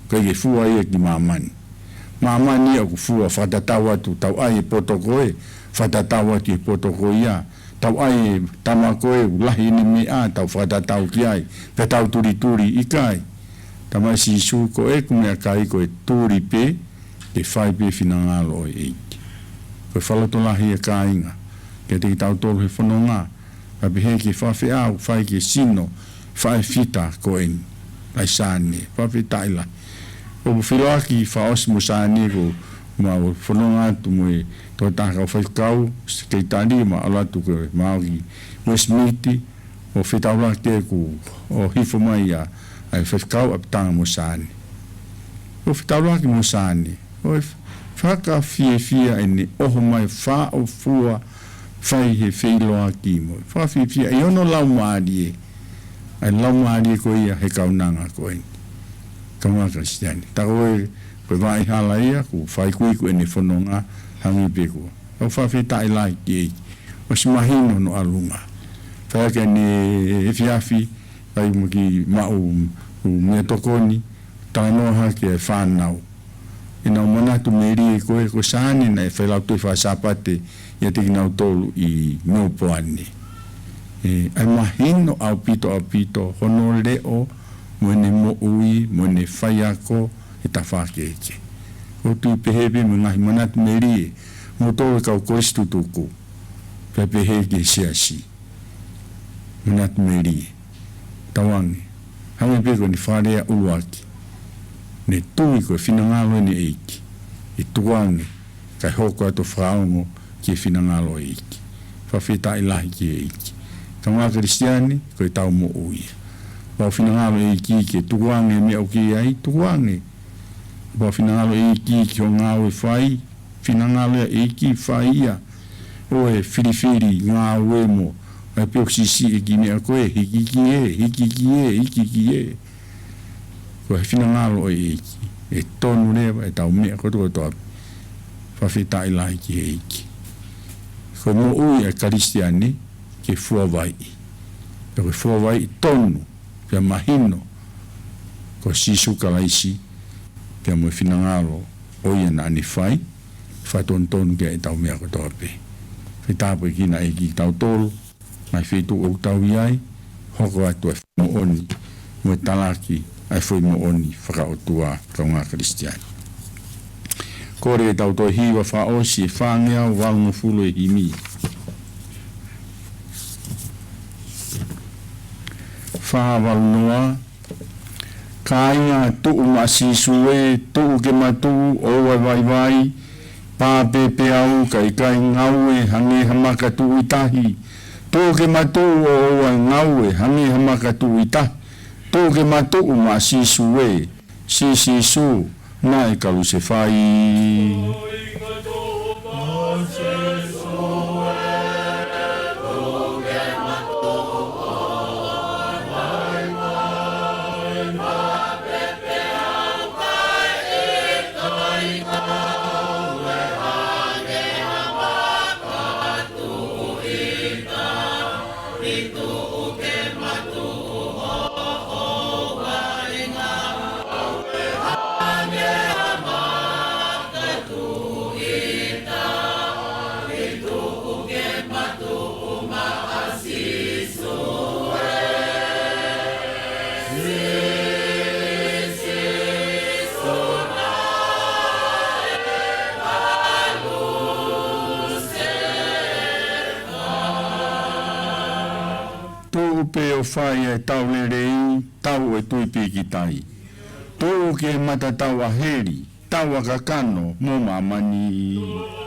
Koe ki fua ia ki mamani. Mamani au fua whatatau atu, tau ai e potokoe, whatatau atu e potokoe ia, tau ai tamakoe lahi ni mea, tau whatatau ki ai, pe tau turi i kai. Tamai si su ko e kumea kai ko e turi pe, e whai pe finangalo e eiki. Koe whalotolahi e kāinga, ke te ki tau tolu he whanonga, ka pehe ki whawhi au, whai ki sino, whai fita ko eni, lai sāne, whawhi taila. O whiloaki whaosi mo sāne ko, ma o whanonga tu mo e tō tāka o whaikau, kei tāri ma alatu ko e Māori Westmeaty, o whitaula ke ko o hifo mai a ai whaikau ap tanga mo sāne. O whitaula ki mo sāne, o e whaka fia ene oho mai wha o fua whai he whiloa ki mo. Whaka fia e ono lau maari e, ai lau maari e ko ia he kaunanga ko eni. Ka mga Kristiani. Tako e koe vai hala ia, ko whai kuiku ene whanonga, hangi peko. Au whawhetai lai ki e, o si mahino no alunga. Whaka ne e whiawhi, ai mo ki mau mea tokoni, tānoha ki e whanau. E nau manatu meri e koe ko sāne na e whailau tui whaasapate ia te kinau tolu i meu poane. Ai mahino au pito, hono leo, mwene mo ui, mwene whaiako, e ta whakeke. O tui pehepe mo ngahi manatu meri e, mo tolu kau koristu tuku, pe peheke siasi. Manatu meri e, tawange, hangi peko ni wharea uruaki. Ne tui koe whinangalo ni eiki. I tuange, kai hoko ato whaongo ki e whinangalo eiki. Whawheta ilahi ki eiki. Ka mga Kristiani, koe tau mo uia. Wau whinangalo eiki ki e tuange me au ki ai, tuange. Wau whinangalo eiki ki o ngāo e whai, whinangalo eiki whai ia. O e whiriwhiri ngāo e mo, ai peo sisi e ki mea koe, hiki ki e. Koe whinangalo e eiki, e tonu rewa, e tau mea koto toa, whawheta ilahi ki eiki. Koe mo ui e Kristiani, ke fua vai. Koe fua vai tonu, pia mahino ko sisu kalaisi pia mo finangalo o ia na ni fai tonton ke tau mea ko tope fita pe kina e ki tau tol mai fitu o tau iai hoko atu mo oni mo talaki ai foi mo oni faka o tua kaunga kristiani kore tau to hiwa fa osi fa ngea wal no fulo e himi fa wal noa kaya tu masisue tu ke matu o vai vai pa pepe au kai ngau e hange hamaka tu itahi tu ke matu o ngau e hange hamaka tu itahi tu ke matu masisue su na e kalu se fai o fai e tau le rei, tau e tui piki tai. Tō ke mata tau a heri, tau a kakano, mō mamani.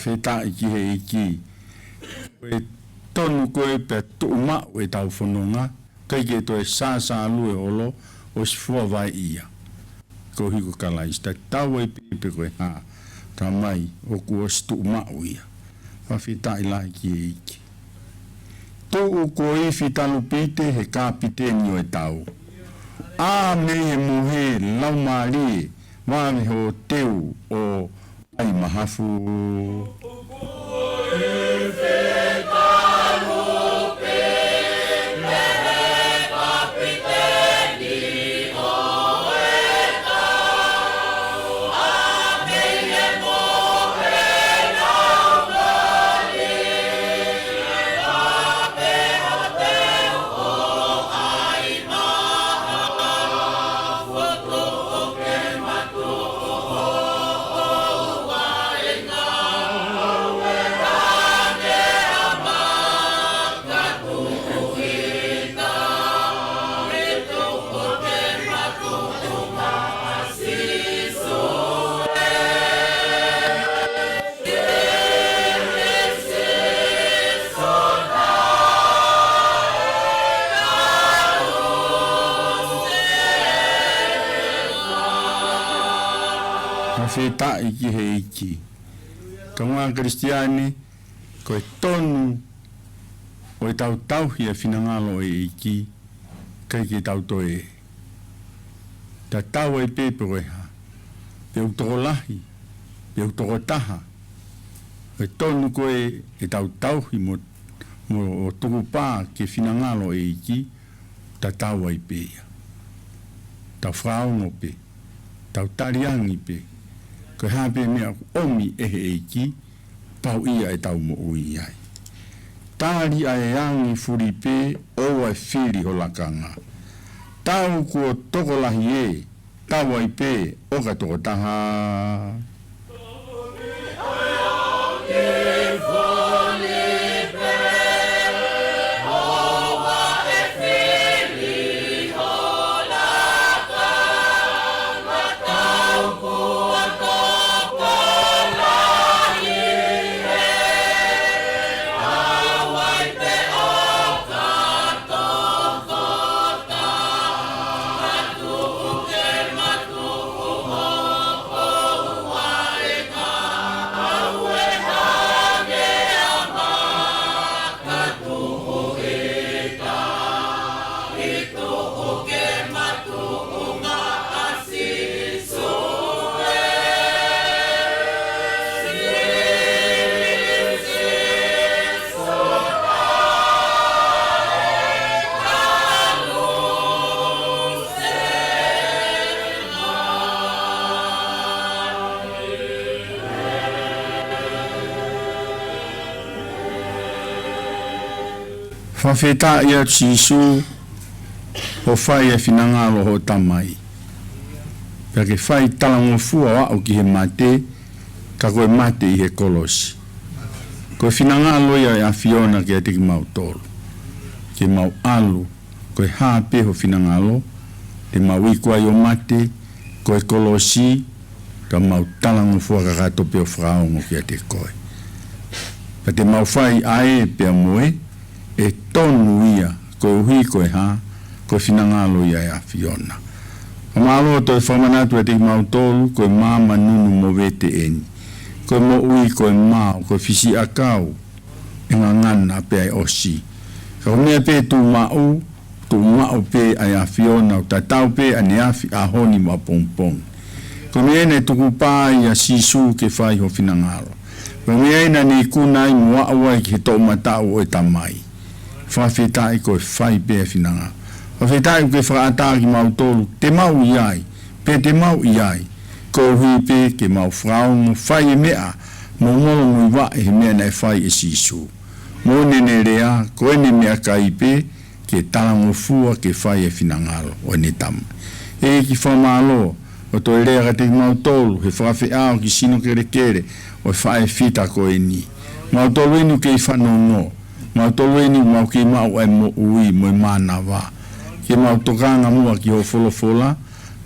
Feta iki he iki e tonu koe pe tuuma e tau whanonga kai ke to e sa lue olo o si fua vai ia ko hiko kalais ta tau e pipe koe ha ta mai o kua si tuuma ia fa feta ila iki to o koe fita lupite he kapiteni o e tau a me he mohe lau maari wame ho teu o ai mahafu feta iki he iki kaunga kristiani ko e tonu o e tau hia finangalo e iki kai ki tau toe ta tau e pepe koe ha pe utokolahi pe utokotaha e tonu koe e tau hi mo o tukupa ke finangalo e iki ta tau e peia tau fraungo pe tau tariangi pe ko hape mea omi ehe eiki pau ia e tau mo ui ai. Tari ai angi furipe o ai whiri ho lakanga. Tau kua toko lahi e, tau ai pe o ka toko taha. Whawheta ia sisu o whai e whinangalo ho tamai. Pea ke whai talango fua o ki he mate, ka koe mate i he kolosi. Koe whinangalo ia e a Fiona ke a teki mau tolu. Ke mau alu, koe hape ho whinangalo, te mau ikua i o mate, koe kolosi, ka mau talango fua ka kato peo whaongo ki a te koe. Pa te mau whai ae pea moe, e tonu ia, koe uhi koe ha, koe whinangalo ia e a Fiona. Ka maalo toi whamanatu e te mau tolu, koe mama nunu mo vete eni. Koe mo ui koe mao, koe fisi akau, e ngā ngana pe ai osi. Ka mea pe tu mau pe ai a Fiona, o tatau pe ane afi a honi ma pongpong. Koe mea ne tuku pā i a sisu ke whai ho whinangalo. Koe mea ina ni kunai mua awai ki he tau matau o e tamai. Whawhetai koe whai pe a whinangalo. Whawhetai koe whakaata ki mau tolu, te mau iai, pe te mau iai. Ko hui pe ke mau whaongo whai e mea, mo ngolo mui wa e he mea nei whai e sisu. Mo nene rea, ko ene mea kai pe, ke talango fua ke whai e whinangalo o ne tama. E ki whamalo, o toi rea ka te mau tolu, he whawhi ao ki sino kere kere, o whai fita ko e ni. Mau tolu enu ke i whanongo, mau tolu enu mau ke mau e mo ui, mo e mana wa. Ke mau tokanga mua ki ho folofola,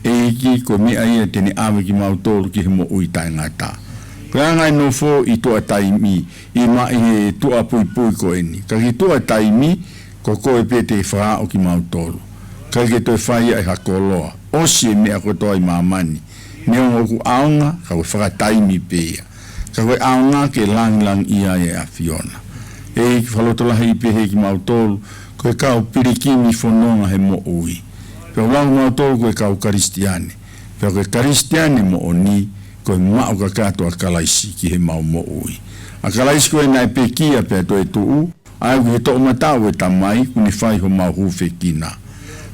e ki ko mea ia tene awe ki mau tolu ki he mo ui tai ngata. Ko angai no fo i tua taimi, i ma i he tua pui pui ko eni. Ka ki tua taimi, ko koe pe te whaa o ki mau tolu. Ka ki toi whaia e hakoloa. Osi e mea ko toi mamani. Neo ku aonga, ka koe whaka taimi pea. Ka koe aonga ke lang ia e a Fiona. E ki whalotolahi pe he ki mau tolu, koe kau pirikimi whanonga he mo ui. Pea wangu mau tolu koe kau karistiane. Pea koe karistiane mo o ni, koe mau ka katoa kalaisi ki he mau mo ui. A kalaisi koe nai pe kia pea toi tuu, ai koe to matau e tamai, kune whai ho mau hufe kina.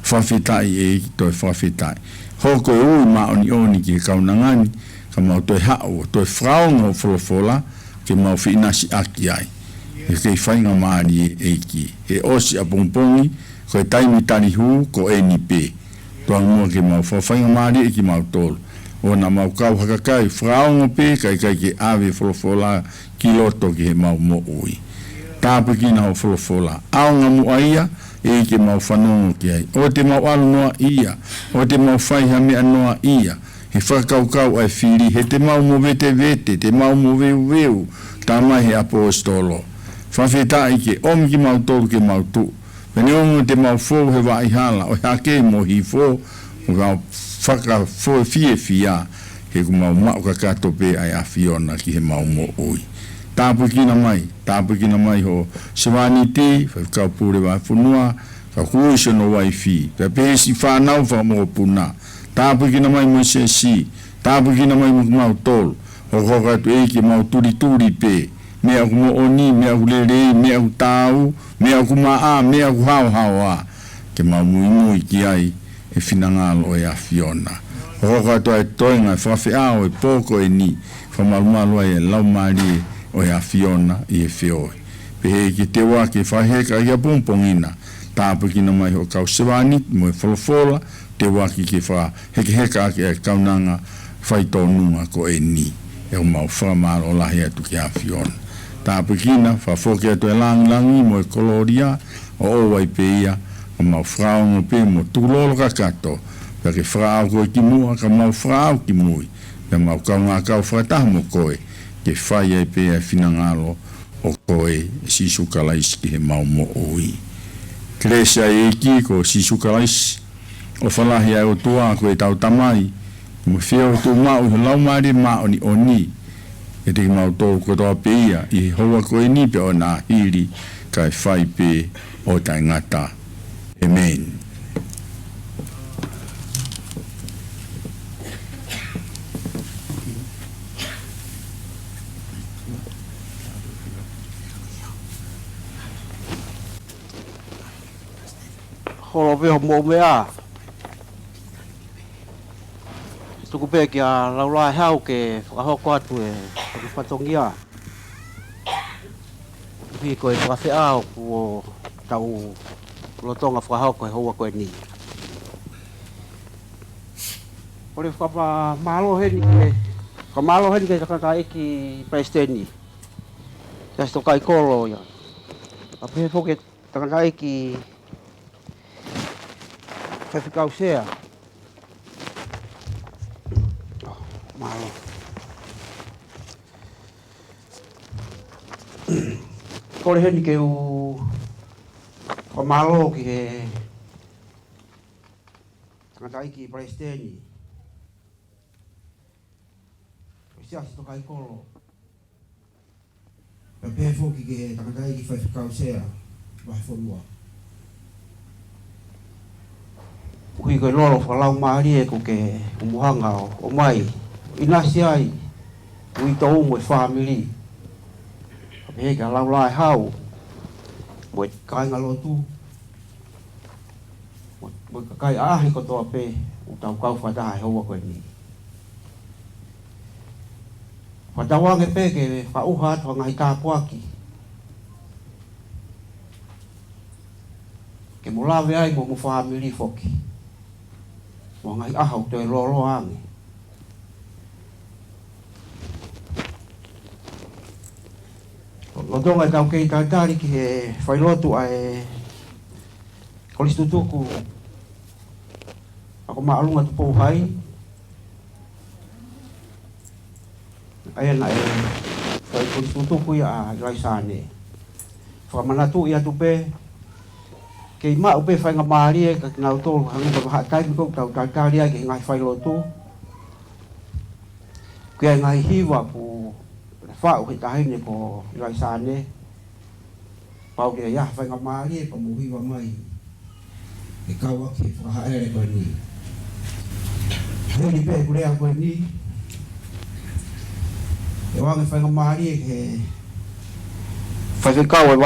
Whawhetai e ki toi whawhetai. Ho koe ui mao ni oni ki he kaunangani, ka mau toi hao, toi whaongo wholofola, ke mau whiinasi aki ai. E kei whainga maari e ki. He osi a pongpongi, koe taimi tani hu ko e ni pe. Toa mua ke mau whawhainga maari e ki mau tolu. O na mau kau hakakai, whaongo pe kai ke awe wholofola ki loto ki he mau mo ui. Tāpu ki na ho wholofola. Aonga mua ia, e ke mau whanongo ki ai. O te mau alu noa ia, o te mau whaiha mea noa ia. He whakaukau ai whiri, he te mau mo vete, te mau mo veu, tā mai he apostolo. Whawhetai ke omi ki mau tolu ke mau tu. Pene ongo te mau fōu he wai hala, o hake mo hi fōu, o ka whaka fōu fia, he ku mau mau ka kato pe ai a Fiona ki he mau mo ui. Tāpu kina mai ho Siwani te, whakau pūre wai whunua, ka kuisho no wai fi, ka pēsi whanau wha mo puna. Tāpu kina mai mo se si, tāpu kina mai mo mau tolu, ho kokatu eike mau turi pe, mea ku mo oni, mea ku lere, mea ku tau, mea ku maa, mea ku hao a, ke mau mui ki ai e whinangalo e a Fiona. Hoko ato e toinga, whawhi ao e pōko e ni, whamarumaru ai e laumari o e a Fiona i e whioi. Pehe ki te wā ke whaheka i a pompongina, tāpu kina mai ho kau Siwani, mo e wholofola, te wā ki ke wha heka ake e kaunanga whaitonunga ko e ni, e o mau whamaro o lahi atu ki a Fiona. Tāpu kina, whawhoki atu e langi mo e koloria, o owai pe ia, o mau whaongo pe mo tūlolo ka kato, pia ke whaau koe ki mua, ka mau whaau ki mui, pia mau kaunga kau whakataha mo koe, ke whai e pe e whinangalo o koe sisu kalaisi ki he mau mo ui. Kresia e ki ko sisu kalaisi, o whalahi ai o tua koe tau tamai, mo whio tu mau he laumari mao ni oni, e te mau tō ko toa pe ia, i hoa koe ni pe o nā hiri, kai whai pe o tai ngata. Amen. Holo pe ho mo mea. Tuku pe ki a laulai hau ke whakahoko atu e whatongia. Pi koe whawhi au kua tau lotonga whakahau koe hoa koe ni. O le whamalo heni ke, whamalo heni ke takata eki Palestini. Tas tokai kolo ya. Ape foke takata eki whawhikau sea. Malo. Kore heni ke u whamalo ki he takata eki Palestini. Siasi tokai kolo. Ape foke ke takata eki whawhikau sea. Wahfonua. Ui koe lolo whalau maari e ko ke umuhanga o mai. Inasi ai. Ui tau mo e whamiri. Ape heke lau lai hau. Mo e kainga lotu. Mo e kakai ahi ko toa pe. O tau kau whataha e hoa koe ni. Whatawange pe ke whauha atu ngahi kāpuaki. Ke mo lawe ai mo whamiri foki. Mo ngai ahau toi lolo ange. Lotonga tau kei tātari ki he whailotu ai Kolistutuku. Ako maalunga tupo hai. Ayan ai Kolistutuku ya Laisane. Whamanatu ia tupe. Kei ma upe whainga maari e ka ngau tōru hangi ka maha taimi kou tau tātari ai ke ngai whailotu. Kia ngai hiwa pu whau he tahine ko Laisane. Pau ke ia whainga maari e pa mu hiwa mai. E kaua ke whakahaere koe ni. Hei pe kurea koe ni. E wange whainga maari e ke whaikau e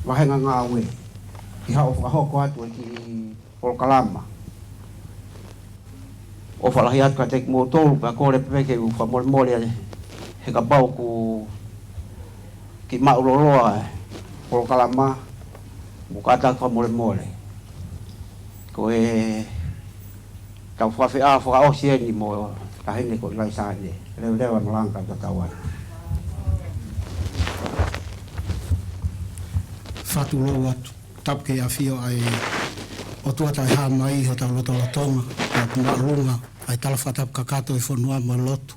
wahe ngāwe. Ki hao whakahoko atu e ki Polokalama. O whalahi atu ka teki mō tōru pa kore peke u whamore he ka pau ku ki mauroroa e Polokalama mo kata whamore. Ko e tau whawhi a whakaosi e ni mo tahine ko Laisane. Leo malangka tatawan. Whatulo atu. Tap ke awhio ai o tuata e haa mai ho tau loto lotonga, a puna runga, ai talawhatap kakato e whanua ma lotu.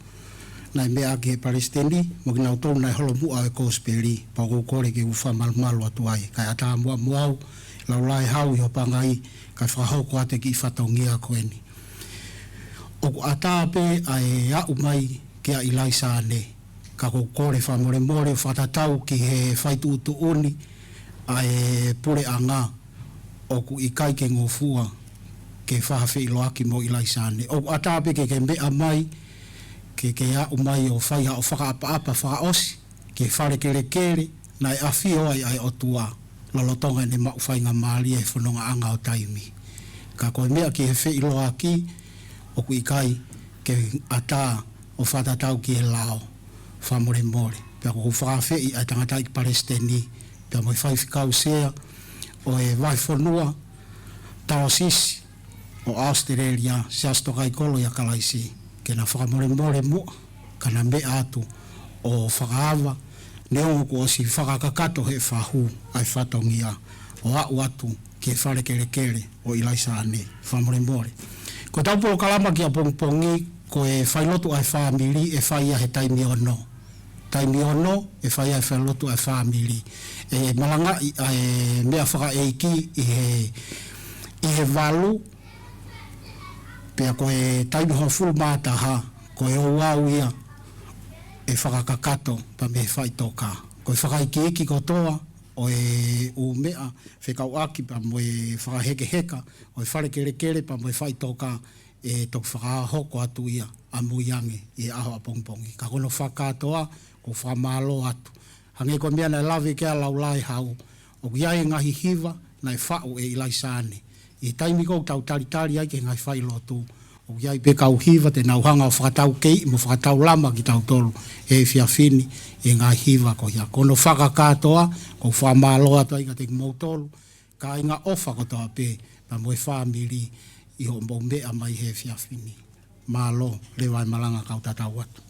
Nai mea ki he Palestini, mo ki nau tonu nai holo mua e kōsperi, pa kōkore ke uwha malu atu ai. Kai ata mua muau, lau lai hau i ho pangai, kai whahoko ate ki i whataungia koeni. Oku ata pe ai au mai ki a Laisane, ka kōkore whamore whatatau ki he whaitu utu uni, ai pure anga oku ikai ke ngofua ke whahawhi iloaki mo Laisane. Oku atape ke mea mai ke a umai o whaiha o whakaapa whakaosi ke whare kere nai awhio ai otua lolotonga ne mau whainga maali e whanonga anga o taimi. Ka koe mea ke he whi iloaki oku ikai ke ata o whatatau ki he lao whamore. Pea ko whakawhi ai tangata i Palestini. Pea moi whaiwhikau sea o e waiwhanua taosisi o Australia se astokai kolo ia kalaisi ke na whakamore mua kana mea atu o whakaawa neo ko si whakakakato he whahu ai whatongia o au atu ke whare kere o Laisane whamore. Ko tau Polokalama ki a pongpongi ko e whailotu ai whamiri e whaia he taimi ono. Taimi ono e whaia e whailotu ai whamiri. E malanga e mea whaka eiki i he walu pea koe taimi ho full mātaha koe o wau ia e whakakakato pa me whaitoka. Koe whakaiki kotoa o e u mea whekau aki pa mo e whakaheke o e whare kere pa mo e whaitoka e tok whakahoko atu ia a muiange i aho a pongpongi. Ka kono whakatoa ko whamalo atu. Hange ko mea na lawe kia lau lai hau. O kia e ngahi hiva na e whao e Laisane. I taimi kou tau taritari ai ke ngai whailotu o iai pe kau hiva te nauhanga o whakatau kei mo whakatau lama ki tau tolu e whiawhini e ngā hiva ko hia. Kono whakakatoa ko whamaloa toi ka te mautolu ka inga ofa ko toa pe pa moe whamiri i ho mbau mea mai he whiawhini. Malo le wai malanga kau tatau atu.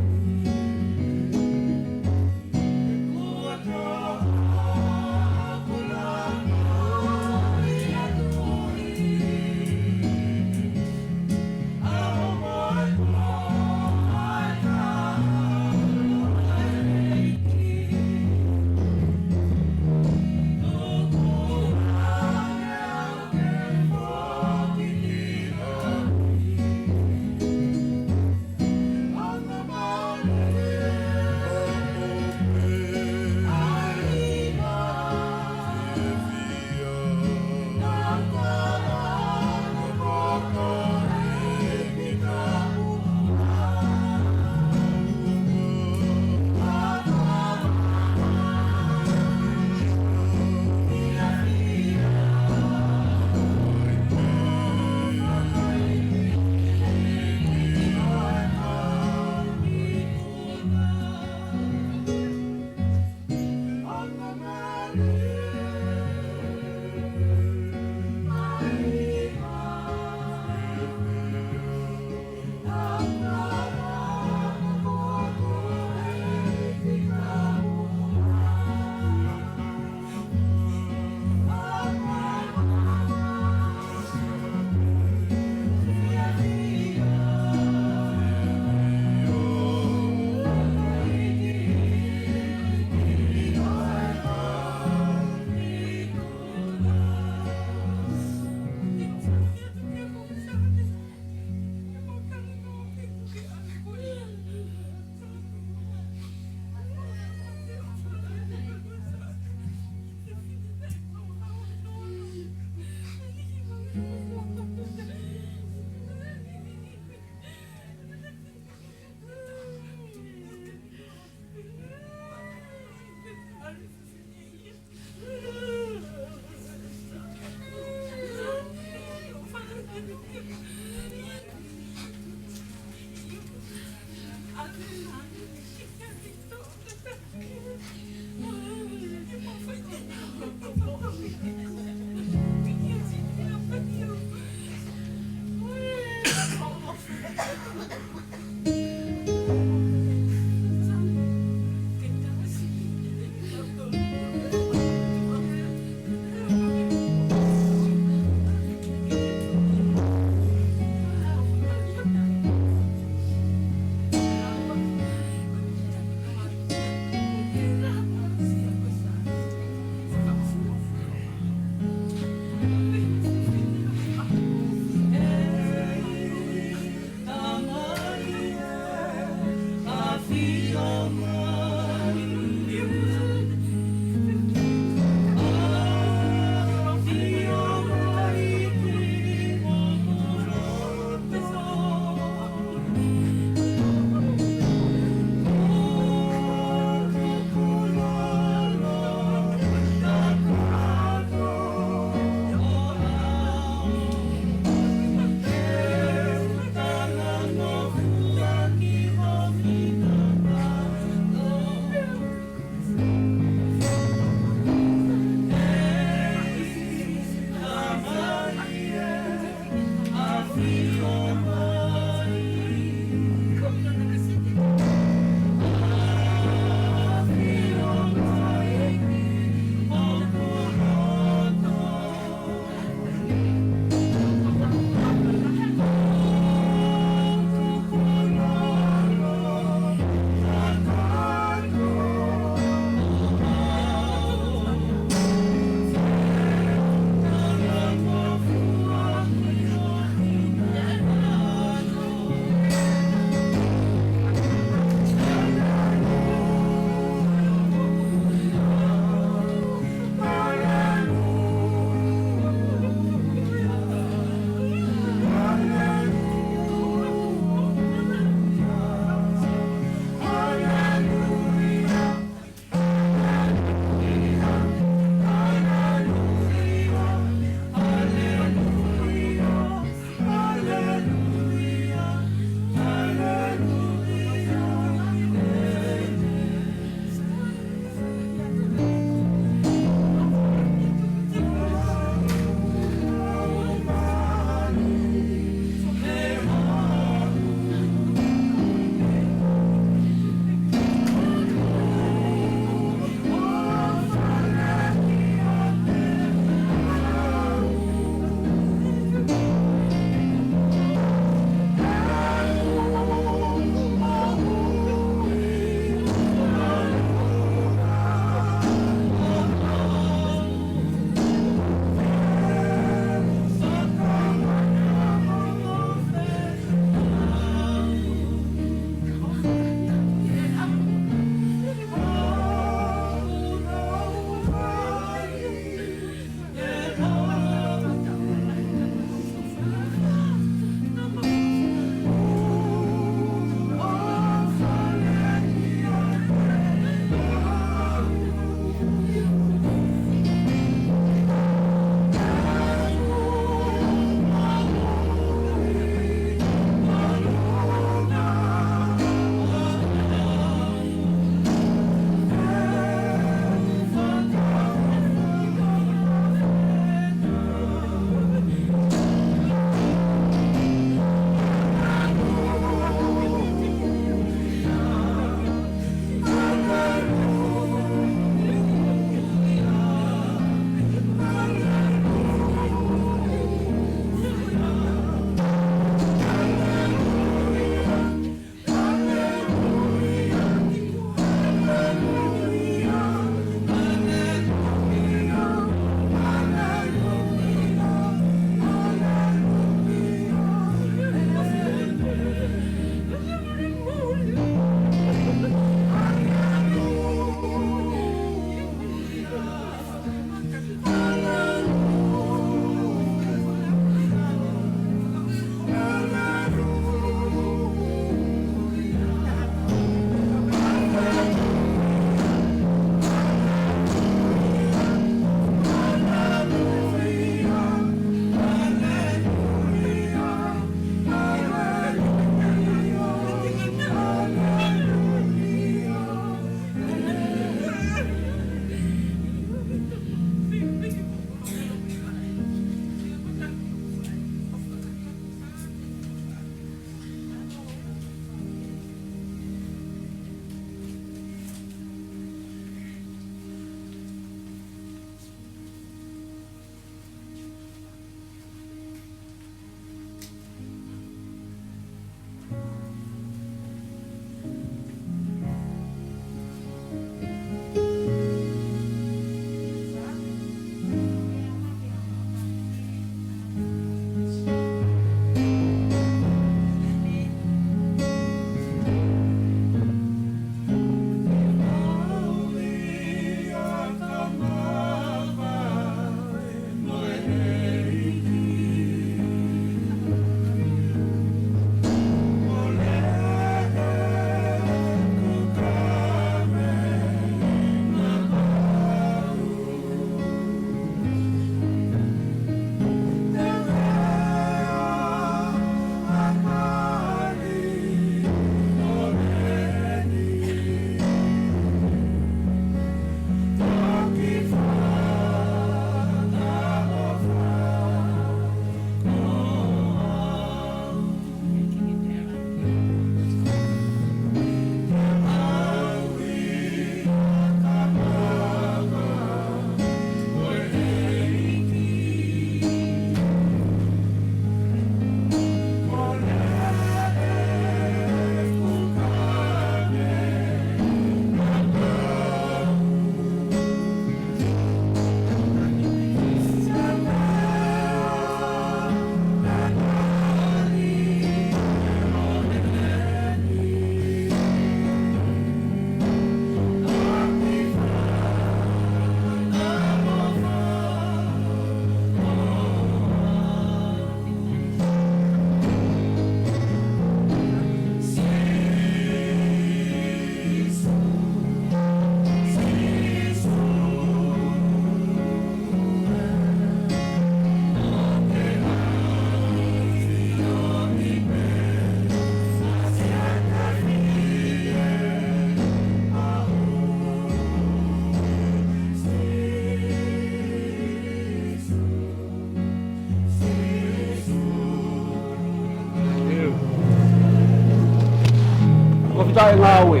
Ko fitai ngawe.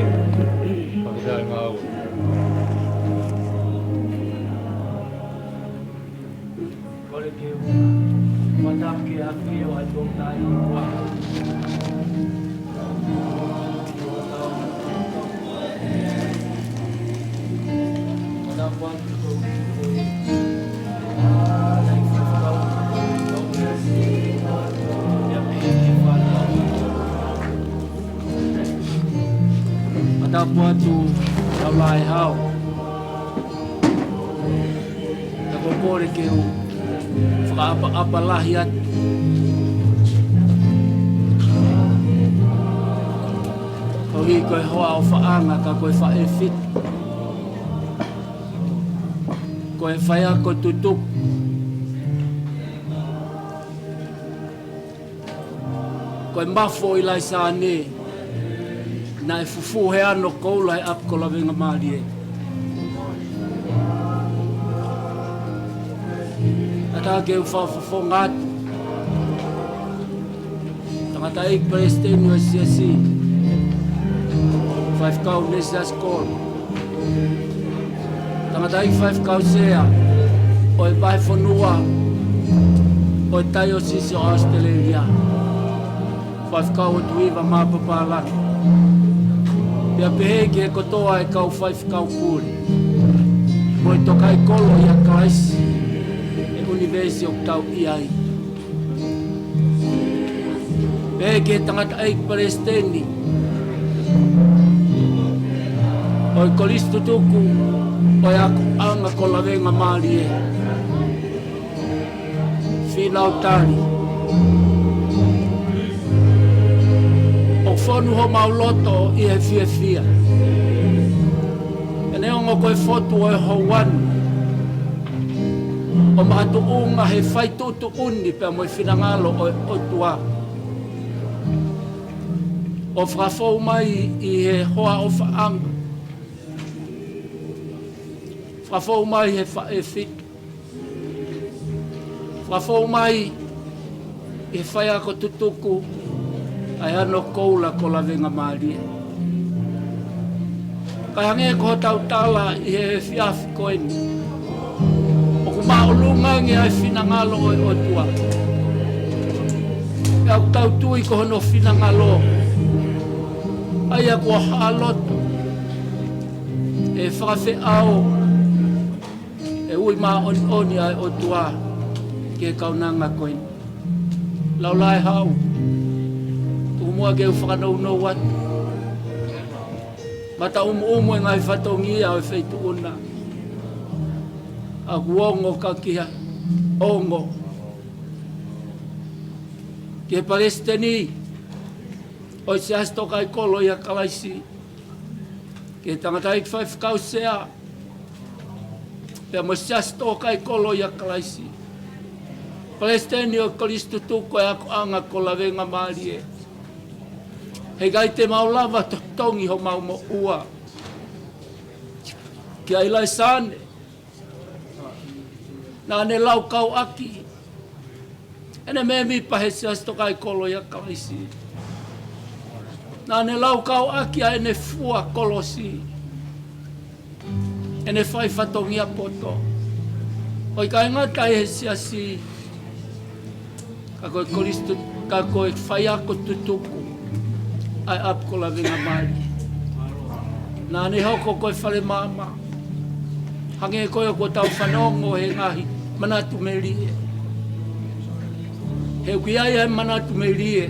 Pakita ngau. Kole ke madam ke afio ai dong tai wa. Madam buat tu. Madam buat tu lai hau. Ako kore ke apa lahiat kogi koe hoa o whaanga ka koe wha e fit koe whaia ko tutuk koe mafo i lai sa ne na e fufu he ano koula e ap ko la venga maali e ata ke ufafo ngat tangata ik presten USCC 5 kau nesa skor tangata ik 5 kau sea oi bai fonua oi tayo sisi Australia 5 kau tuiva mapapala pia peheke kotoa e kau 5 kau puli oi tokai kolo ia kaisi University of Tau Iai. Peke tangata aik Palestini. Oi kolistu tuku, oi aku anga ko la venga maali e. Finau tani. O fonu ho mauloto i he fia. Ene ongo koe fotu oi ho wanu. O maatu unga he whai tutu uni pe mo i whinangalo o tua. O whafou mai i he hoa o whaanga. Whafou mai he whae whit. Whafou mai i he whai ako tutuku ai ano koula ko la venga maalia. Kai hange ko tau tala i he whiafi koeni. Maulunga nge ai whinangalo o tua. E au tau tui ko hono whinangalo. Ai a kua haloto. E whakawhi ao. E ui maa oni ai o tua. Ke kaunanga koin. Laulai hau. Tu mua ke u whakanau no watu. Mata umu e ngai whatongia o whaitu una. A guongo ka kia ongo ke Palestini o se asto kai kolo ia kalaisi ke tangata ik 5 kau sea pe mo se asto kai kolo ia kalaisi Palestini o kolistu tuko e ako anga ko la venga maali e he gai te maulava to tongi ho mau mo ua ki ai lai sane na ne lau kau aki. Ene me mi pahesi asto kai kolo ia kalaisi. Na ne lau kau aki a ene fua kolosi. Ene fai fatongia poto. Oi kai ngata e siasi. Kako e kolistu, kako e fai ako tutuku. Ai ap ko la venga mali. Na ne hoko koe fale mama. Hange koe ko tau whanongo he ngahi manatu me rie. He ukiai he manatu me rie.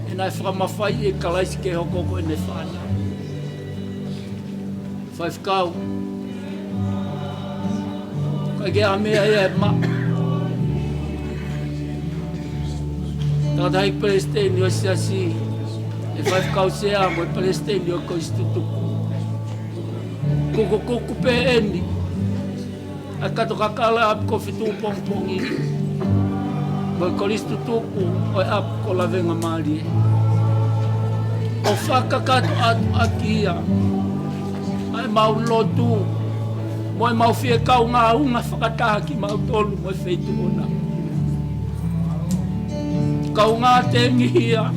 E nai whakamawhai e kalaisi ke hoko ko e ne whana. 5 kau. Kai ke a mea e ma. Tata hei Palestini o siasi. E 5 kau sea mo e Palestini o ko istutuku. Kuku pe eni. A kato kakala ap ko fitu pongpongi. Mo kolistu tuku o ap ko la venga maali. O whaka kato atu akia. Ai mau lotu. Mo e mau fie kau ngā unga whakataha ki mau tolu mo e feitu ona. Kau ngā te ngihia.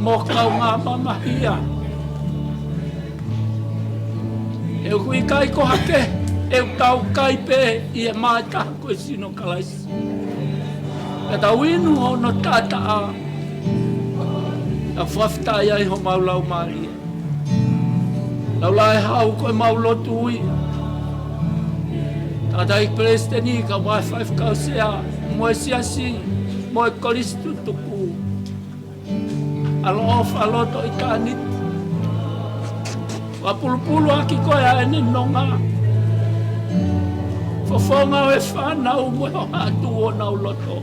Mo kau ngā mamahia. E hui kai ko hake, e tau kai pe i e mai taha ko e sino kalaisi. E tau inu ho no tata a whafta ia i ho maulau maari. Lau lai hau ko e maulotu ui. Tata i Palestini ka wifi kau sea, mo e siasi, mo e koristu tuku. Alo of aloto i tanit. Wapulu-pulu aki ko ya ene nonga. Fofonga o e whanau mo e hatu o nau loto.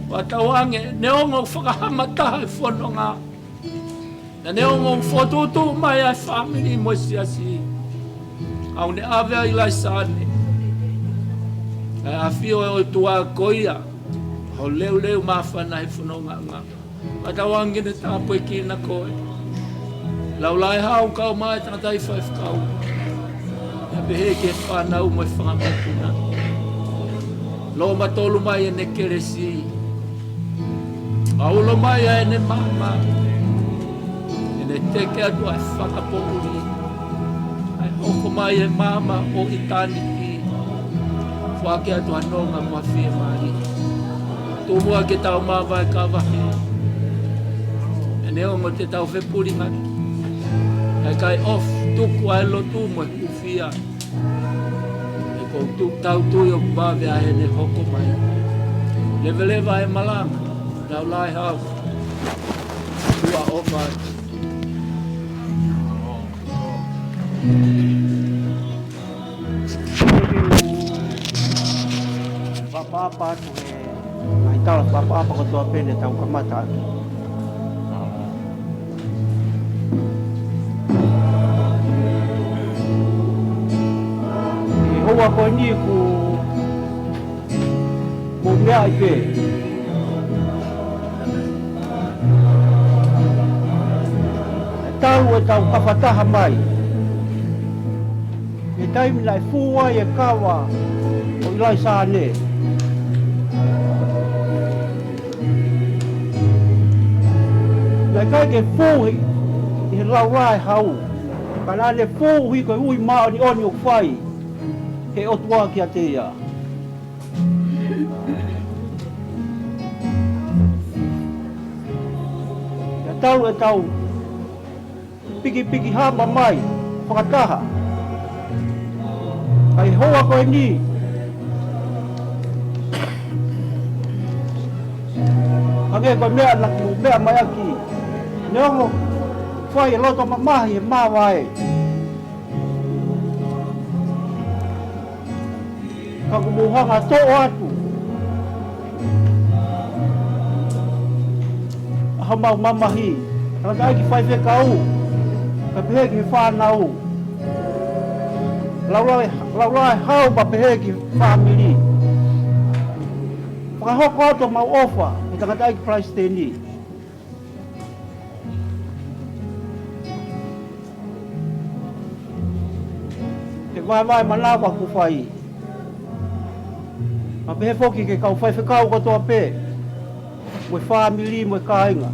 Watawange, neongo whakahamataha e whanonga. Na neongo whotutu mai ai family mo e siasi. Au ne awea i lai sane. E a fio e o tua koia. Ho leu mawhana he whanonga nga. Watawange ne tāpo e kina koe. Lau lai hau kau mai tanatai whaif kau. Ia behe ke whanau mo e whangamatuna. Lo matolu mai e ne keresi. Aulo mai e ne mama. E ne teke atu ai whakapokuri. Ai hoko mai e mama o itaniki. Whake atu anonga mo a whie mai. Tumua ke tau mawai ka wahi. E neo mo te tau whepuri ngaki. Ai kai off tuku ai lotu mo e kufia. E kou tuk tau tui o kubawe a hene hoko mai. Leveleva e malanga. Nau lai hau. Tua ofa. Papa tu ai tau papa ko tua pene tau kamata. Hoa ko ni ku mo mea i pe. Tau e tau kawhataha mai. E taimi lai fua e kawa o ilai sāne. Lai kai ke fuhi i rau rai hau. Kana le fuhi ko ui mao ni oni o whai. He o tua ki a te ia. Ia tau e tau piki hama mai, whakataha. Ai hoa koe ni. Ake koe mea laku, mea mai aki. Neongo whai e loto mamahi e mawai. Ka kumuhanga to'o atu. Aha mau mamahi. Ka ai ki whai whekau. Ka pehe ki whanau. Laulai hau pa pehe ki family. Whakahoko ato mau ofa. E tangata ai ki Palestini. Te vai manawa ku whai. Ma pehe foki ke kau whai whekau ko toa pe. Moe family, moe kāinga.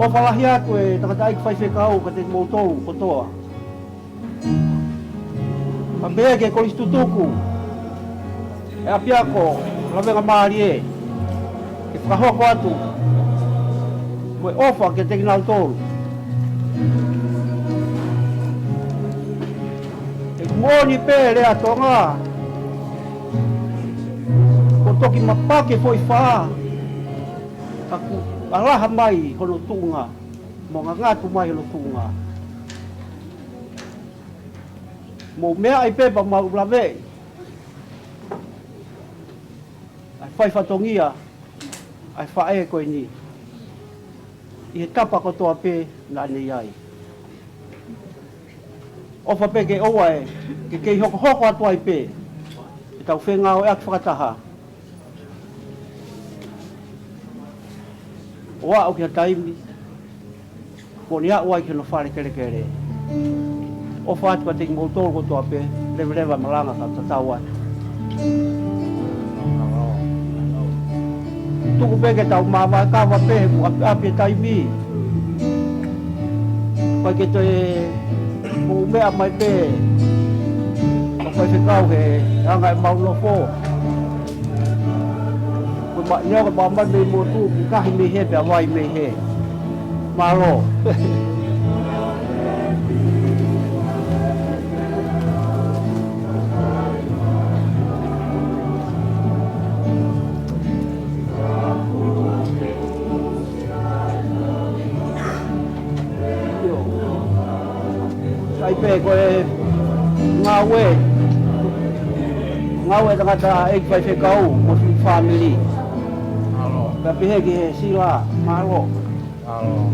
O whalahi aku e takatai ki whai whekau ka te moutou ko toa. Ma pehe ke koristu tuku. E apiako, lawenga maari e. Ke whakahoko atu. Moe ofa ke te kinau tolu. Moni pe lea tonga. Ko toki mapake foi wha. Aku alaha mai hono tunga. Mo ngangatu mai hono tunga. Mo mea ai pepa mau lawe. Ai whai whatongia. Ai whae koe ni. I he tapa ko toa pe na nei ai. Ofa pe ke oa e, ke kei hoko atu ai pe. E tau whengao e atu whakataha. Oa au ki ha taimi. Ko ni a oa i ke no whare kere kere. Ofa atu ka teki moutou ko toa pe, lewa malanga ka tatau atu. Tuku pe ke tau mawa kawa pe, api e taimi. mai ke toi o mea mai pe o kai se kau he anga mau no fo ko ba nyo ko ba mai me mo tu ka hi me he pe vai me he malo ai pe ko ngawe tangata ek pai fe kau mo tu family Alo. tapi he ke sila malo Alo.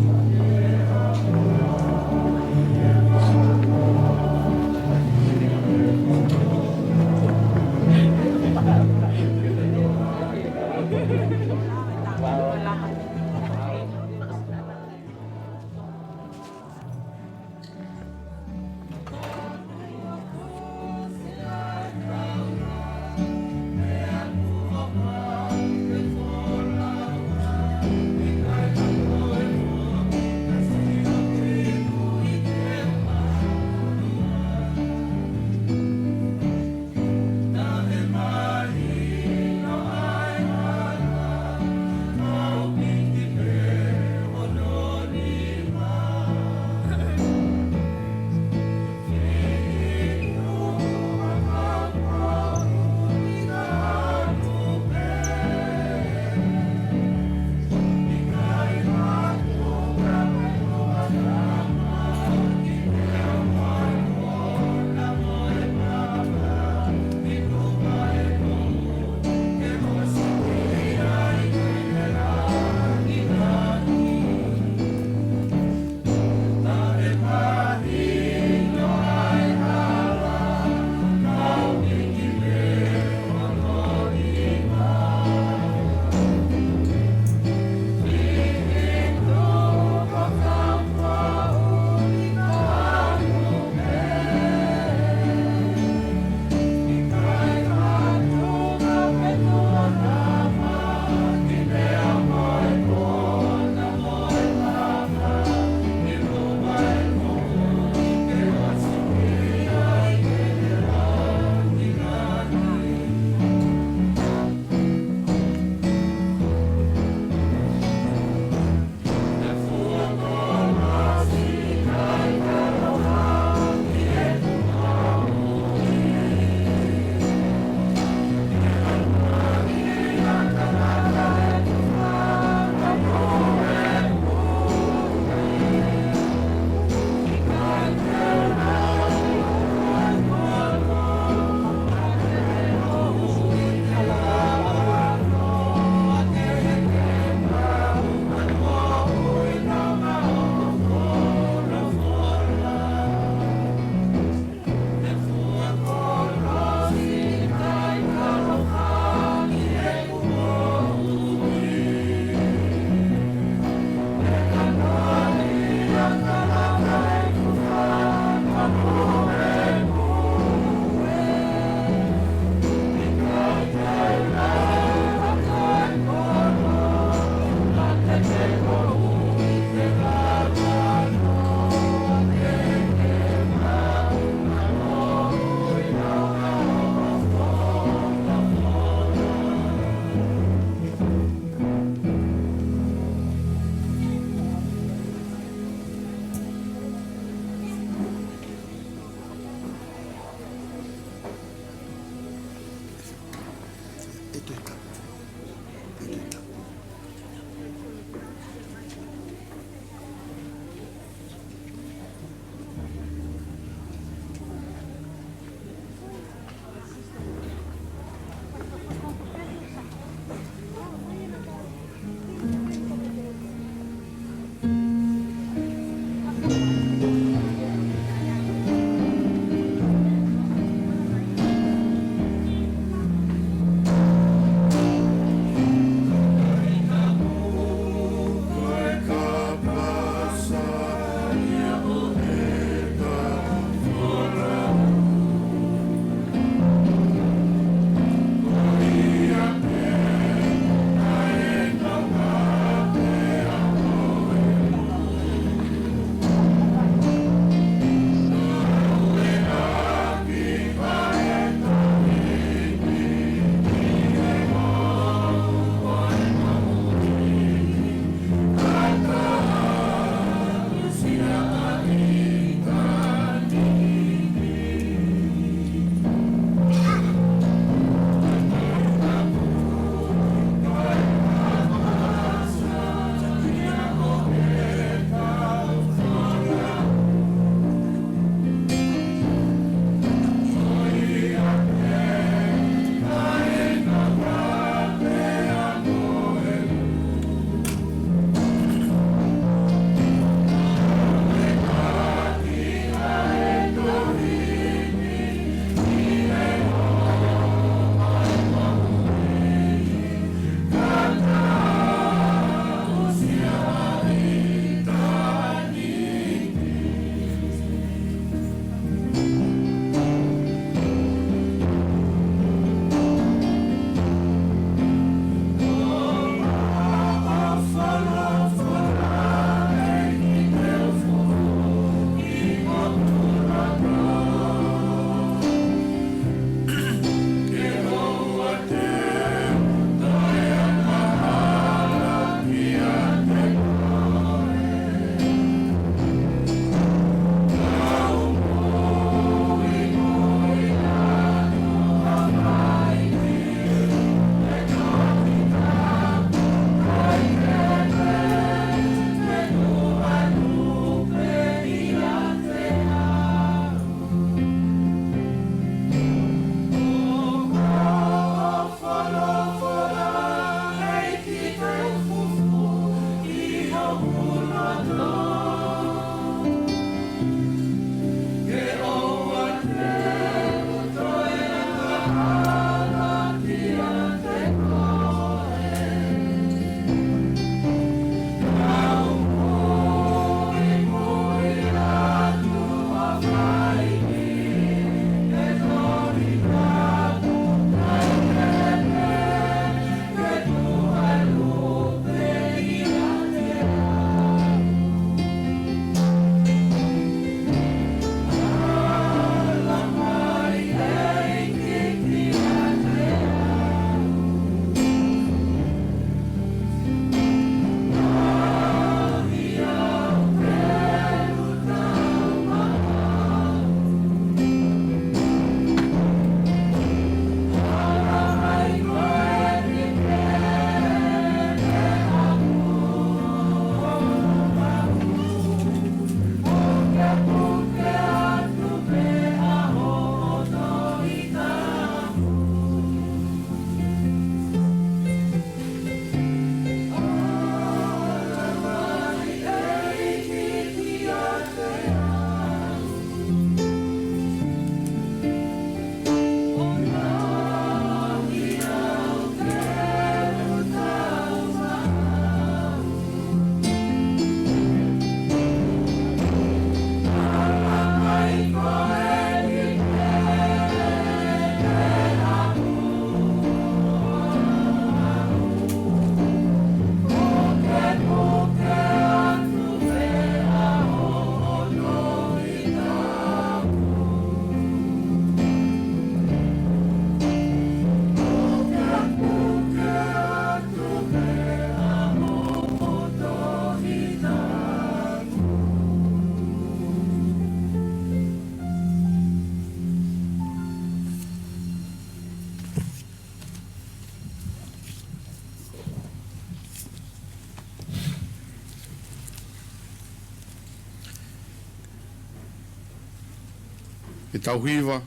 e tauhiwa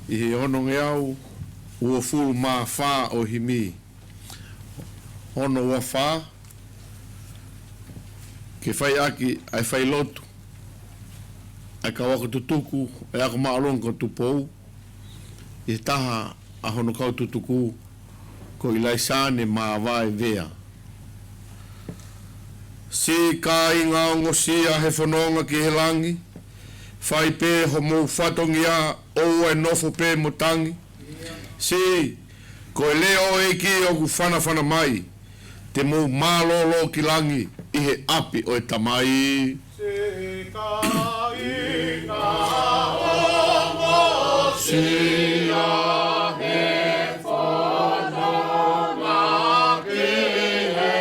i he ono ngeau ua fulu mā whā o himi. Ono ua whā ke whai aki ai whai lotu ai ka waka tutuku ai ako maalong ka tupou i taha a hono kau tutuku ko i laisane mā vai vea. Si ka inga o ngosia he whanonga ki he langi whai pē ho mou whatongi a o e nofo pē motangi. Si ko e leo e ki o ku whana mai te mou mālolo ki langi i he api o e tamai. Si ka inga o ngosia he whanonga ki he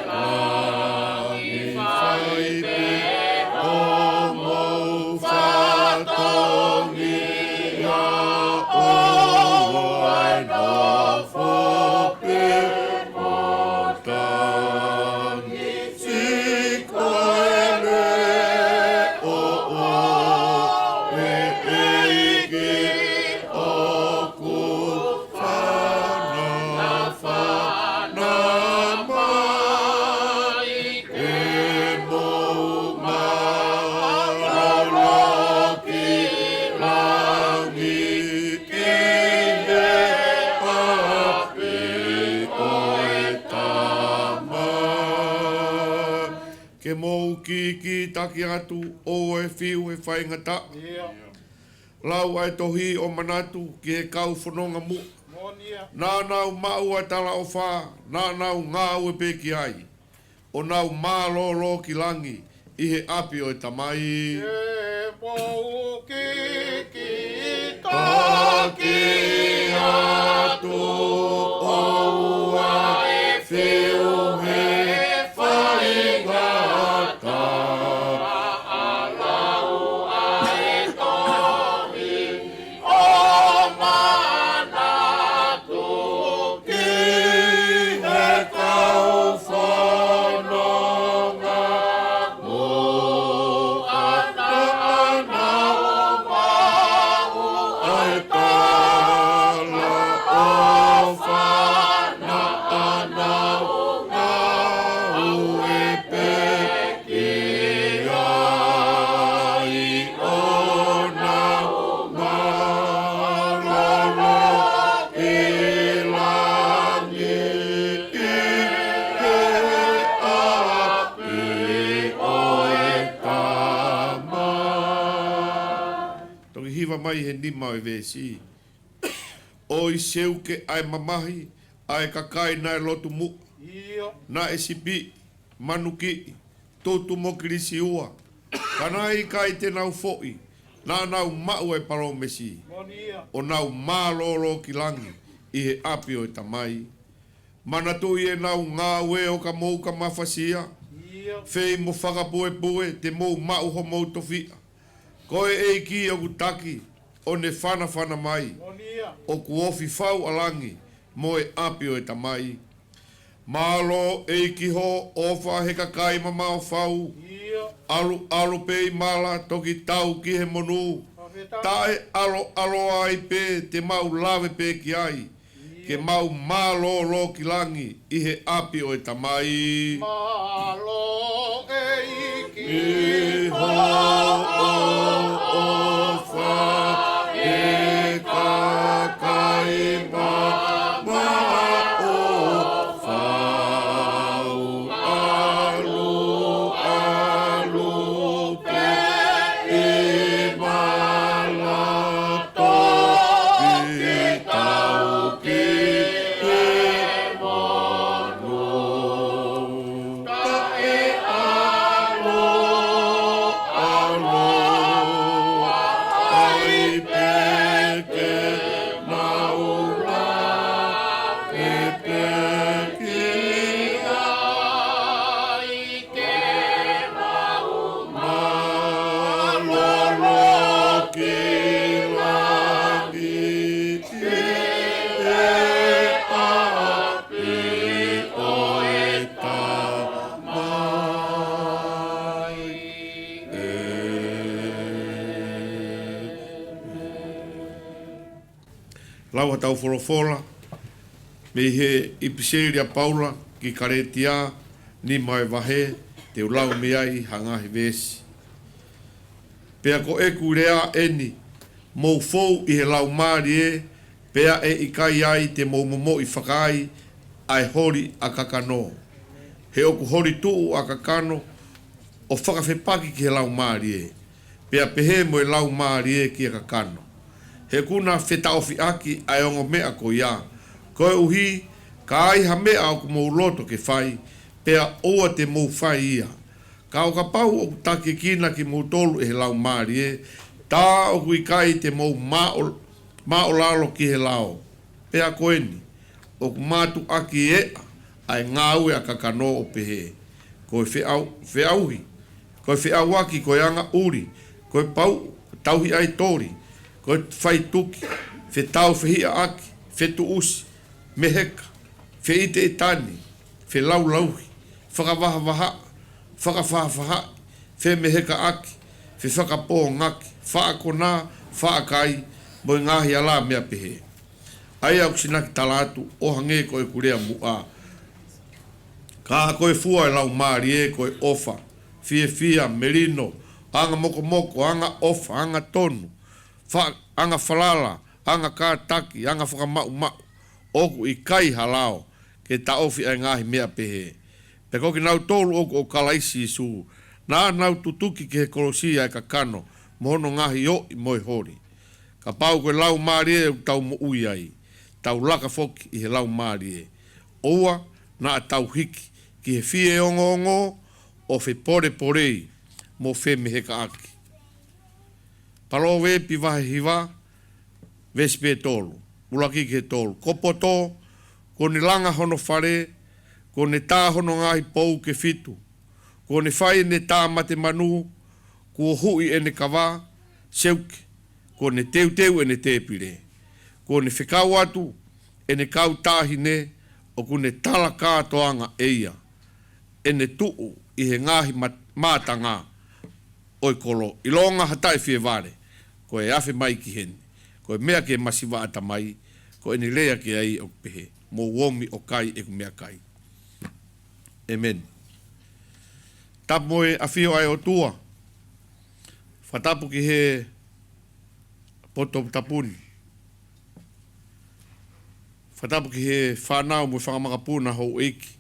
langi whai pē ho mou whatongi a o e nofo pē motangi. Si ko e le o e iki o ku whana mai e mou maralo ki langi ki he api o e tama. Ke mou ki taki atu o e whiu e whaingata. Lau ai tohi o manatu ki he kau whanonga mu. Nā nau mau ai tala o whā, nā nau ngāu e pēki ai. O nau mālolo ki langi i he api o e tamai. Ke mou ki taki atu o ai whiu he whaingata. Alau ai tohi o manatu ki he kau whanonga mo ana mau ai tala o whana anau ngau e pēki ai o nau maralo i langi i he api o e tama. Tongi hiwa mai he nima o e vesi. O i seuke ai mamahi ai kakai nai lotu mu. Na e sipi manuki totu mo kirisi ua. Kanai kai te nau fo'i. Na nau mau e paro mesi. O nau mālolo ki langi i he api o e tamai. Manatu i e nau ngā ue o ka mou ka mawhasia. Fei mo whakapue te mou mau ho mou tofia. Koe e ki o kutaki o ne whana mai. O ku ofi whau alangi mo e api o e tamai. Malo e ki ho ofa he kakai mama o whau. Alo pei mala toki tau ki he monu. Tae alo ai pe te mau lawe pe ki ai. Ke mau malo lo ki langi i he api o e tamai. Malo e ki ho ofa he kakai mama o whau. Alo pe i mala toki tau ki he monu. Tae alo lau hatau folofola, me he ipiseri a Paula ki karetia ni mai wahe te ulau me ai hangahi vesi. Pea ko e kurea eni, mou fou i he lau maari e, pea e ikai ai te mou momo i whakai ai hori a kakano. He oku hori tuu a kakano o whakawhepaki ki he lau maari e. Pea pehe mo e lau maari e ki a kakano. He kuna wheta ofi aki ai ongo mea ko ia. Koe uhi, ka ai ha mea o ku mou loto ke whai, pea oa te mou whai ia. Ka o ka pau o ku take kina ki mou tolu e he lau maari e, tā o ku ikai te mou mao lalo ki he lau. Pea koeni, o ku mātu aki e ai ngāue a kakano o pehe. Koe whiauhi, koe whiauaki, koe anga uri, koe pau, tauhi ai tori, koe whai tuki, whetau whihia aki, whetu usi, meheka, whiite e tani, whelau lauhi, whakavaha waha, whakawhaha, whe meheka aki, whe whakapō ngaki, whaakona, whaakai, mo ngahi ala mea pehe. Ai au sinaki talatu, o hange koe kurea mua. Ka koe fua e lau maari e koe ofa, fia, merino, anga moko, anga ofa, anga tonu, anga falala, anga kātaki, anga whakamau, oku i kai halao, ke ta ofi ai ngahi mea pehe. Pe koki nau tolu oku o kalaisi isu, nā nau tutuki ke he kolosia e kakano, mohono ngahi o i moi hori. Ka pau koe lau maari e tau mo ui ai, tau laka foki i he lau maari e. Oua na tau hiki, ki he fie ongo, o fe porei, mo fe meheka aki. Palo wepi wahe hiwa, vespe tolu, ulaki ke tolu. Kopoto, ko ni langa hono whare, ko ne tā hono ngahi pou ke fitu, ko ne whai ne tā mate manu, ko hui e ne kawa, seuke, ko ne teu e ne tepire, ko ne whikau atu, e ne kau tāhi ne, o ko ne tala kātoanga eia, e ne tuu i he ngahi mātanga, oi kolo, i longa hatai fie vare, ko e afe mai ki heni, ko e mea ke masiwa ata mai, ko e ni lea ke ai o pehe, mo womi o kai e ku mea kai. Amen. Tapo e afio ai o tua, whatapu ki he poto tapuni, whatapu ki he whanau mo whangamakapuna hou eiki,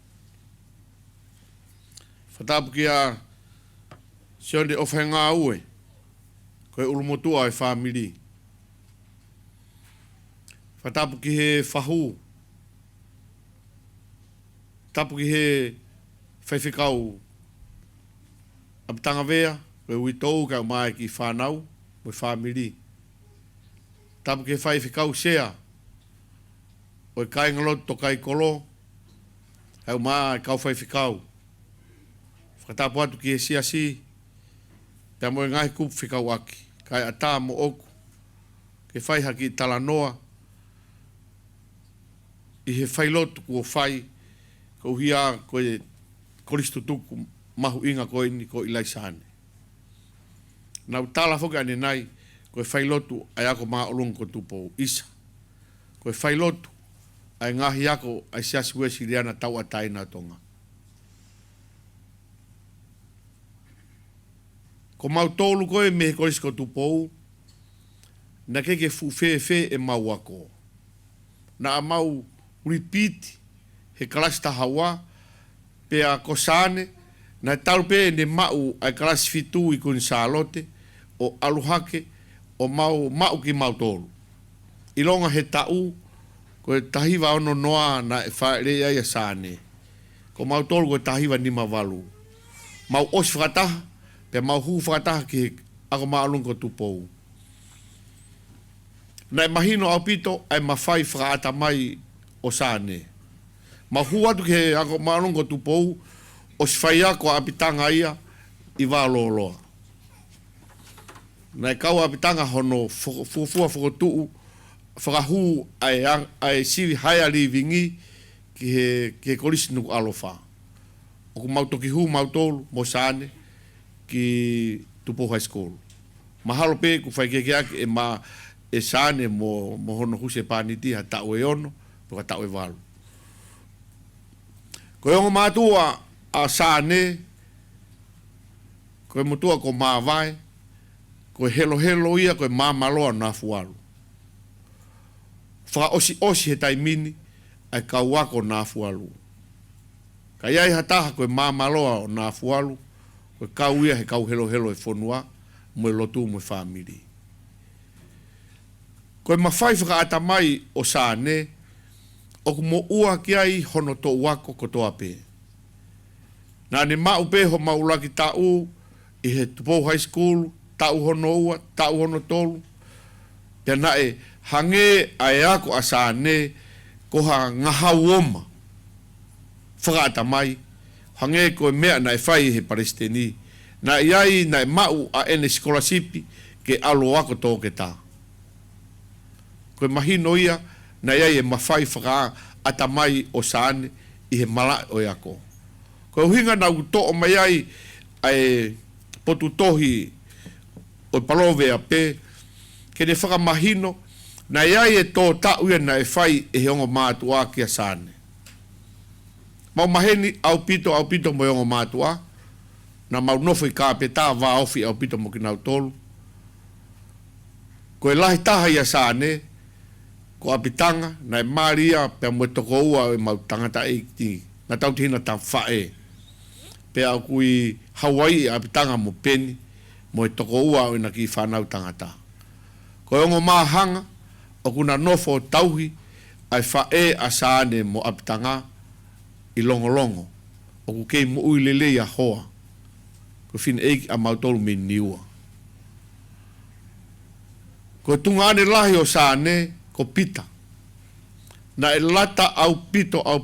whatapu ki a sionde o whainga ue, koe ulumotua e whamiri. Whatapu ki he whahu, tapu ki he whaiwhikau apitanga vea, koe uitou ka mai ki whanau, mo whamiri. Tapu ki he whaiwhikau sea, o kai ngalot to kai kolo, hau mai kau whaiwhikau. Whakatapu atu ki he siasi, pia moe ngai kup whikau aki, kai ata mo oku, ke whaihaki tala noa, i he whailotu kua whai, ko hia koe koristu tuku mahu inga koe ni ko ilai sane. Nau tala whoka ane nai, koe whailotu ai ako maa olong ko tupo isa. Koe whailotu ai ngahi ako ai siasi ue siriana tau atai na tonga. Ko mau tolu koe me he korisko tupo, na keke fu fe e mau ako. Na mau repeat he kalasta hawa, pe a kosane, na tau pe ne mau ai kalasi fitu i kun salote, o aluhake, o mau ki mau tolu. Ilonga he tau, ko tahiwa ono noa na e whaere ai asane. Ko mau tolu ko tahiwa ni mawalu. Mau osi whakataha, pe mau hu whakataha ki ako maalungo tupou. Na mahino au pito, ai mawhai whakaata mai o sane. Ma hu atu ke ako maalungo tupou, o si ako apitanga ia, i wāloloa. Na kau apitanga hono fufua whakotuu, whakahu ai siwi haiari vingi, ki he kolisi nuku alofa. O ku mautoki hu mautolu, mo sane, ki Tupou High School. Mahalo pe ku whai kekeake e ma e sane mo hono huse paniti ha tau e ono po tau e walu ko yo matua a sane ko mutua ko mavai ko helo ia ko mamalo na fualu fa osi he taimini ai kauako na fualu kai ai hata ko mamalo na fualu ko kauia he kau helo e fonua mo lotu mo family ko mafai fa ata mai o sane o mo ua ki ai hono to wako ko to ape na ne ma upe ho maula ki tau i he tupo high school tau hono ua tau hono tolu pe na e hange ai ako asane ko ha ngaha woma fa ata mai hange ko me na e fai he palestini na iai na mau a ene scholarship ke alo ako to ke ta ko mahino ia na iai e mafai fra ata mai o sane i he mala o yako ko hinga na uto o mai ai ai potu tohi o palove a pe ke ne fra mahino na iai e to ta uia na e fai e hongo matua ki a sane mau maheni au pito mo hongo matua na mau nofo i ka peta va ofi au pito mo kinau tolu ko e lahi taha ia sane ko apitanga na e maria pe mo toko ua e mau tangata e ti na tau tina ta fae pe au kui Hawaii apitanga mo peni mo e toko ua o na ki whanau tangata ko ongo mahanga o kuna nofo tauhi ai fae a sane mo apitanga i longo o ku kei mo ui lele a hoa ko fin eik a mautolu me niua ko tungane lahi o sane ko pita na e lata au pito a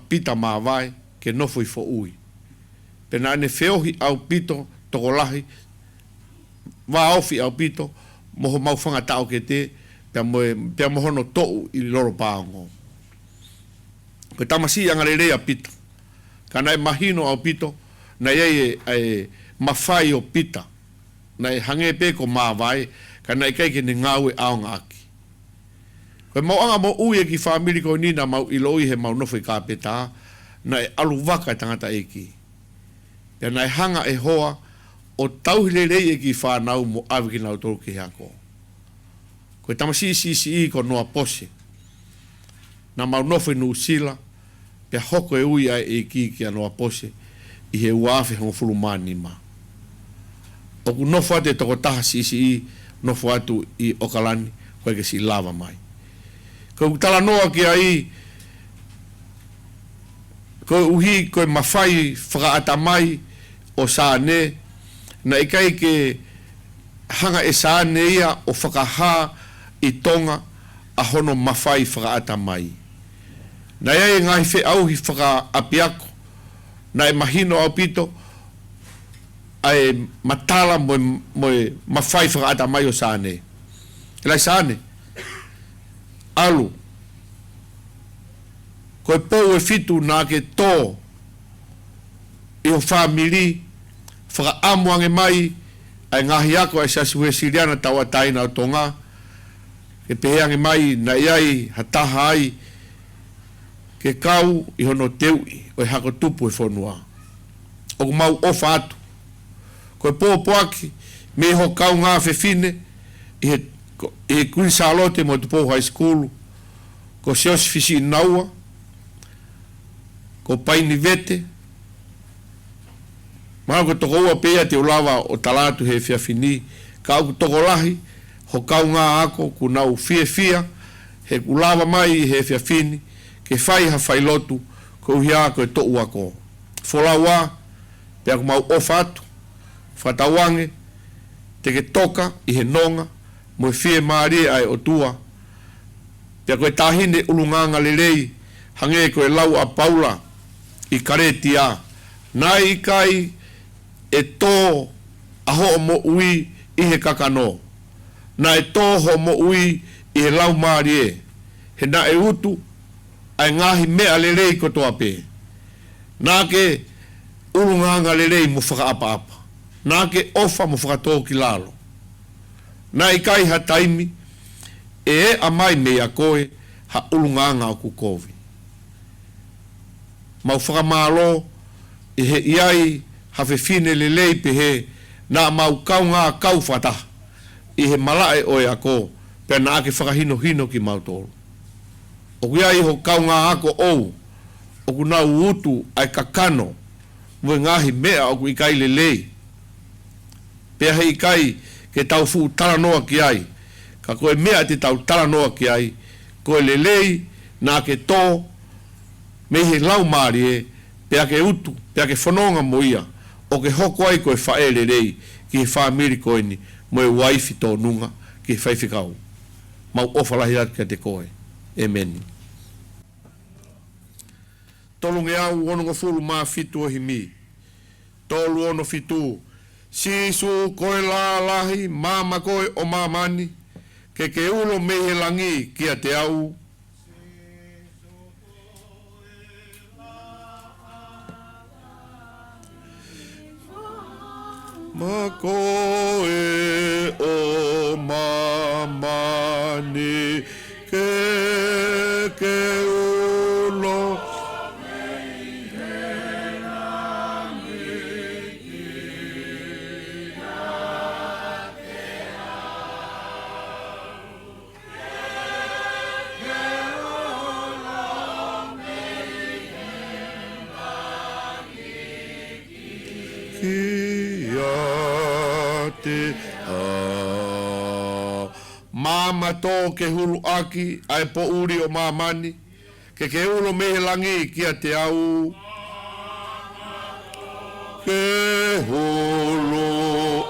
pita mawai ke nofo i fo ui pe na ne feohi au pito toko lahi wa ofi au pito moho maufanga tau ke te pe mo hono tou i loro paongo ko tamasi angarere a pita kana e mahino au pito na ye e mafai o pita na e hange pe ko mawai kana e kai ke ni ngau e aonga aki ko mo anga mo ui e ki family ko ni na mau iloi he mau nofo i ka peta na e alu waka tangata eki ya na e hanga e hoa o tauhilere e ki whanau mo awiki nau tolu ki hako ko tamasi si ko noa pose na mau nofo i nusila pe hoko e ui ai e ki a noa pose i he uafe hongo fulumani ma o ku nofo ate toko taha si nofo atu i Okalani koe ke si lava mai ko tala noa ki ai ko uhi ko mafai whakaata mai o sane na ikai ke hanga e sane ia o whakaha i tonga a hono mafai whakaata mai na ia e ngai whi au hi whaka apiako na e mahino au pito ai matala mo mafai whakaata mai o sane elai sane alu ko e pou e fitu na ke tō i o whamiri whaka amuange mai ai ngahi ako ai sasue siriana tawa taina o tonga ke peheange mai na iai hataha ai ke kau i hono teui o e hako tupu e whonua o ku mau ofa atu ko e pōpoaki me ho kau ngā whewhine i Queen Charlotte mo tupo high school ko seos fisi naua ko paini vete ma ko toko ua pea te ulawa o talatu he fiafini ka au toko lahi ho kau ngā ako ku nau fia he ulawa mai he fiafini ke fai ha fai lotu ko hia ko to ua ko folawa pe ko mau ofatu fatawange te ke toka i he nonga mo fie maari ai o tua pe ko tahine ulunganga lelei hange ko lau a Paula i karetia nai kai e to aho mo ui i he kakano na e to ho mo ui i he lau maari he na e utu ai ngahi mea lelei ko toa pe na ke ulunganga lelei mo whaka apa na ke ofa mo whakatō ki lalo na i kai ha taimi e amai me a koe ha ulunganga o ku kovi. Mau whakamalo e he iai hawhewhine le lei pe he na mau kaunga kauwhata i he malae oe ako pe na ake whakahino hino ki mautoro. O iai ho kaunga ako ou o ku nau utu ai kakano mwe ngahi mea o ku ikai le lei. Pea he ikai ke tau fu tala noa ki ai. Ka koe mea te tau tala noa ki ai. Koe le lei na ke tō me he lau maari e pea ke utu, pea ke whanonga mo ia o ke hoko ai koe whaere rei ki he whaamiri koe ni mo e waifi tō nunga ki he whaifikau. Mau ofalahi atu te koe. Amen. Tolunge au ono ngofulu maa fitu o himi. Tolu ono fitu. Sisu koe la lahi mama koe o mamani. Ke ulo mehe langi kia te au. Ma koe o mamani. Ke ulo mama to ke hulu aki ai po uri o mamani ke ulo mehe langi kia te au ke hulu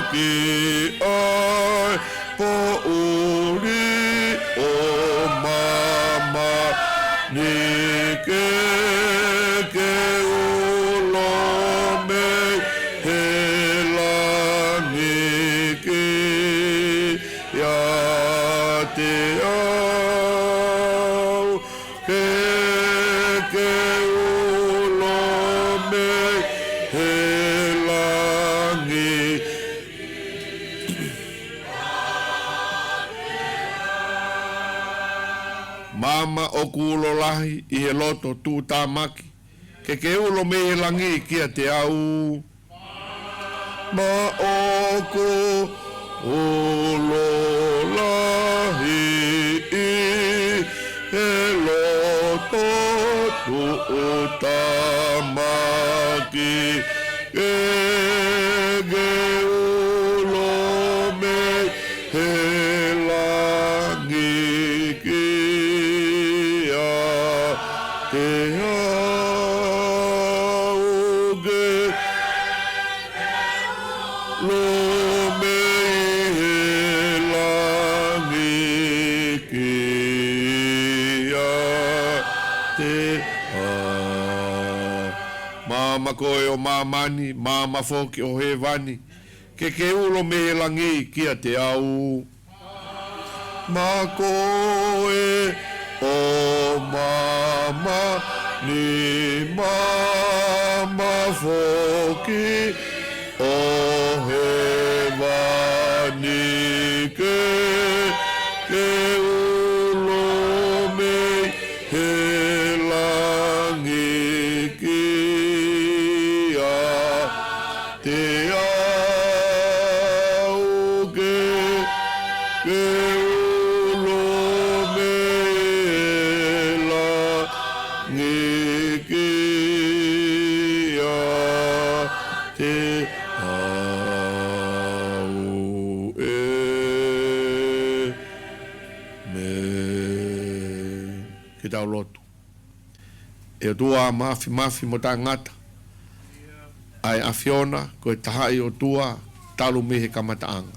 aki ai po uri o mamani ke ulo mehe langi kia te au ke ulo mehe langi mama o kulo lahi i he loto tu tamaki ke ulo mehe langi kia te au ma oko ulo lahi i he loto tu tamaki ke ulo mehe langi kia te au lo mehe langi kia te mama koe o mamani, mama foki o he vani ke ulo mehe langi kia te au ma koe o mama ni mama foki o he vani ke ulo mehe langi kia te au ke ulo mehe langi kia te ke tau lotu. E tua mafi mo ta ngata. Ai afiona ko tahai o tua talu mehe kamataanga.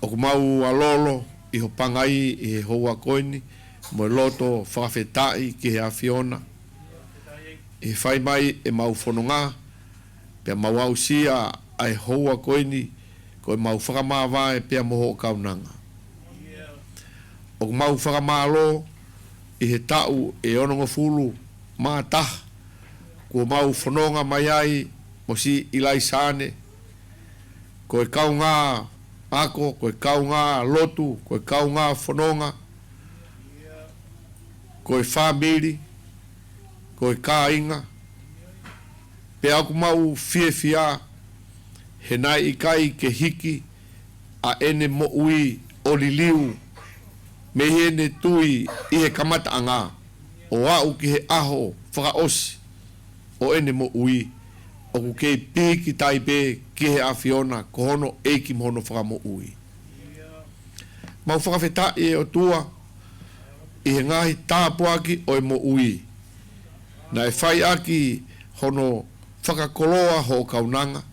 O mau alolo i ho pangai i he hoa koini mo loto whawhetai ki he afiona. I whai mai e mau whanonga pe mau au sia ai hoa koini ko mau whakamāwā e pia moho o kaunanga. O mau whakamālo i he tau e onongo fulu mā taha ko mau whanonga mai ai mo si ilai sāne ko e kaunga ako, koe kaunga lotu, koe kaunga whanonga, koe whamiri, koe kāinga, pe aku mau fia he nai i kai ke hiki a ene mo ui o liliu me hene tui i he kamata anga o au ki he aho whakaosi o ene mo ui o ku kei piki taipe ki he awhiona ko hono eiki mohono whakamo ui. Mau whakawheta e o tua i he ngahi tāpuaki o e mo ui. Na e whai aki hono whakakoloa ho kaunanga.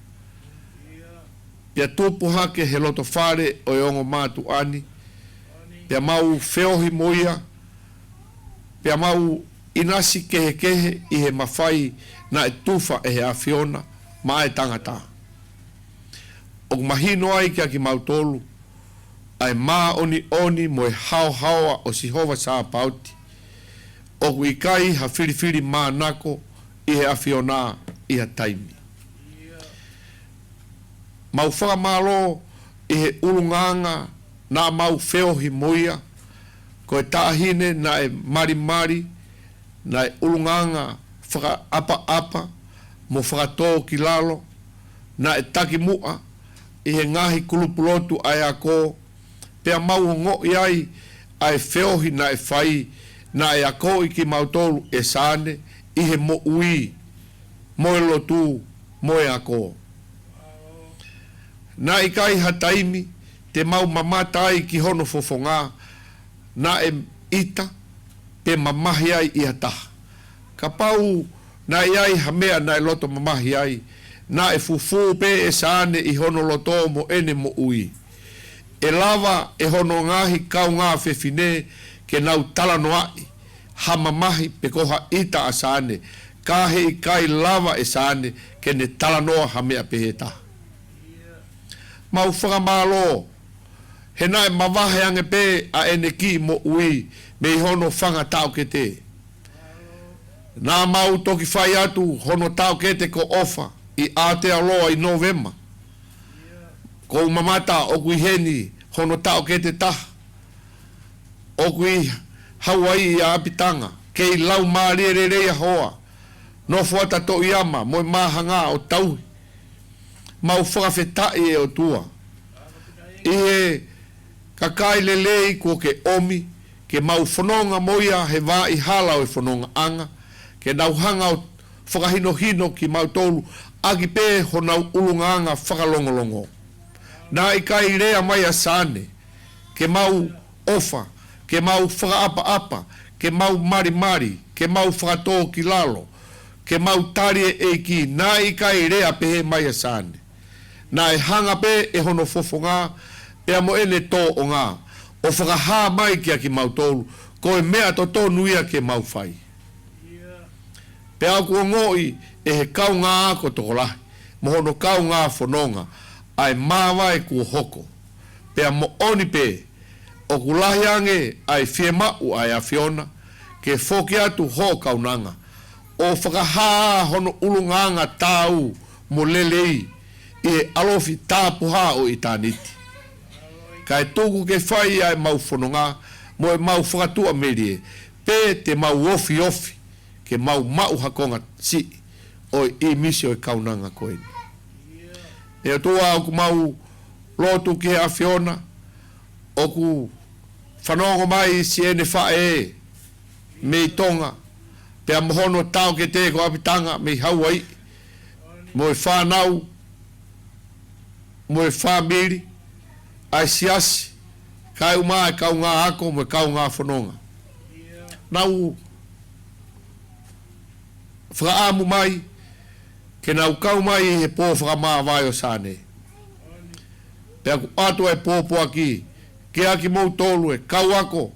Pia tupu hake he loto whare o e ongo mātu ani. Pia mau whiohi moia. Pia mau inasi kehe i he mawhai na e tufa e he awhiona ma e tangata. O mahino ai kia ki mau tolu. Ai mā oni mo e hao o Sihova sa pauti. O ku ikai ha whiri mā nako i he awhiona i ha taimi. Mau whakamalo i he urunganga na mau whiohi moia. Ko e tāhine na e mari na e urunganga whaka apa mo whakatō ki lalo na e taki mua i he ngahi kulupulotu ai a ko pea mau ngo iai ai whiohi na e whai na e a ko i ki mautolu e sane i he mo ui mo e lotu mo e a ko. Na i kai hataimi te mau mamata ai ki hono fofonga na e ita pe mamahi ai i hataha. Ka pau na iai hamea na e loto mamahi ai na e fufu pe e sane i hono loto mo ene mo ui. E lava e hono ngahi kau ngā whewhine ke nau talano ai ha mamahi pe koha ita a sane ka he i kai lava e sane ke ne talanoa hamea pe he taha. Mau whakamalo he nai mawahe ange pe a ene ki mo ui me i hono whanga tau ke te. Nā mau toki whai atu hono tau ke te ko ofa i Aotearoa i Novema. Ko mamata o kui heni hono tau ke te taha. O kui Hawaii i Apitanga ke i lau maari rerea hoa. No fuata to iama mo i mahanga o tauhi. Mau whakawhetai e o tua. I he kakai lelei kua ke omi, ke mau whanonga moia he wā i hala o e whanonga anga, ke nau hanga o whakahino ki mau tolu, aki pē ho nau ulunga anga whakalongolongo. Nā i kai rea mai a sane, ke mau ofa, ke mau whakaapa, ke mau mari, ke mau whakatō ki lalo, ke mau tarie e ki, nā i kai rea pehe mai a sane. Nā e hanga pe e hono fofonga, e amo ene tō o ngā, o whakahā mai kia ki mau tōru, ko e mea to tō nuia ke mau whai. Pe au kua ngoi e he kau ngā ako toko lahi, mo hono kau ngā whanonga, ai māwai kua hoko. Pe amo oni pe, o kulahi ange ai fie mau ai a whiona, ke whoki atu ho kaunanga, o whakahā hono ulunganga tāu mo lelei, e alofi tāpuha o i tāniti. Kai tōku ke whai ai mau whanonga, mo e mau whakatua merie, pe te mau ofi, ke mau hakonga si, o i misi o i kaunanga koeni. E o toa o ku mau lotu ke a whiona, o ku whanongo mai si ene whae me i tonga, pe a mohono tau ke te ko Apitanga me i Hawaii, mo e whanau, mo e whamiri, ai siasi, kai uma e kau ngā ako, mo e kau ngā whanonga. Nau, whakaamu mai, ke nau kau mai he pō whakamā vai o sāne. Pea ku atua e pōpō aki, ke aki mou tolu e kau ako,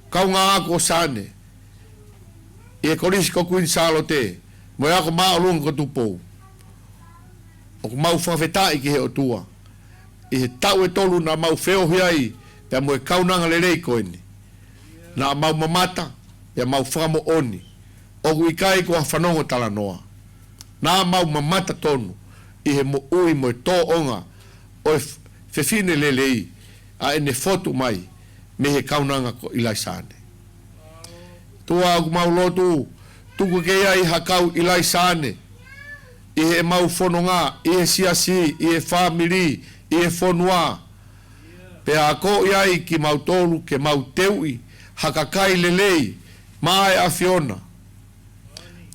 kau ngā ako sāne. E korisi ko kuin sālo te, mo e ako mā olunga ko tupou. O ku mau whawhetai ki he o tua. I he tau e tolu na mau whiohi ai, pea mo e kaunanga le rei koeni. Na mau mamata, pea mau whamo oni. O ku ikai kua whanongo tala noa. Na mau mamata tonu, i he mo ui mo e tō onga, o e fefine lelei a ene foto mai me he kaunanga ko ilai sane tua mau lotu tuku ke ai hakau ilai sane i he mau fononga i he siasi i he family i he fonua pe a ko iai ki mau tolu ke mau teui hakakai lelei mai a fiona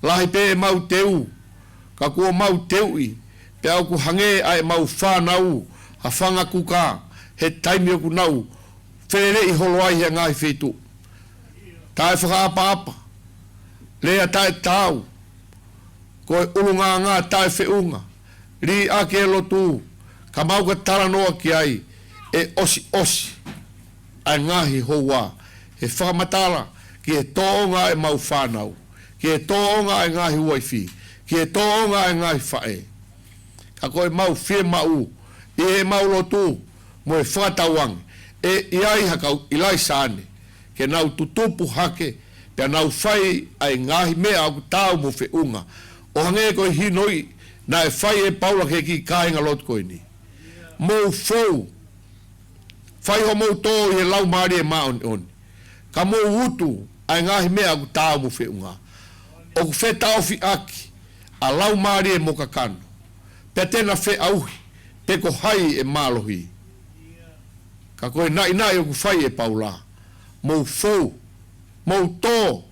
lahi pe mau teu ka kua mau teui pe au ku hange ai mau whanau ha whanga kuka he taimi o ku nau where i holo ai he ngai whetu tae whakaapa apa lea tae tau koe ulunga ngā tae whiunga ri ake e lotu ka mau ka taranoa ki ai e osi ai ngahi hoa he whakamatala ki e tōnga e mau whanau ki e tōnga e ngahi waifi ki e tōnga e ngahi whae ka koe mau whie mau i he mau lotu mo e whakatauang e iai hakau ilai sane ke nau tutupu hake pe nau whai ai ngahi mea au tau mo whiunga o hange koe hinoi na e whai e paula ke ki kāinga lot koe ni mo fou whai ho mo tō i he lau maari e maon on ka mo utu ai ngahi mea au tau mo whiunga o ku whe tau fi aki a lau maari e mokakano pe tena whe auhi pe ko hai e malohi ka koe nai o ku whai e paula mo fou mo tō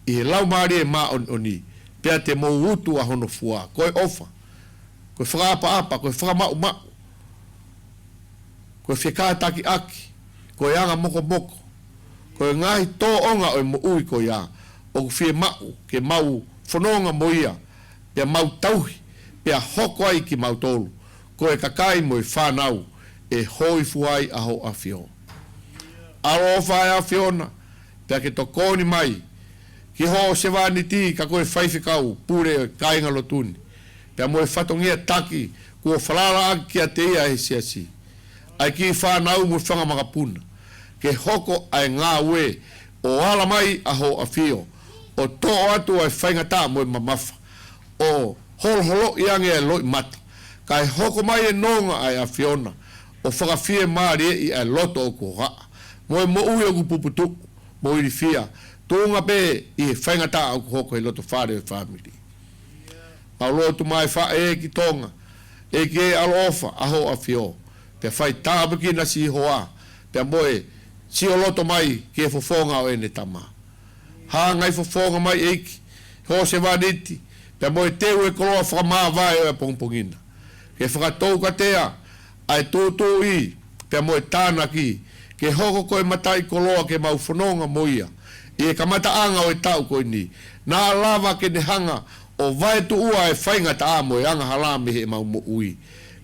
i he lau maari e maon oni pea te mo utu a hono fua koe ofa koe whakaapa apa koe whakamau mau koe whekātaki aki koe anga moko moko koe ngahi tō onga o mo ui koe a o ku whie mau ke mau whanonga mo ia pea mau tauhi pea hoko ai ki mau tolu koe kakai mo i whanau e hoi fuai aho a whio aro whae a whiona pea ke tokoni mai ki ho se wani ti ka koe whaiwhikau pure kainga lotuni pea mo e whatongia taki kua whalala aki ki a te ia he siasi ai ki whanau mo whanga makapuna ke hoko ai ngā ue o ala mai aho a whio o tō atu ai whaingata mo e mamafa o holo i ange e loi mata kai hoko mai e nonga ai a whiona o whakawhie maari i ai loto o ko haa mo e mo ui o ku puputu mo i whia tōnga pe i he whaingata au ku hoko e loto whare o family au lotu mai wha e ki tonga e ki e alo ofa aho a whio pe whai tāpaki na si hoa pe mo e si o loto mai ki e fofonga o ene tama ha ngai fofonga mai eiki ho se vaniti pe mo e teu e koloa whakamā vai o e pongpongina ke whakatou katea ai tōtō i pe mo e tāna ki ke hoko koe matai koloa ke mau whanonga mo ia i e kamata anga o e tau koe ni nā lava ke ne hanga o vai tu ua e whainga ta amo e anga halame he mau mo ui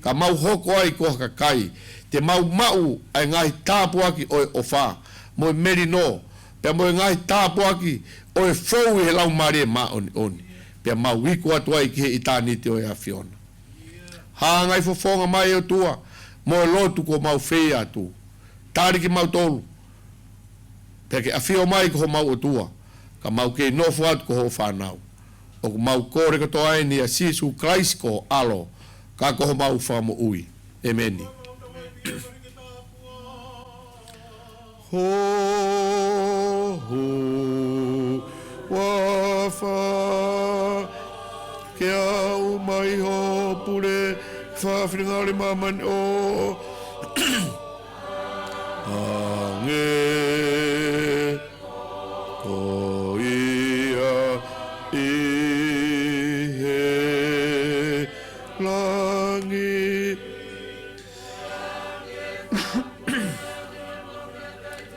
ka mau hoko ai ko kakai te mau ai ngai tāpu aki o e ofa mo e meri no pe mo e ngai tāpu aki o e fou he lau mare ma oni pe mau wiko atu ai ki he itani te o e a whiona ha ngai fofonga mai o tua mo e lotu ko mau whea atu tariki mau tolu pe ke a whio mai ko mau o tua ka mau ke nofu atu ko ho whanau o ku mau kore ka toa e ni a sisu Christ ko alo ka ko mau whamo ui emeni ho ho wafa ke au mai ho pure whawhinangare maman o ange ko ia i he langi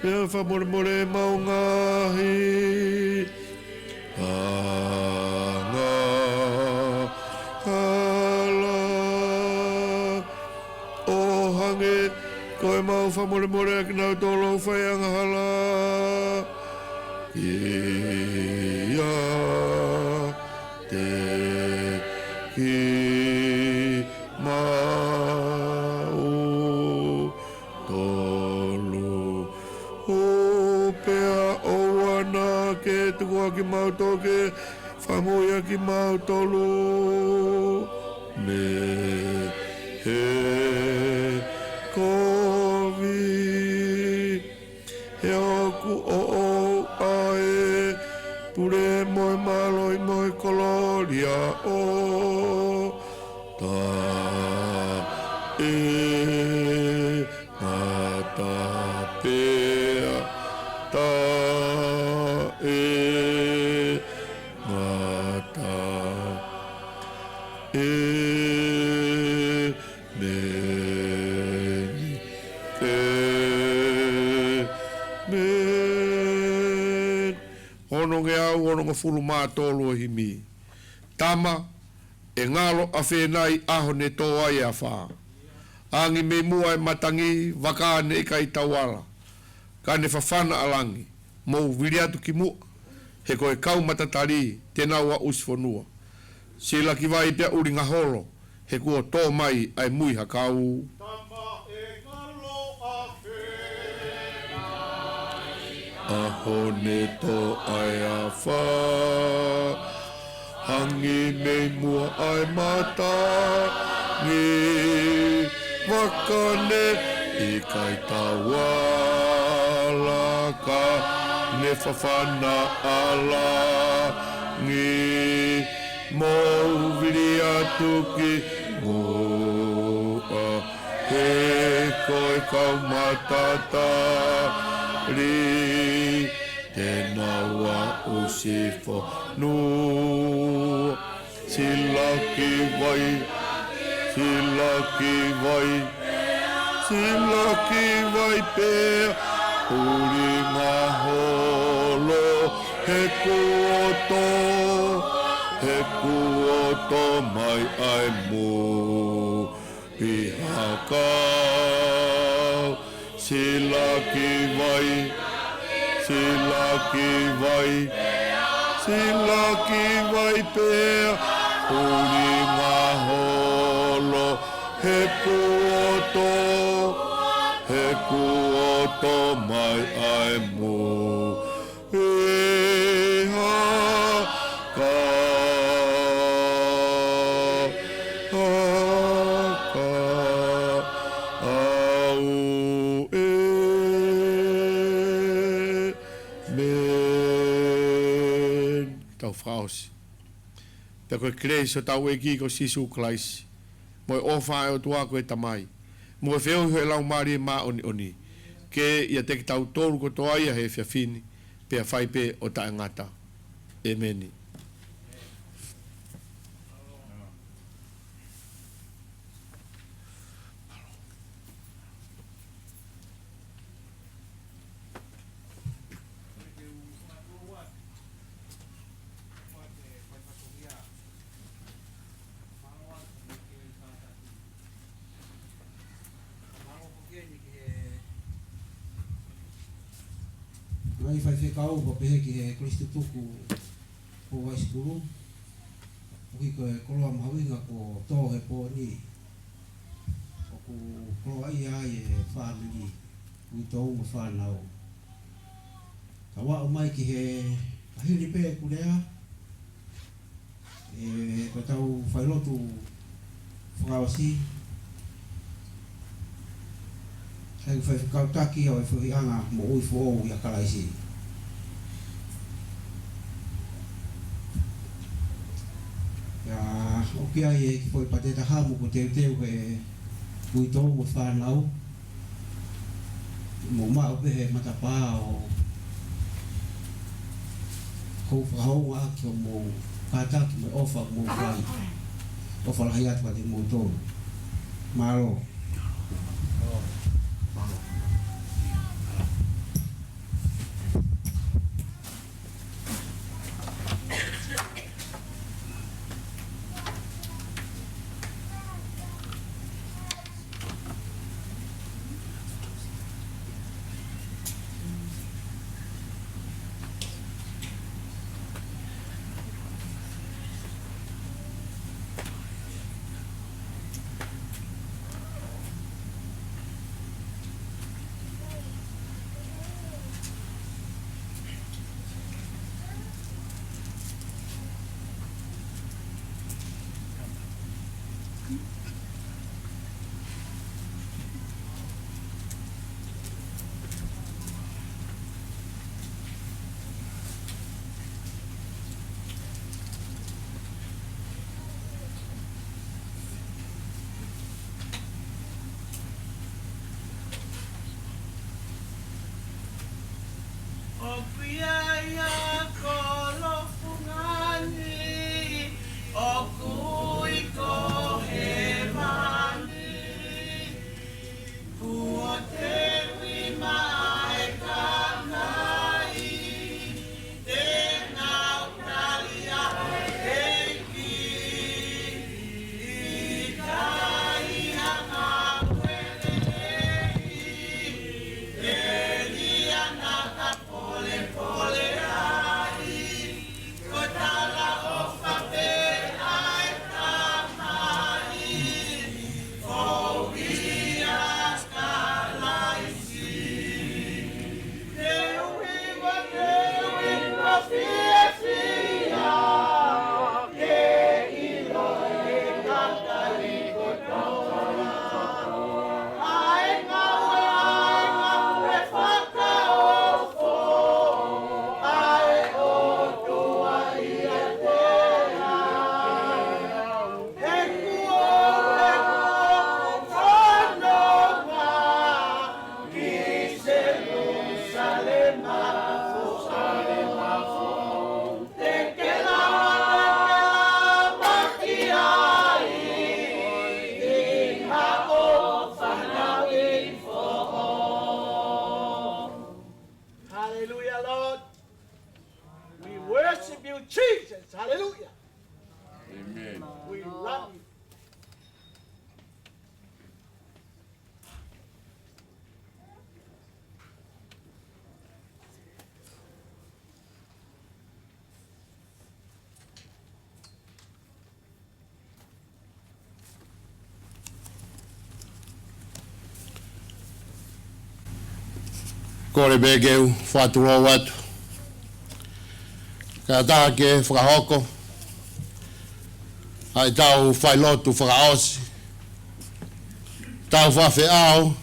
ia whamore mau ngahi anga hala o hange koe mau whamore aki nau tolo whai anga hala ia te ki mau tolu o pea o wana ke tukua ki mau toke whamoia ki mau tolu me he o ta e ngata pea ta e ngata e meni e men ono nge au ono nge fulu mātolo himi tama e ngalo a whenai aho ne tō ai a whā angi me mua e matangi wakane e kai tawala ka ne whawhana alangi mou viriatu ki mua he koe kau matatari tēnā wa usfonua sila ki vai pia uri ngaholo he kua tō mai ai mui hakau Tama e ngalo a aho ne tō ai a whā hangi me mua ai mata ngi wakane i kai tawala ka ne whawhana ala ngi mou viri atu ki mua he koe kau matata ri tēnā wa usifo nu sila ki vai pēr uri ngā holo he kuoto mai ai mu i hakau sila ki vai pēr uri ngā holo he kuoto mai ai mu e haka au e men tau frausi pe koe krei so tau e ki ko sisu klaisi moi ofa e o tua koe tamai mo feo he lau mari ma oni ke ia te ki tau toru ko toa ia he fiafini pe a whai pe o ta ngata emeni Ngai fai whekau pa pehe ki he Kristu tuku ko waisikuru. Uki ko e koloa mahawinga ko tō he pō ni. O ku koloa i ai e whānuri. Kui tō unga whānau. Ka wā mai ki he ahiri pē kurea. E ko tau whailotu whakawasi. Hei whai whakautaki au e whahianga mo ui whoou i a karaisi. Ia oki ai e ki whai pateta hamu ko teu he kui tōu o whanau. Mo mao pehe matapā o kou whakahounga aki o mo kātaki mo ofa mo whai. Ofa lahi atu ati mo tōu. Mālo. Kore begeu whaturo watu. Ka tāke whakahoko. Ai tau whailotu whakaosi. Tau whawhi au.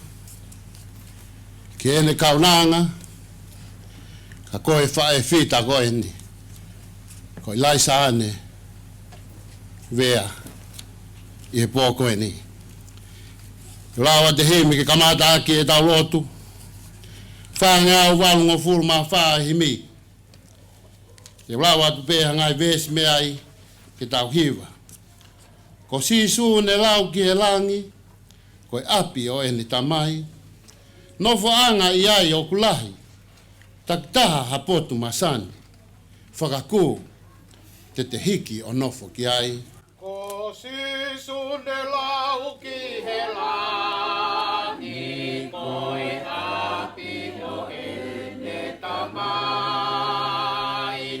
Ke ene kaunanga. Ka koe whae whita koe ni. Koe laisa ane. Vea. I he pō koe ni. Rawa te hemi ke kamata aki e tau lotu. Whanga au walungo furma wha himi. Te rawa tu pēha ngai vesi me ai ke tau hiwa. Ko sisu ne lau ki he langi. Koe api o eni tamai. Nofo anga i ai o kulahi. Taktaha hapotu masani. Whakaku te hiki o nofo ki ai. Ko sisu ne lau ki he langi, koe api o ene tamai,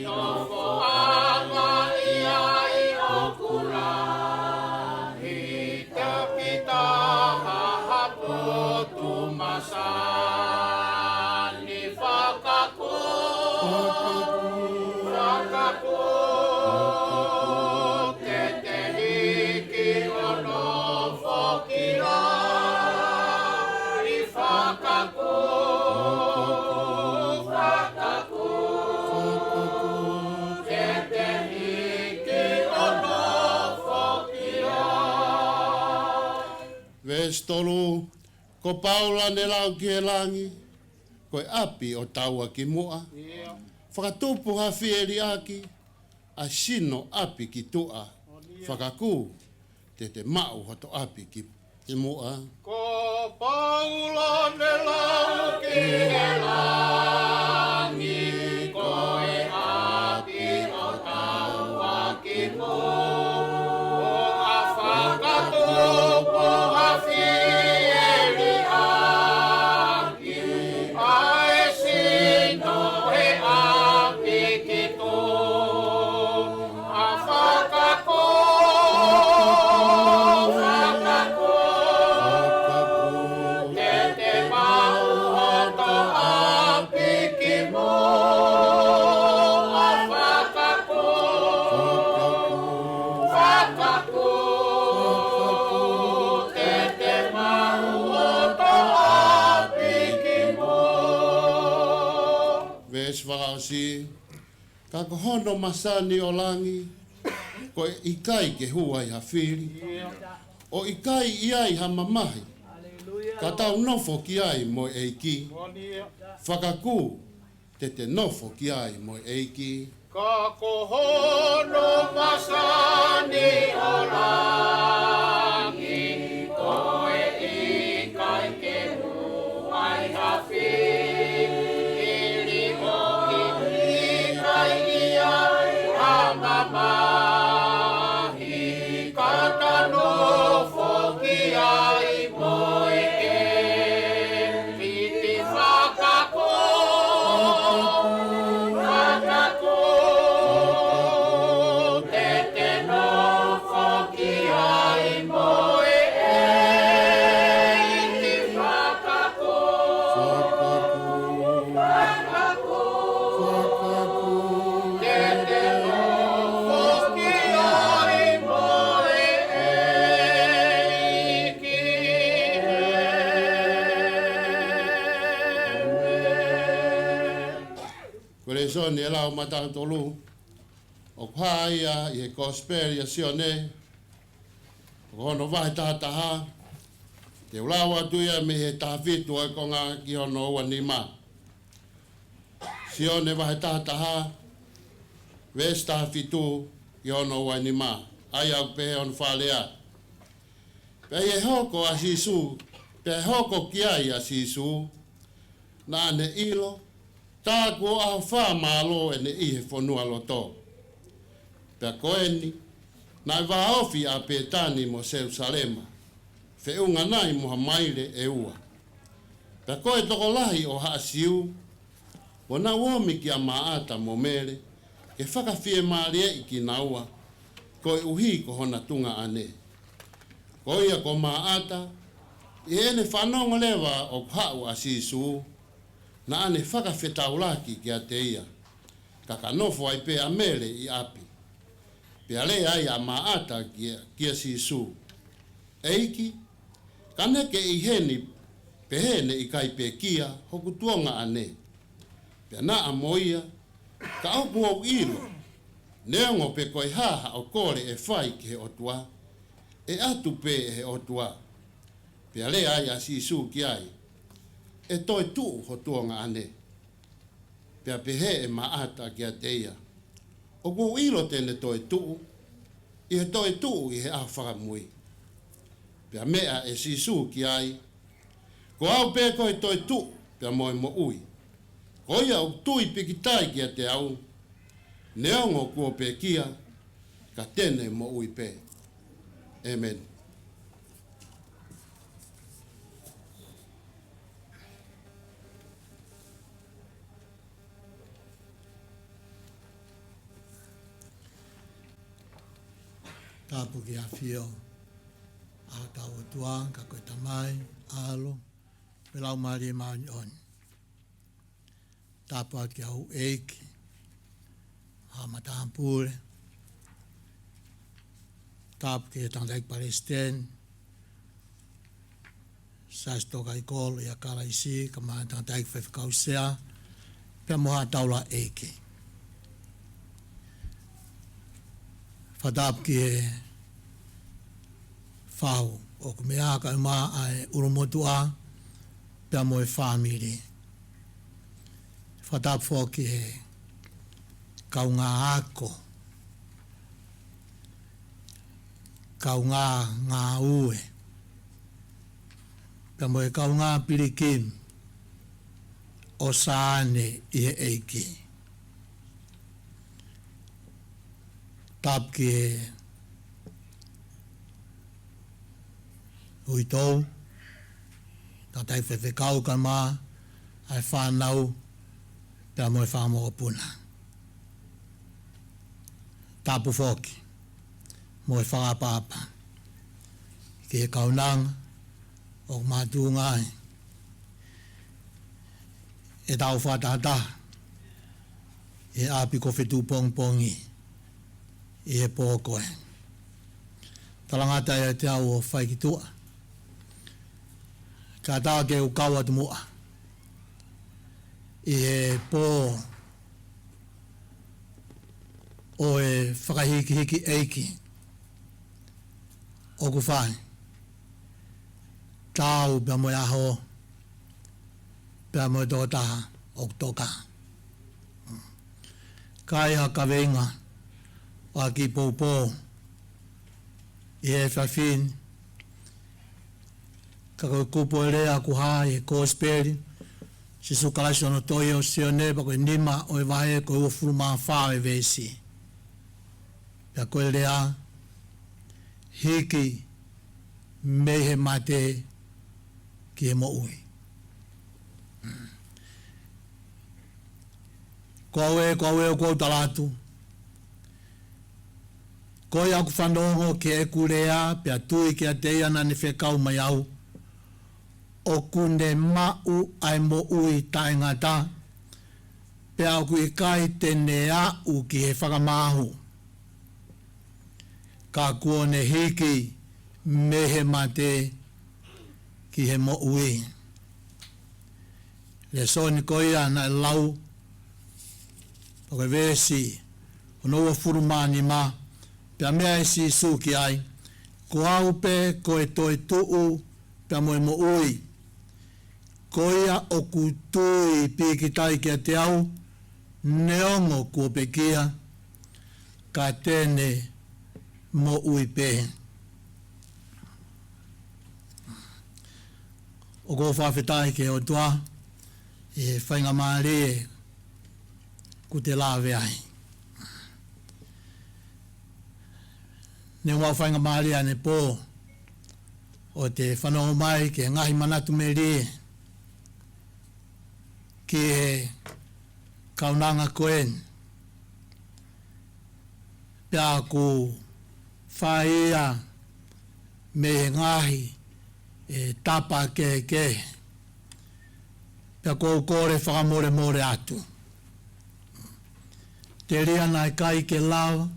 nofo anga i ai o kulahi, te pitaha hapotu masani, whakaku. Tolu, ko paula ne lau ki he langi, koe api o taua ki mua. Whakatupu hawhieri aki, a sino api ki tua. Whakaku, te mau hoto api ki mua. Ko paula ne lau ki he langi, koe api o taua ki mua. Kako hono masani o langi, ko ikai ke huai hawhiri. O ikai iai hamamahi, ka tau nofo ki ai mo eiki. Whakaku, te nofo ki ai mo eiki. Kako hono masani o langi, ko ikai ke huai hawhiri. Soni elau matang tolu o phaia i cosperia sione kono vai tataha te ulawa tuia me he tafitu e konga ki ono wanima sione vai tataha vesta fitu i ono wanima aya pe on falea pe e hoko asisu pe hoko kia asisu na ne ilo tā ko a wha malo e ne i he whanua loto. Pea koeni, nai waofi a Petani mo Jerusalema, whiunga nai moha maire e ua. Pea koe toko lahi o haasiu, o na uomi ki a maata mo mere, ke whakawhie maarie i ki naua, koe uhi ko hona tunga ane. Ko ia ko maata, i ene whanongo lewa o hau a sisu, na ane whakawhetauraki kia te ia. Kakanofo ai pe amele i api. Pea le ai a maata kia sisu. Eiki, kaneke i heni pehene i kai pe kia hoku tuonga ane. Pea na a moia, ka aupu au ilo. Neongo pe koe haha o kore e whai ki he otua. E atu pe he otua. Pea le ai a sisu ki ai. E toi tu ho tuonga ane. Pea pehe e maata kia teia. O ku ilo tene toi tu. I he toi tu i he a whakamui. Pea mea e sisu ki ai. Ko au pe koe toi tu. Pea moe mo ui. Ko ia o tui pikitai kia te au. Neongo kua pe kia. Ka tene mo ui pe. Amen. Tapu ki a fio. A tau tua, ka koe tamai, alo. Pelau maari e maani on. Tapu at ki au eiki. Ha matahampure. Tapu ki e tangaik Palestine. Sais toka i kolo i a kala isi, ka maa tangaik whewhikausea. Pea moha taula eiki. Whatapu ki e whau o ku mea ka uma ai urumotua pea moe whamiri. Whatapu fo ki e kaunga ako. Kaunga ngā ue. Pea moe kaunga pirikim o saane i e eiki. Tapu ki e ui tau, tatai whewhekau ka mā, ai whanau, pia moe whamoa puna. Tapu whoki, moe whakapapa, ki e kaunanga, o mātu ngai, e tau whatata, e api ko whetu pongpongi, e pōkoe. Talangata e te au o whaikitua. Ka tā ke u kaua tu mua. I e pō o e whakahiki eiki. O ku whai. Tāu pia moe aho. Pia moe tōtaha o toka. Kai ha ka venga. O ki pōpō. I e whawhin. Ka koe kupo e rea ku haa e kōsperi. Si sukalasi ono toi o sione pa koe nima o e wahe koe ua furu maa whao e vesi. Pia koe rea hiki mehe mate ki e mo ui. Koe o kua utalatu. Koe aku whanongo ki e kurea pia tui ki a teia na ni whekau mai au. O kune mau ai mo ui tae ngata. Pea aku i kai tene au ki he whakamahu. Ka kuone hiki mehe mate ki he mo ui. Le soni koia na lau. Pake vesi. Ono furumani ma. Pea mea e si suki ai. Ko au pe ko e toi tuu. Pea moe mo ui. Koia o kutui pikitai kia te au, neongo kua pekia, ka tene mo ui pe. O ko whawhetai ke o tua, e whainga maare e ku te lawe ai. Ne wau whainga maare ane pō, o te whanau mai ke ngahi manatu me rie, ki e kaunanga koen. Pea ku whaia me ngahi e tapa ke. Pea ko kore whakamore more atu. Te rea nai kai ke lawa.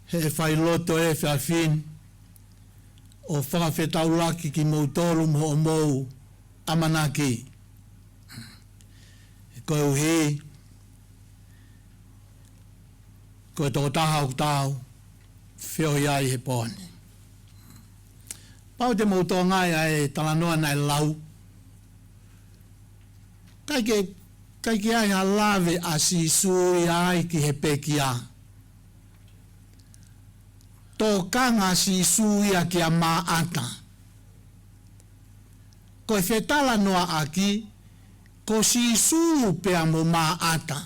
He whai loto e whiawhin. O whakawhetau laki ki moutoru mo o mou amanaki. Koe uhi. Koe toko taha o tau. Whio iai he pōne. Pau te moutoa ngai ai talanoa nai lau. Kai ke ai ha lave a si sui ai ki he pekia. Tō kanga si sui a ki a maata. Ko e whetala noa aki, ko si suu pea mo maata.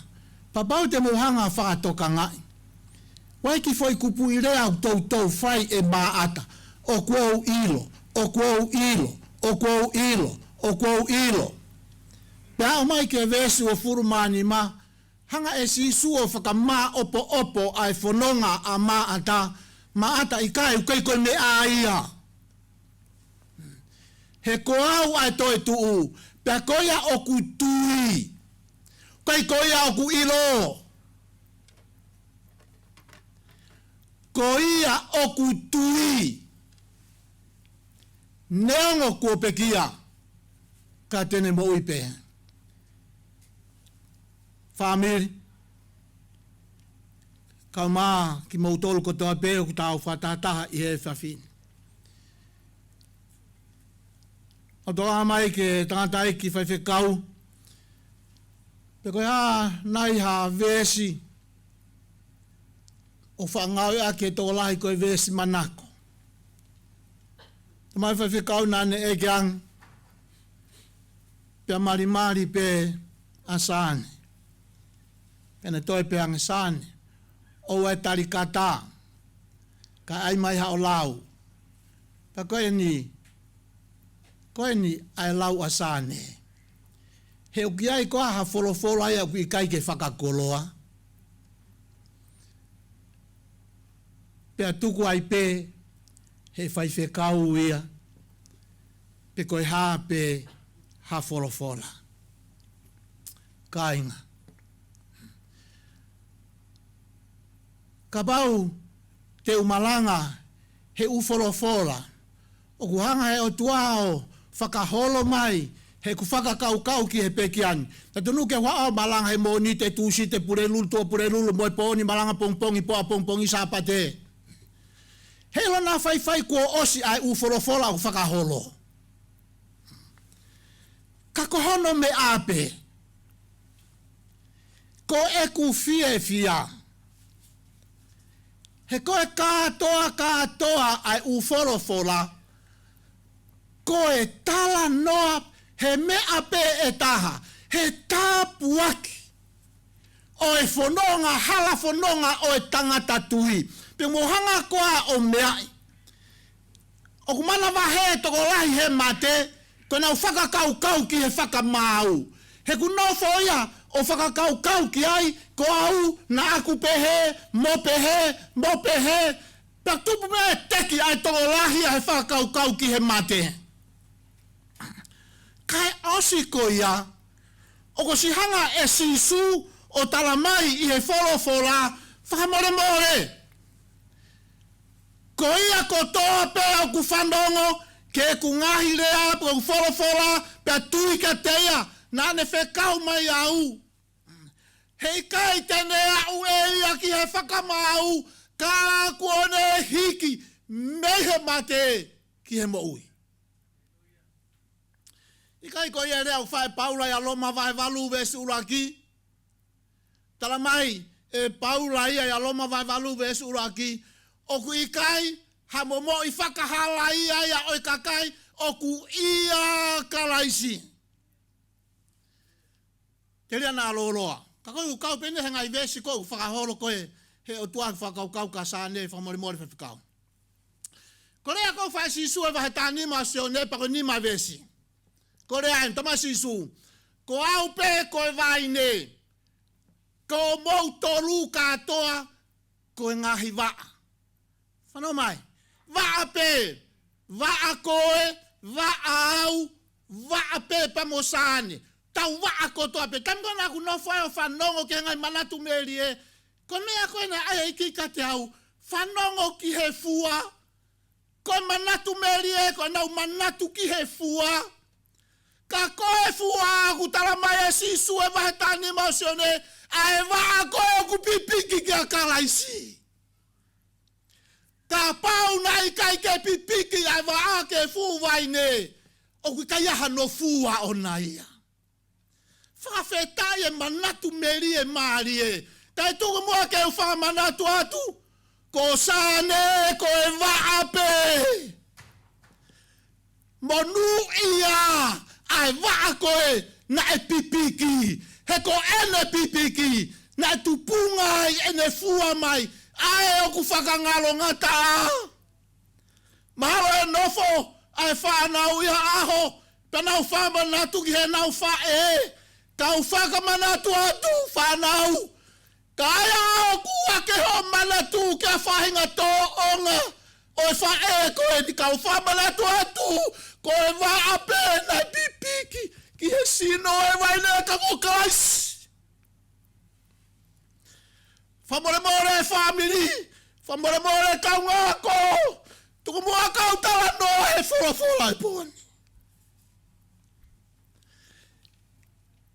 Papau te mohanga whakatoka ngai. Wai ki foi kupu i rea tau whai e maata. O kuau ilo, o kuau ilo, o kuau ilo, o kuau ilo. Pea o mai ke vesi o furumani ma, hanga e si suo whakamā opo ai whanonga a maata, maata i kai ukei koe me a ia. He koau ai toi tuu, pea koia o ku tui, kai koia o ku ilo. Koia o ku tui, neongo kua pekia, ka tene mo uipe. Whamiri, kau maa ki mautolu ko toa peo ku tau whatataha i he whawhini. O toa mai ke tangata ki whaiwhekau, pe koe nai ha vesi, o whangau a ke tō lahi koe vesi manako. Mai whaiwhekau nane e kiang, pia marimari pe asane. Pena toi pe angasane. O e tarikata. Ka ai mai hao lau. Pa koe ni ai lau asane. He uki ai koa ha folofolo ai au i kai ke whakakoloa. Pea tuku ai pe he whaiwhekau ia. Pe koe pe ha folofola. Ka inga. Ka bau te umalanga he ufolofola. O kuhanga he o tuao whakaholo mai he ku whakakau ki he pekiani. Na tunu ke wao malanga he mo ni te tusi te purelulu tua purelulu mo e pōni malanga pongpongi poa pongpongi sapate. He lona whai kua osi ai ufolofola o whakaholo. Ka kohono me ape. Ko e ku fia. He koe katoa ai ufolofola. Ko e tala noa he me ape e taha. He tāpuaki. O e whanonga, hala whanonga o e tangata tui. Pe mohanga koa o meai. O kumana wahe toko lahi he mate. Ko nau whakakau ki he whakamau. He kunofo ia o whakakau ki ai. Ko au na aku pehe, mo pehe. Pa tupu me teki ai toko lahi he whakakau ki he mate. Kai osi ko ia. O ko si hanga e sisu o talamai i he wholofola. Whakamore. Ko ia ko toa pea ku whandongo. Ke ku ngahi rea po ku wholofola. Pea tui ka teia. Nane whekau mai au. Hei kai tene au e ia ki he whakamau. Ka kuone hiki. Mehe mate ki he mo ui. Ikai ko ia rea u whae paula ia loma vai valu vesi uraki. Tala mai e paula ia loma vai valu vesi uraki. Oku ikai ha momo i whakahala ia oi kakai. Oku ia kalaisi. Te rea nā loloa. Ka koe ukau pene he ngai vesi koe whakaholo koe he o tuak whakaukau ka sāne whakamori whiwhikau. Korea koe whae sisu e wahe tā nima seo ne pa koe nima vesi. Korea en tama sisu. Ko au pe koe vaine. Ko mou toru katoa koe ngahi waa. Whanau mai. Waa pe. Waa koe. Waa au. Waa pe pa mosane. Tau waa kotoa pe. Tamkona ku no fai o whanongo ke ngai manatu meri e. Ko mea koe na aia iki kate au. Whanongo ki he fua. Koe manatu meri e. Koe nau manatu ki he fua. Ka koe fua ku tala mai e sisu e vahetani mausione. Ae waa koe ku pipiki ki a kalaisi. Ka pau na ikai ke pipiki ai waa ke fu vai ne. O ku kai aha no fua o na ia. Whawhetai e manatu meri e maari e. Tai tuku mua ke u wha manatu atu. Ko sane ko e waa pe. Monu ia. Ai waa koe na e pipiki. He ko ene pipiki. Na e tupunga ene fua mai. Ai o ku whakangalo ngata. Mahalo e nofo. Ai whanau iha aho. Penau whamanatu ki he nau wha e. Kau whakamanatu atu whanau. Kaya o kua ke ho manatu ke whahinga tō onga. O wha e koe ni kau whamanatu atu. Koe wā ape na pipiki. Ki he sino e waine kako kaisi. Whamore family, whamore kau ngako. Tuku mua kau tawa no he whora e pōni.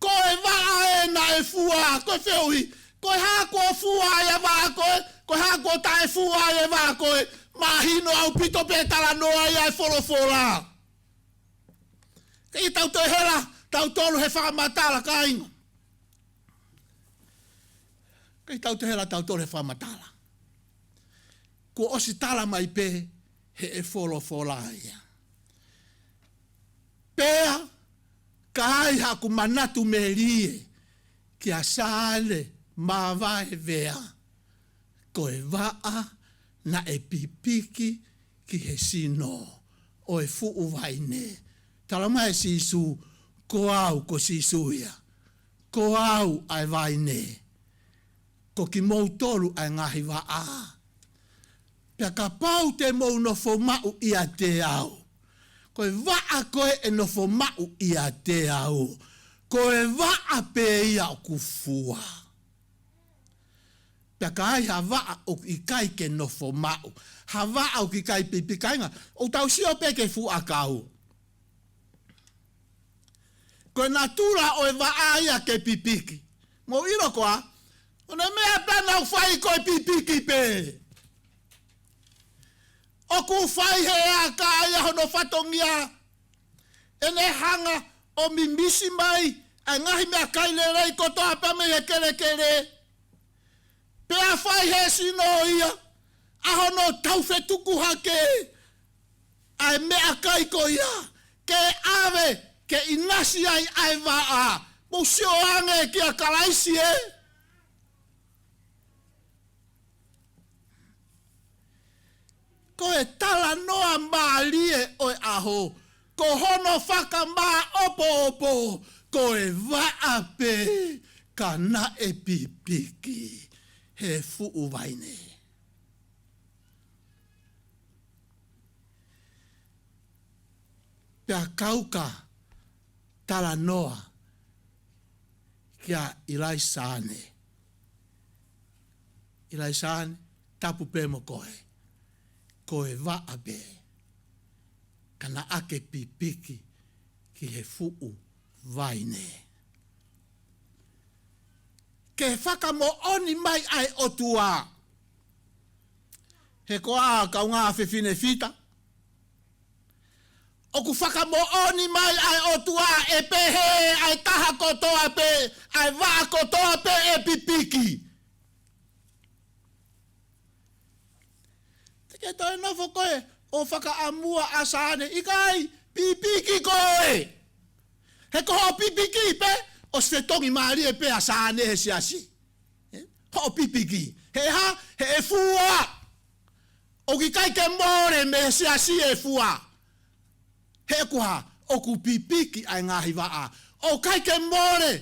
Koe waa e na e fua, koe whioi. Koe hako fua e waa koe, koe hako tae fua e waa koe. Mahino au pito pe tala noa e whora. Kei tau te hera, tau tolu he whakamatala ka ingo. Kei tau te hera tau tolu he whakamatala. Ko osi tala mai pe, he e whora ia. Pea, kai haku manatu me rie, ki a sale ma vai vea. Koe waa na e pipiki ki he sino, o e fuu vai ne. Talama e sisu, ko au ko sisu ia. Ko au ai vai ne. Ko ki mou tolu ai ngahi wa a. Pea ka pau te mou nofo mau ia te au. Koe waa koe e nofo mau ia te au. Koe waa pe ia o kufua. Pea ka ai ha waa o i kai ke nofo mau. Ha waa o ki kai pipikainga. O tau si o pe ke fu a kau. Koe natura o e waa ia ke pipiki. Mo iro koa. O ne mea pena u whai koe pipiki pe. O ku whai he a ka aia hono whatongia. E ne hanga o mimisi mai. A ngahi mea kailere ko toa pa me he kere. Pea whai he sino ia. A hono tau whetuku hake. A mea kai ko ia. Ke ave. Ke inasi ai waa. Musio ange ki a kalaisi e. Ko e tala noa maalie o e aho. Ko hono whaka maa opo. Ko e waa pe. Ka na e pipiki. He fuu vaine. Pea kauka. Tala noa kia ilai sane. Ilai sane tapu pe mo koe. Koe waa be. Kana ake pipiki ki he fuu vaine. Ke whaka mo oni mai ai otua. He koa kaunga whiwhine fita. O ku whaka mo oni mai ai otua e pehe ai taha kotoa pe, ai waa kotoa pe e pipiki. Teke toi nofo koe o whaka amua asane ikai pipiki koe. He koho pipiki pe o se tongi maari e pe asane he siasi. Ho pipiki. He ha he e fua. O ki kai ke more me siasi e fua. He kua o ku pipiki ai ngahi waa. O kai ke more.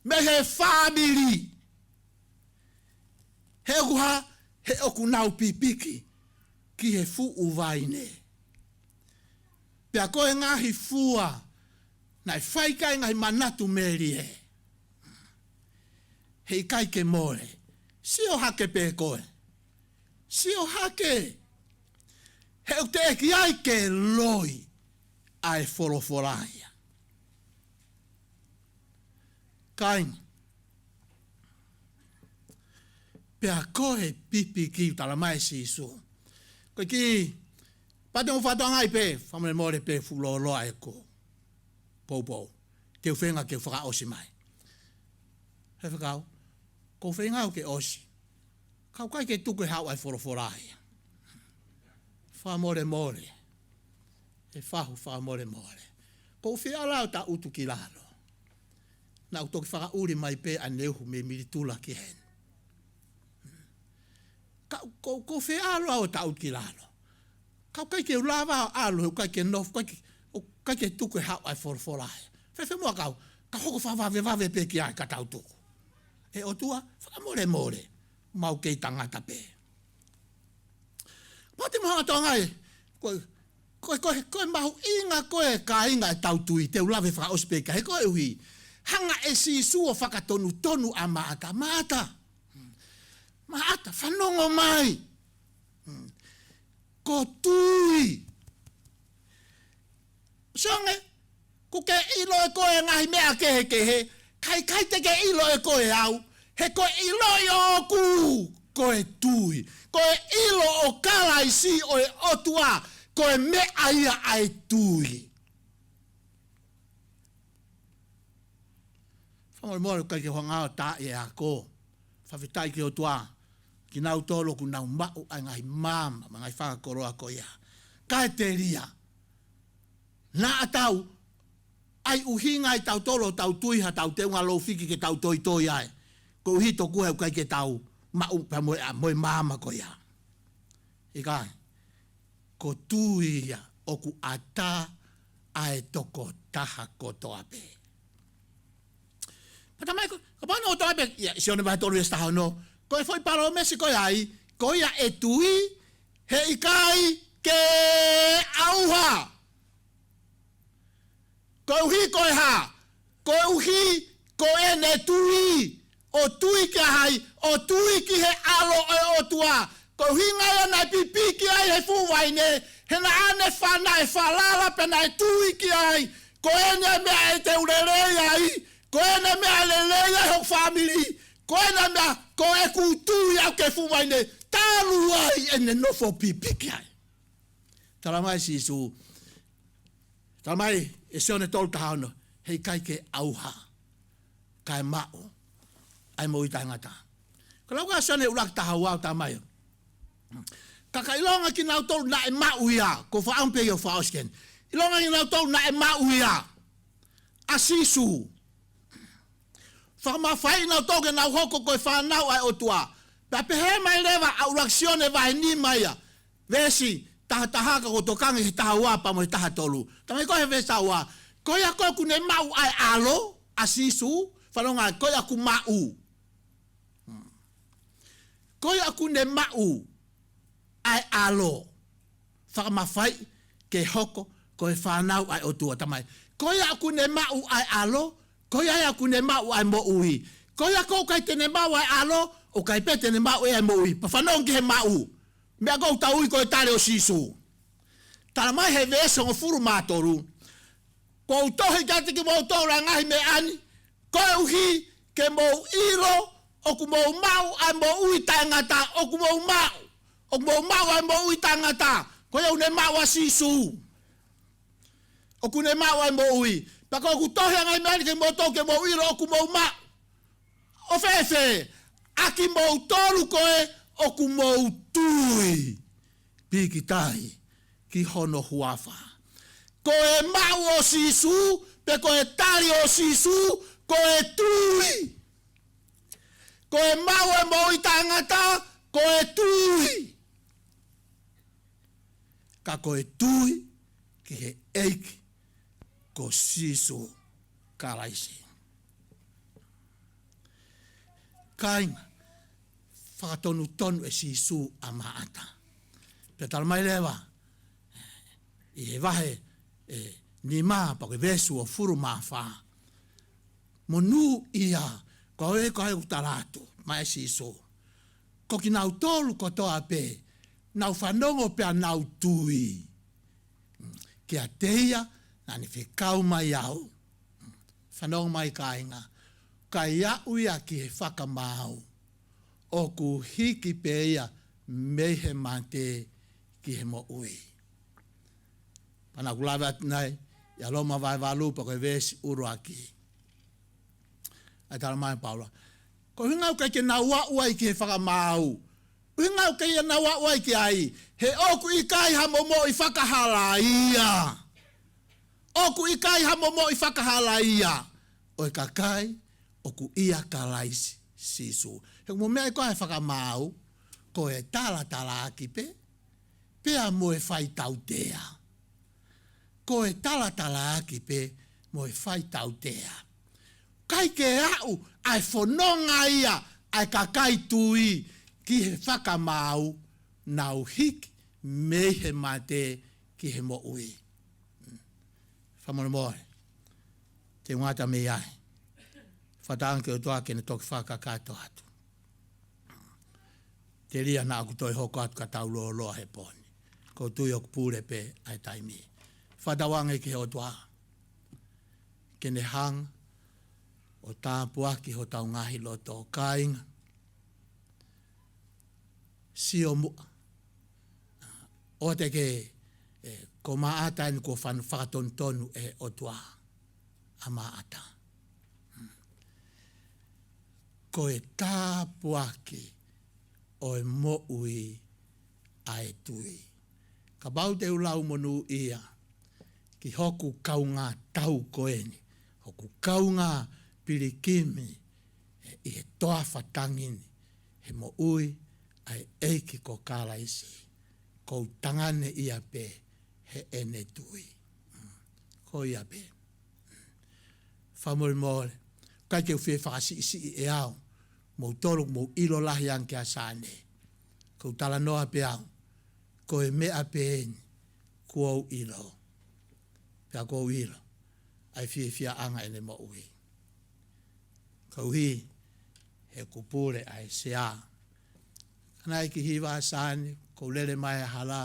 Me he family. He kua he o ku nau pipiki. Ki he fuu vaine. Pea koe ngahi fua, nai whai kai ngahi manatu meri e. Hei kai ke more, sio hake pe koe. Sio hake. Heu te eki ai ke loi ai forofolaia. Kainga. Pea koe pipi ki tala mai si su. Koe ki, pate mo whatua ngai pe, whamane more pe fulo loa e ko. Pou. Te whenga ke whaka osi mai. He whakau, ko whenga o ke osi. Kau kai ke tuke hau ai forofolaia. Wha more. E whahu wha more. Ko whia lau ta utu ki lalo. Na utoki whaka uri mai pe a neuhu me miritula ki hen. Ko whia lau ta utu ki lalo. Kau kai ke ulawa alo, kai ke nof, kai ke tuke hau ai forofolaia. Whewhe mua kau, ka hoko whawave pe ki ai ka tau tuku. E o tua, wha more. Mau kei tangata pe. Pati maha tongai, koe mahu inga koe ka inga e tautui, te ulawe whaka ospeka, he koe uhi, hanga e si suo whakatonu a maata. Maata, whanongo mai. Ko tui. Songe, kuke ilo e koe ngahi mea kehe, kai te ke ilo e koe au, he koe ilo i oku, koe tui. Koe ilo o kalaisi o e otua, koe mea ia ai tui. Whamore kai ke hongao ta e a ko. Whawhitai ki otua, ki nau tolo ku nau mau ai ngai mama, ma ngai whakakoroa ko ia. Kai te ria. Na atau, ai uhinga i tau tolo, tau tuiha, tau teunga lo fiki ke tau toi ai. Ko uhito kuhe kai ke tau, mau pa moe mama ko ia. Ikai, ko tui ia, oku ata ae toko taha kotoa pe. Patamai ko pano o toa pe, si one vai tolu esta no, ko e foi paro mesi ko ai, ko ia e tui, he ikai ke auha. Ko uhi ko e ha, ko uhi ko e ne tui, o tui ke hai, o tui ki he alo e o tua, ko hinga ia nai pipi ki ai he fuwaine, he na ane whana e whalala pe nai tui ki ai, ko ene mea e te urelei ai, ko ene mea lelei ai hok family, ko ene mea ko e kutui au ke fuwaine, talu ai ene nofo pipi ki ai. Talamai si su, talamai e seone tolu tahano, hei kai ke auha, kai mao, ai mo i tangata. Kalau ka seone ulak tahawau tamai, kaka ilonga ki nau tolu na e mau ia, ko whaampe i o whaosken. Ilonga ki nau tolu na e mau ia, asisu. Whamawhai nau tolu ke nau hoko koe whanau ai otua. Papehe mai lewa au laksione vai ni maia. Vesi, tahaka ko tokangi he tahawa pa mo he taha tolu. Tamai koe he vesawa, koe a koe kune mau ai alo, asisu, whanonga koe a ku mau. Koe a kune mau, ai alo, whakamawhai ke hoko koe whanau ai otua tamai. Koe aku ne mau ai alo, koe aku ne mau ai mo ui. Koe ako kai tene mau ai alo, o kai pe tene mau ai mo ui. Pa whanong ki he mau, mea kou tau ui koe tare o sisu. Tara mai he veso ngo furu mātoru. Kou tohi kati ki mou tōra ngahi me ani, koe uhi ke mou ilo, oku mou mau ai mo ui tangata, oku mou mau. O mo mau ai mo ui tangata, ko ia une mau asisu. O kune mau ai mo ui. Pako ku tohi ngai mani ke mo to ke mo ui ro ku mo mau. O fefe, aki mo tolu koe o ku mo tui. Piki tai ki hono huafa. Ko e mau o sisu, pe ko e tari o sisu, ko e tui. Ko e mau ai mo ui tangata, ko e tui. Ka koe tui ki he eiki ko sisu karaisi. Kainga, whakatonu tonu e sisu a maata. Pe talamai lewa, i he wahe ni ma pa ke vesu o furu ma fa monu ia ko e utarato mai si so ko ki nau tolu ko to ape nau fanongo pe nau tui ke ateia na ni fe kau mai au fanongo mai kainga kai ia uia ki he whakamau o ku hiki pe ia mehe mate ki he mo ui pana kulawe atinai ia loma vai walu pa koe vesi uru aki ai tala mai Paula ko hingau kai ke na wa uai ki he whakamau hingau kai na wa uai ki ai he oku i kai ha momo i whakahala ia oku i kai ha momo i whakahala ia o kakai oku ia kalaisi sisu he mo mea ko he whakamau ko e tala aki pe a mo e whai tautea ko e tala aki pe mo e whai tautea kai ke au ai whanonga ia ai kakai tui ki he whakamau nau hiki me he mate ki he mo ui whamona moe te ngata me ai whatanke o toa kene toki whakakato atu te ria na aku toi hoko atu ka tau loa he poni ko tui o kupure pe ai taimi whatawange ki he o toa kene hang o tāpuaki ho tau ngahi loto kainga si o mua o te ke ko maata ni ko whakatontonu e o tua a maata ko e tāpuaki o e mo ui a e tui ka bau te ulau monu ia ki hoku kaunga tau koeni hoku kaunga pirikimi i he toa whatangini he mo ui ai eiki ko kalaisi ko tangane ia pe he ene tui ko ia pe whamori mōre kai ke uwhi whakasi isi e au mo tolu mo ilo lahi anke asane ko tala noa pe au ko e mea pe eni kuau ilo pia kuau ilo ai fia anga ene mo ui kauhi he kupure ai sea kanai ki hiwa asane ko lele mai hala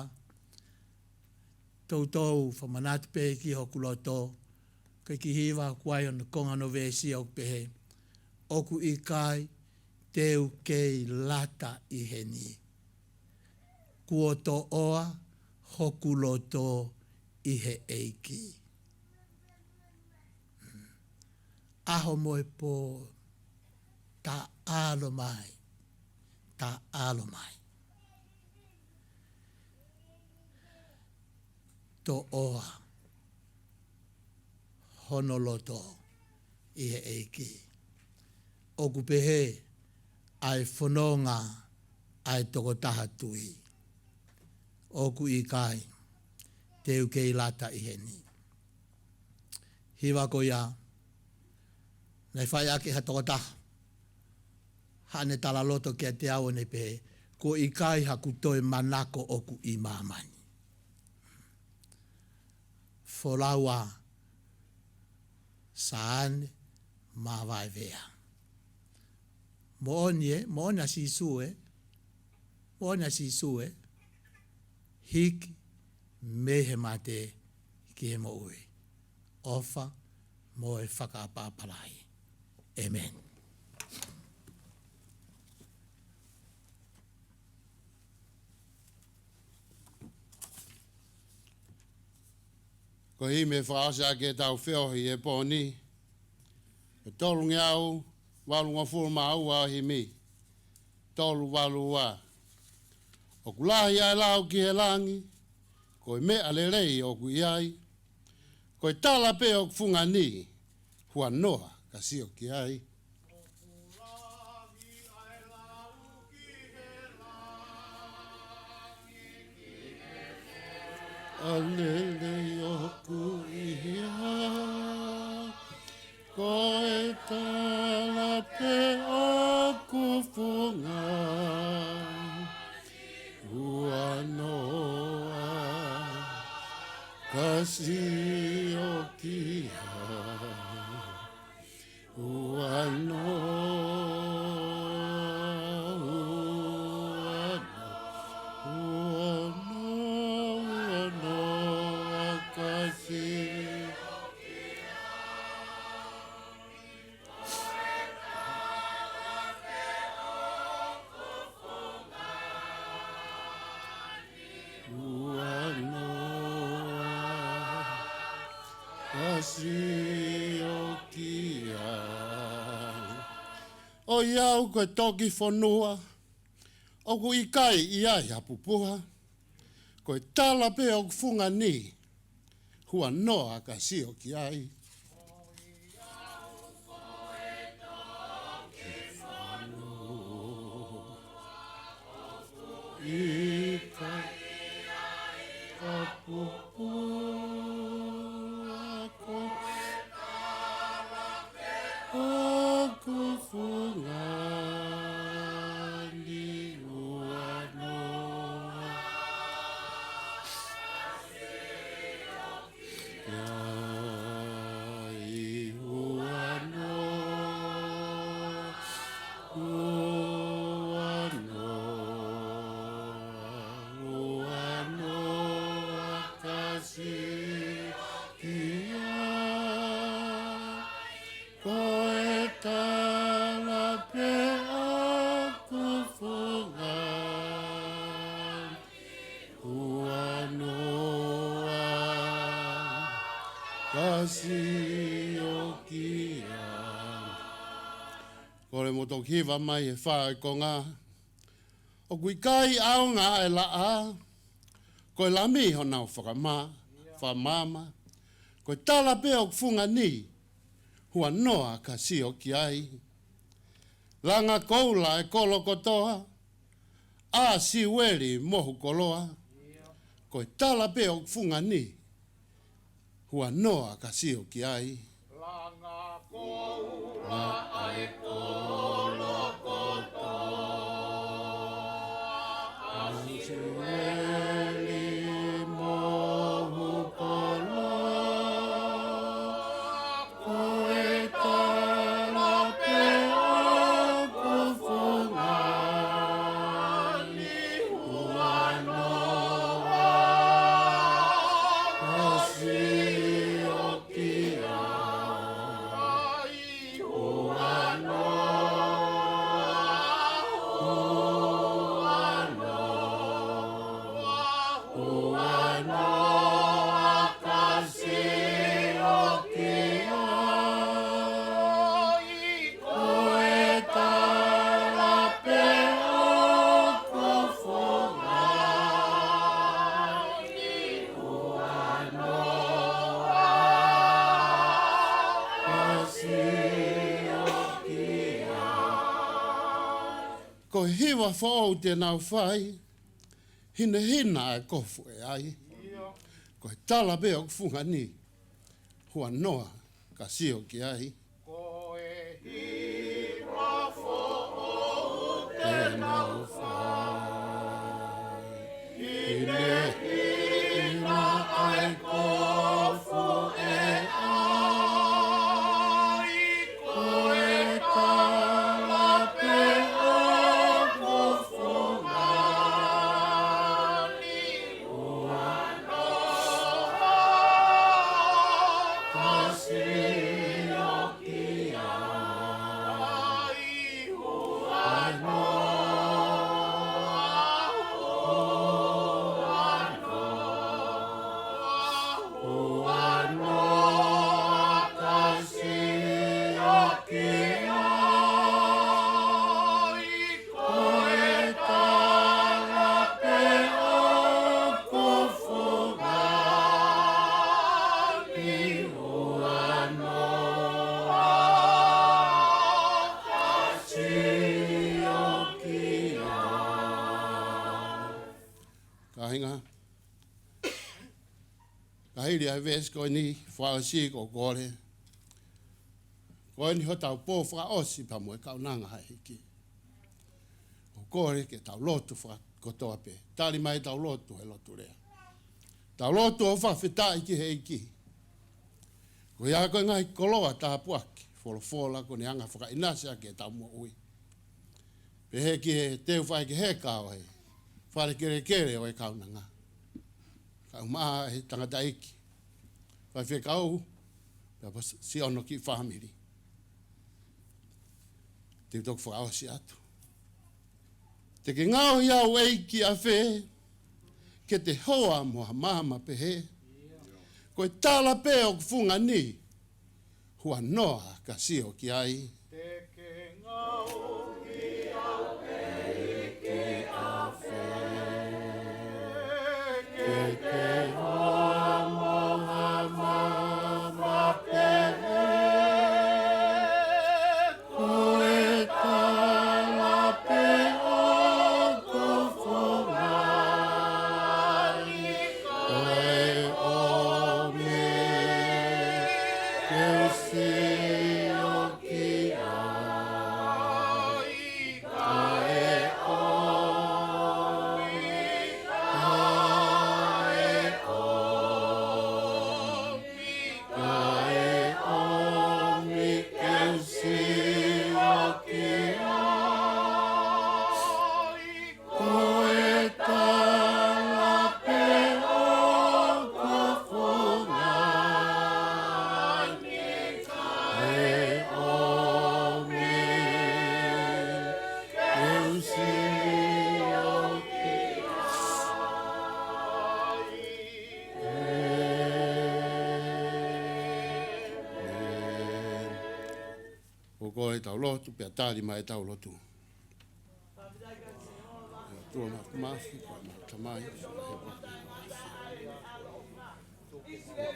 tautou whamanatu pe ki hoku loto kai ki hiwa kuai on konga no vesi au pehe oku i kai teu kei lata i heni kuoto oa hoku loto i he eiki aho moe po ta alo mai to oa honoloto i he eiki oku pehe ai whanonga ai toko taha tui oku i kai teu kei lata i heni hiwa ko ia nei whai ake ha toko taha hane tala loto kia te au ne pe ko i kai haku toi manako oku i mamani. Folaua saane mawai vea. Moona si sue, hiki mehe mate ki he mo ui. Ofa mo e whakapapalai. Amen. Ko hi me whaasa ke tau whiohi e pōni. E tolu ngiau, walu ngā furu mau a hi mi. Tolu walu wa. O kulahi ai lau ki he langi. Ko i mea le rei o ku iai. Ko i tala pe o funga ni. Hua noa ka sio ki ai. Alele yoku ia, ko e tala pe oku funga, ua noa, ka kasi o kia o iau koe toki whanua, o ku i kai i ai hapupuha, koe tala pe o funga ni, hua noa ka sio ki ai. I kai hapupuha, koe o ku funga ni hua noa. Ai hua noa, hua noa kasi kia. Koe tala pe aku fungan, hua noa kasi o kia. Kore mo tō kiwa mai e whae konga, o kui kai aonga e laa, koe lami ho nau whamama, koe tala pe o funga ni, hua noa ka sio ki ai. Langa koula e kolo kotoa, a si weri mohu koloa, koe tala pe o funga ni, hua noa ka sio ki ai. Langa koula ai kolo kotoa, a si weri mohu koloa, koe tala pe o funga ni hua noa kasi o kia. Ai hua noa kasi o kia. Koe tala pe o funga ni hua noa kasi o kia. Ko hiwa whao te nau whai, hina hina e kofu e ai. Ko he tala pe o funga ni, hua noa ka sio ki ai. Koe hiwa fo'o te nau whai, hine hina ai kofu e ai. Koe tala pe o funga ni hua noa kasi o kia. Ai hua noa kasi o kia. Koe tala pe o funga ni hua noa kasi o kia. Kahinga. Kahiri ai ves ko ni whaasi ko kore. Ko ni ho tau po wha osi pa mo e kaunanga hai hiki. O kore ke tau lotu wha kotoa pe. Tari mai tau lotu he lotu rea. Ta lotu o whawhita iki he iki. Ko ia koe ngai koloa tā puaki. Fola ko ni anga whaka inasi ake tā mua ui. Pe he ki he teu whai ki he kao he. Whare kere o e kaunanga. Kau maa he tangata iki. Whai whi kau. Pea si ono ki whamiri. Te toku whakao si atu. Te ke ngao iau eiki a whe. Ke te hoa moa mahama pe he. Ko e tala pe o kufunga ni. Hua noa ka sio ki ai. Te ke ngau iau eiki a whe. Ke te hoa moa mahama pe he. Ko e tala pe o kufunga. Tau lotu, pia tari mai tau lotu. Tua mafi, tamai,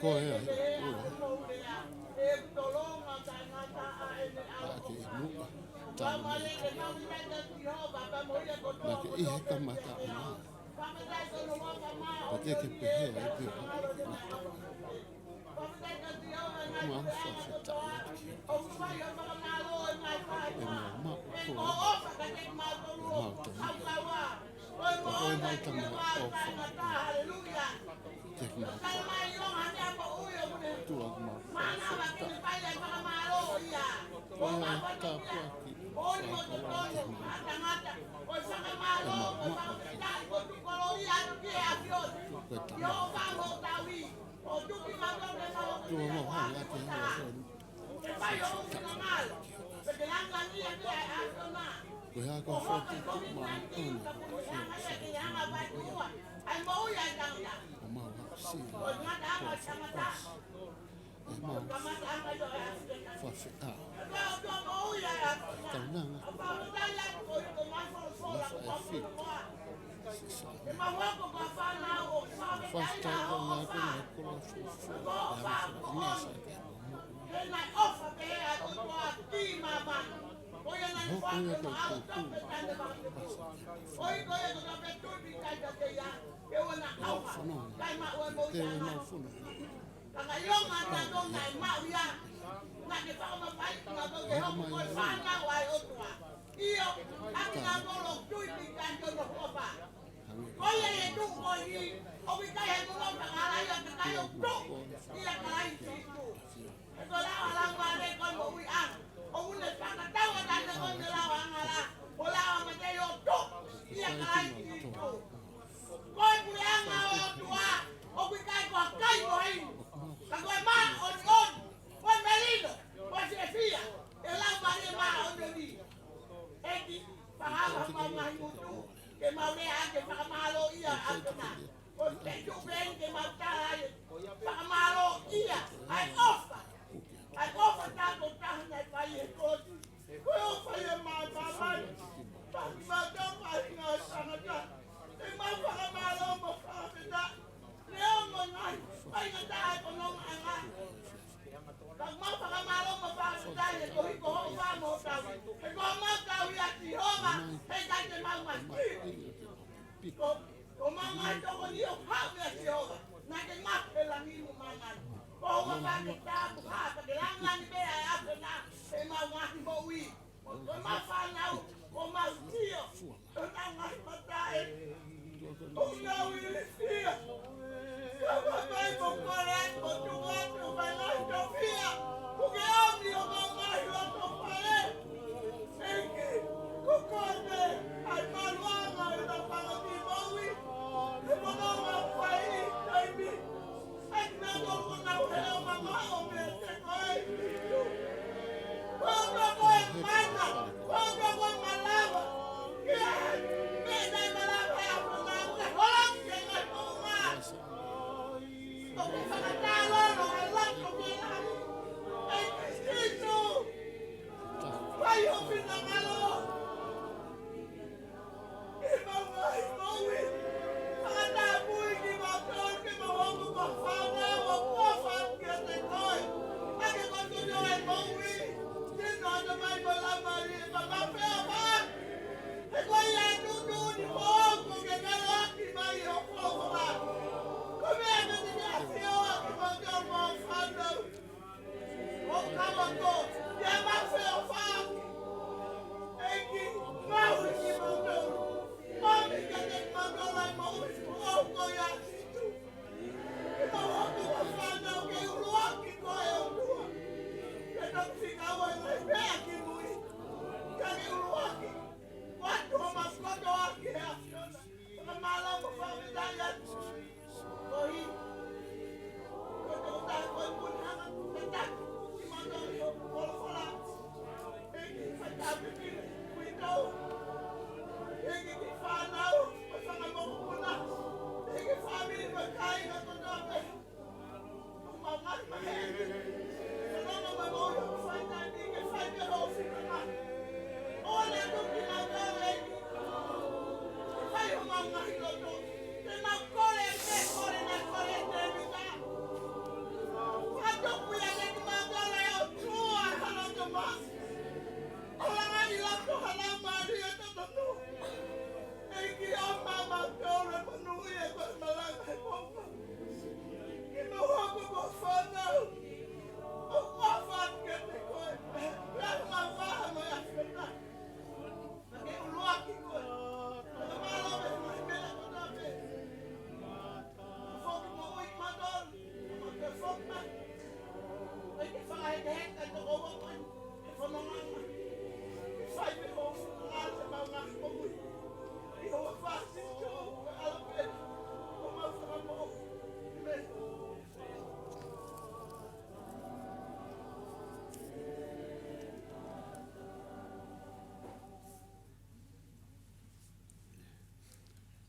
ko e ai, ke nuka, tamai, na ke ihe kamata ana. Pa ke pehe ai pe. Mau whawhita e mau ko mau tama o mau tama o te mau tua mau ko ai ta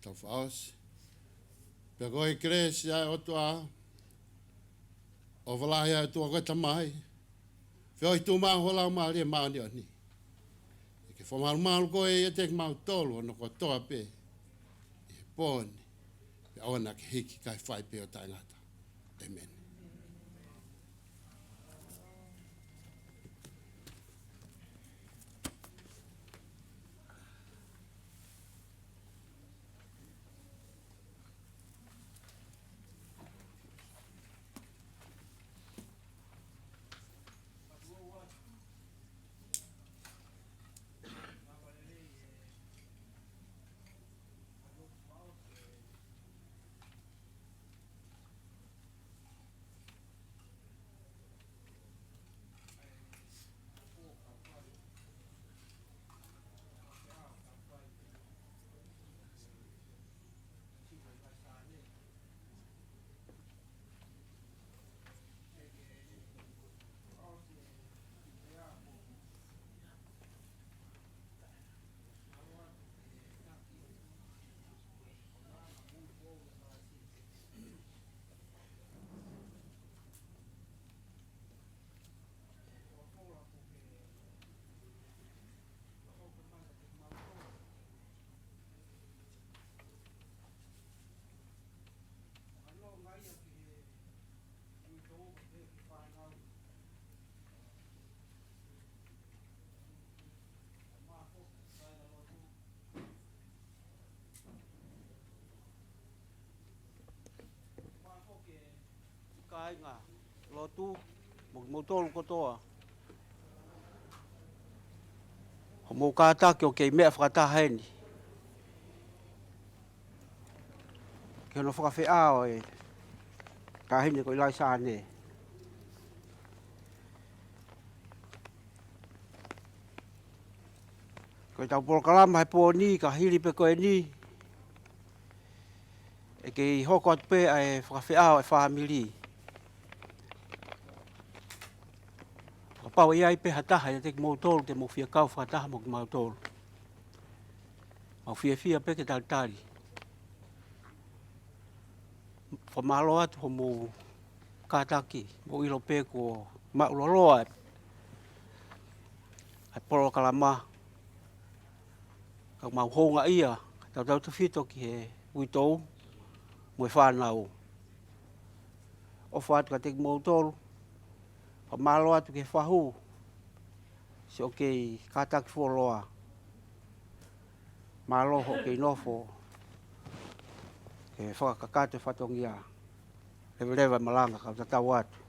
Tau faos. Pea koe kresi ai o tua. O walahi ai tua koe tamai. Whioi tu maa hola o maa lia maa ni o ni. Ke whamaru maru koe e tek mau tolu no ko toa pe. E pōni. Pe awana ke hiki kai whai pe o taingata. Amen. Kai ngā lotu mo tolu kotoa. Ho mo kātaki o kei mea whakataheni. Ke ono whakawhiao e tahini ko ilai sāne. Ko i tau porokalama he pō ni, ka hiri pe koe ni. E kei hoko atu pe e whakawhiao e whamiri. Pau ia pe hataha ia tek motor te mo fia kau hataha mo motor. Mau fia pe ke tari. Fa malo atu ho mo kataki mo ilo pe ko ma uloloa. Ai poro kalama. Ka mau honga ia tau tu fito ki he uitou mo whanau. O fat ka tek motor. Fa malo atu ke whahu. Se o kei kataki wholoa. Malo ho kei nofo. Ke whakakate whatongia. Lewa malanga ka tatau atu.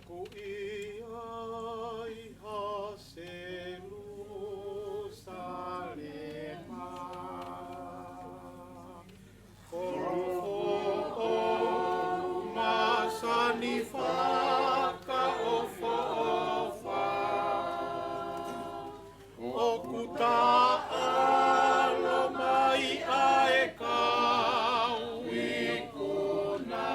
Oku ia iha Jerusalema. Oro masani faka ofa. Oku ta'alo mai ae kau ikuna.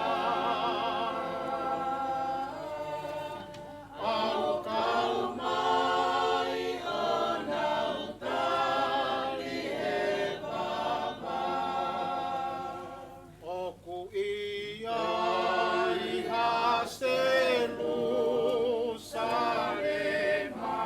Au kau mai ona utali e baba. Oku ia iha Jerusalema.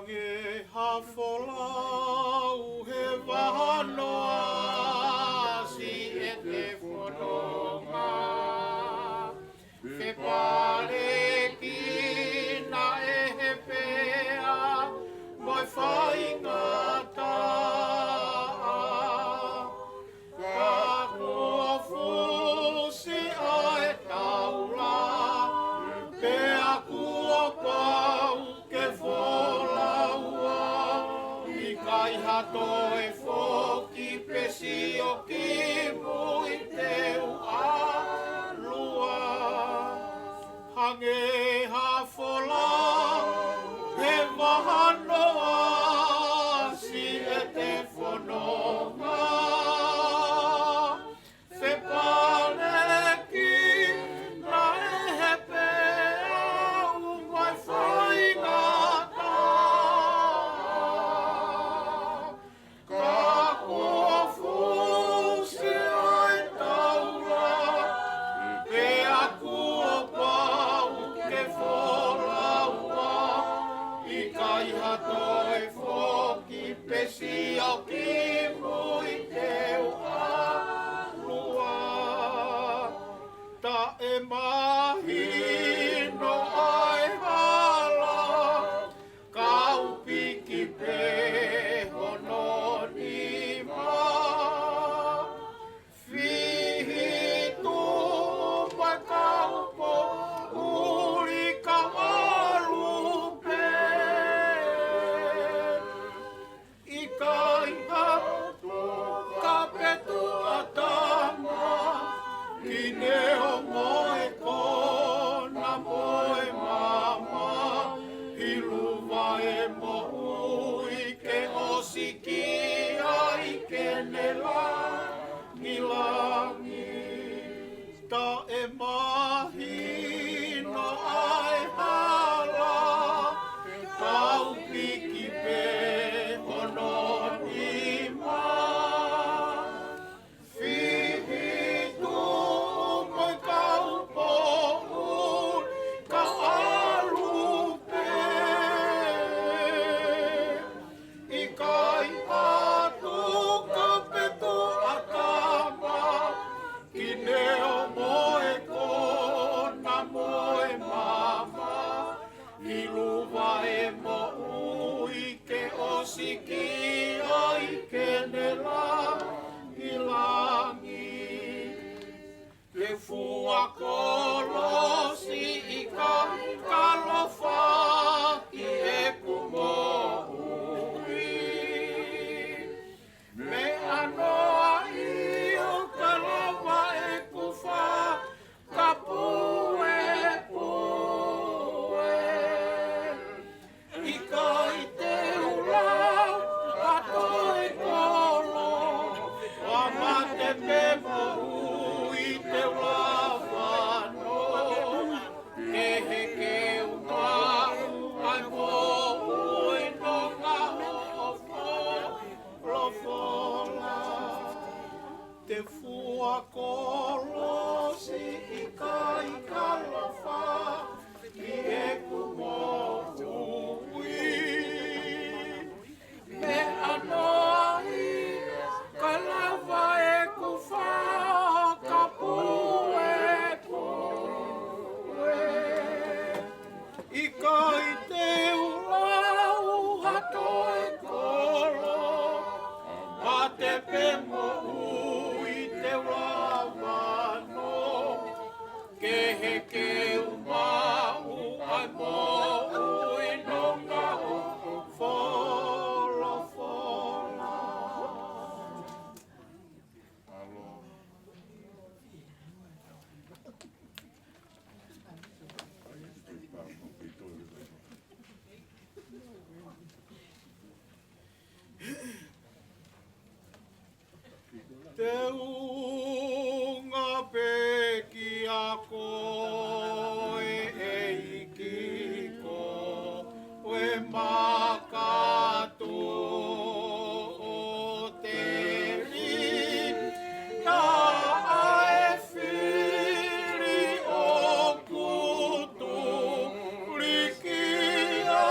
Hange hafolau he wahanoa si e te whanonga. He pare ki na e he pea mai whai ngata. Ka kua fusi ai taula, pea kua pau ke wholaua. I kai hato e whoki pesi o ki mui teu alua. Hange hafola he wahanoa si e te whanonga. He pare ki na e he pea mai whai ngata. Ka kua fusi ai taura, pea kua pau ke wholaua. I kai hato e whoki pesi au ki mui teu alua. Ta e mahino ai hala, kau piki pe hono ni ma. Fihi tu mai kau po uri ka alupe. I kai hatu ka petu atama, ki neo moe kona moe mama. I luwa e mo ui ke osiki ai ke ne langi langi. Ta e mahino ai hala, kau piki pe hono ni ma. Fihi tu mai kau po ka alupe. I kai atu ka petu akama, ki neo moe kona moe mama. I luwa e mo ui ke osiki ai ke ne langi langi. Le fua kolosi i ka kalofa ki e kumo ui. Me anoa i o kalawa e kufa ka pue pue. I kai te ulau a toi kolo, a mate pe mo ui te wawano. Ke he ke umau ai mo ui no ngā ofo lofola. Te fua kolosi i kai kalofa ki e kumo ui. Me anoa i kalawa e kufa ka pue pue. I kai te ulau hato e kolo, a te pe mo ui te wawano. Ke he ke umau ai mo ui no ngā wholo whola. Te unga peki a koe e ikiko, oe makatu o te ri. Na ae whiri o kutu rikia.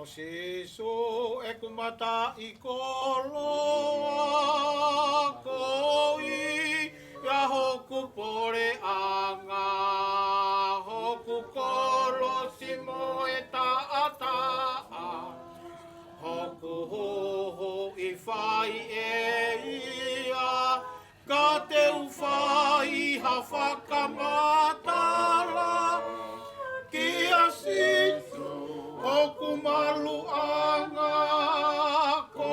O sisu e kumata I koloa koi ya hoku pore anga hoku kolo simo e taata hoku hoho I whai e ia ka te uwhai ha whakamatala ki a sisu hoku maluanga ko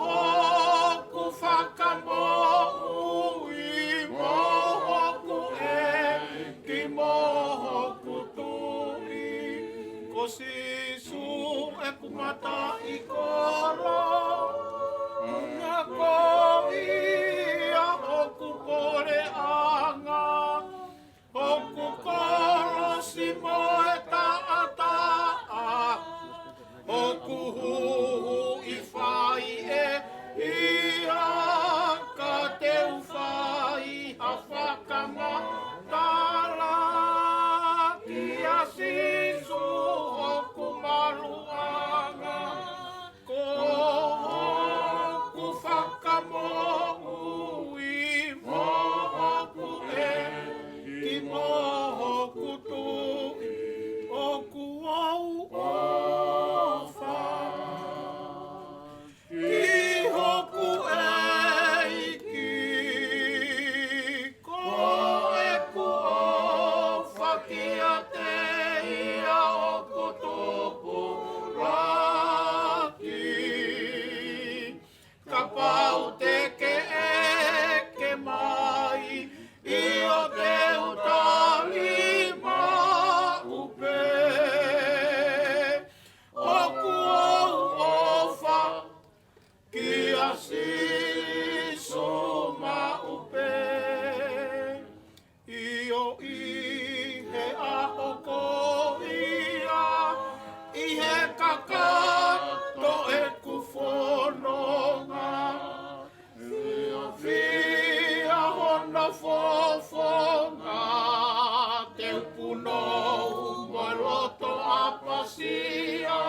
hoku whakamo'u I mohoku e ki mohoku tui ko sisu e kumata I kolo nga ko ia hoku pore anga hoku kolo simo e taata hoku huhu I whai e ia ka te uwhai ha whakamatala ki a sisu hoku maluanga ko hoku whakamo'u I mohoku e ki mohoku tui oku au ofa ki hoku eiki ko eku ofa ki a te ia oku tupu raki ka pau te ke mai I o te utali upe oku au ofa ki a siso upe I he aho ko ia I he kakato e kufononga Fia hona fofonga te upuno mo loto apasia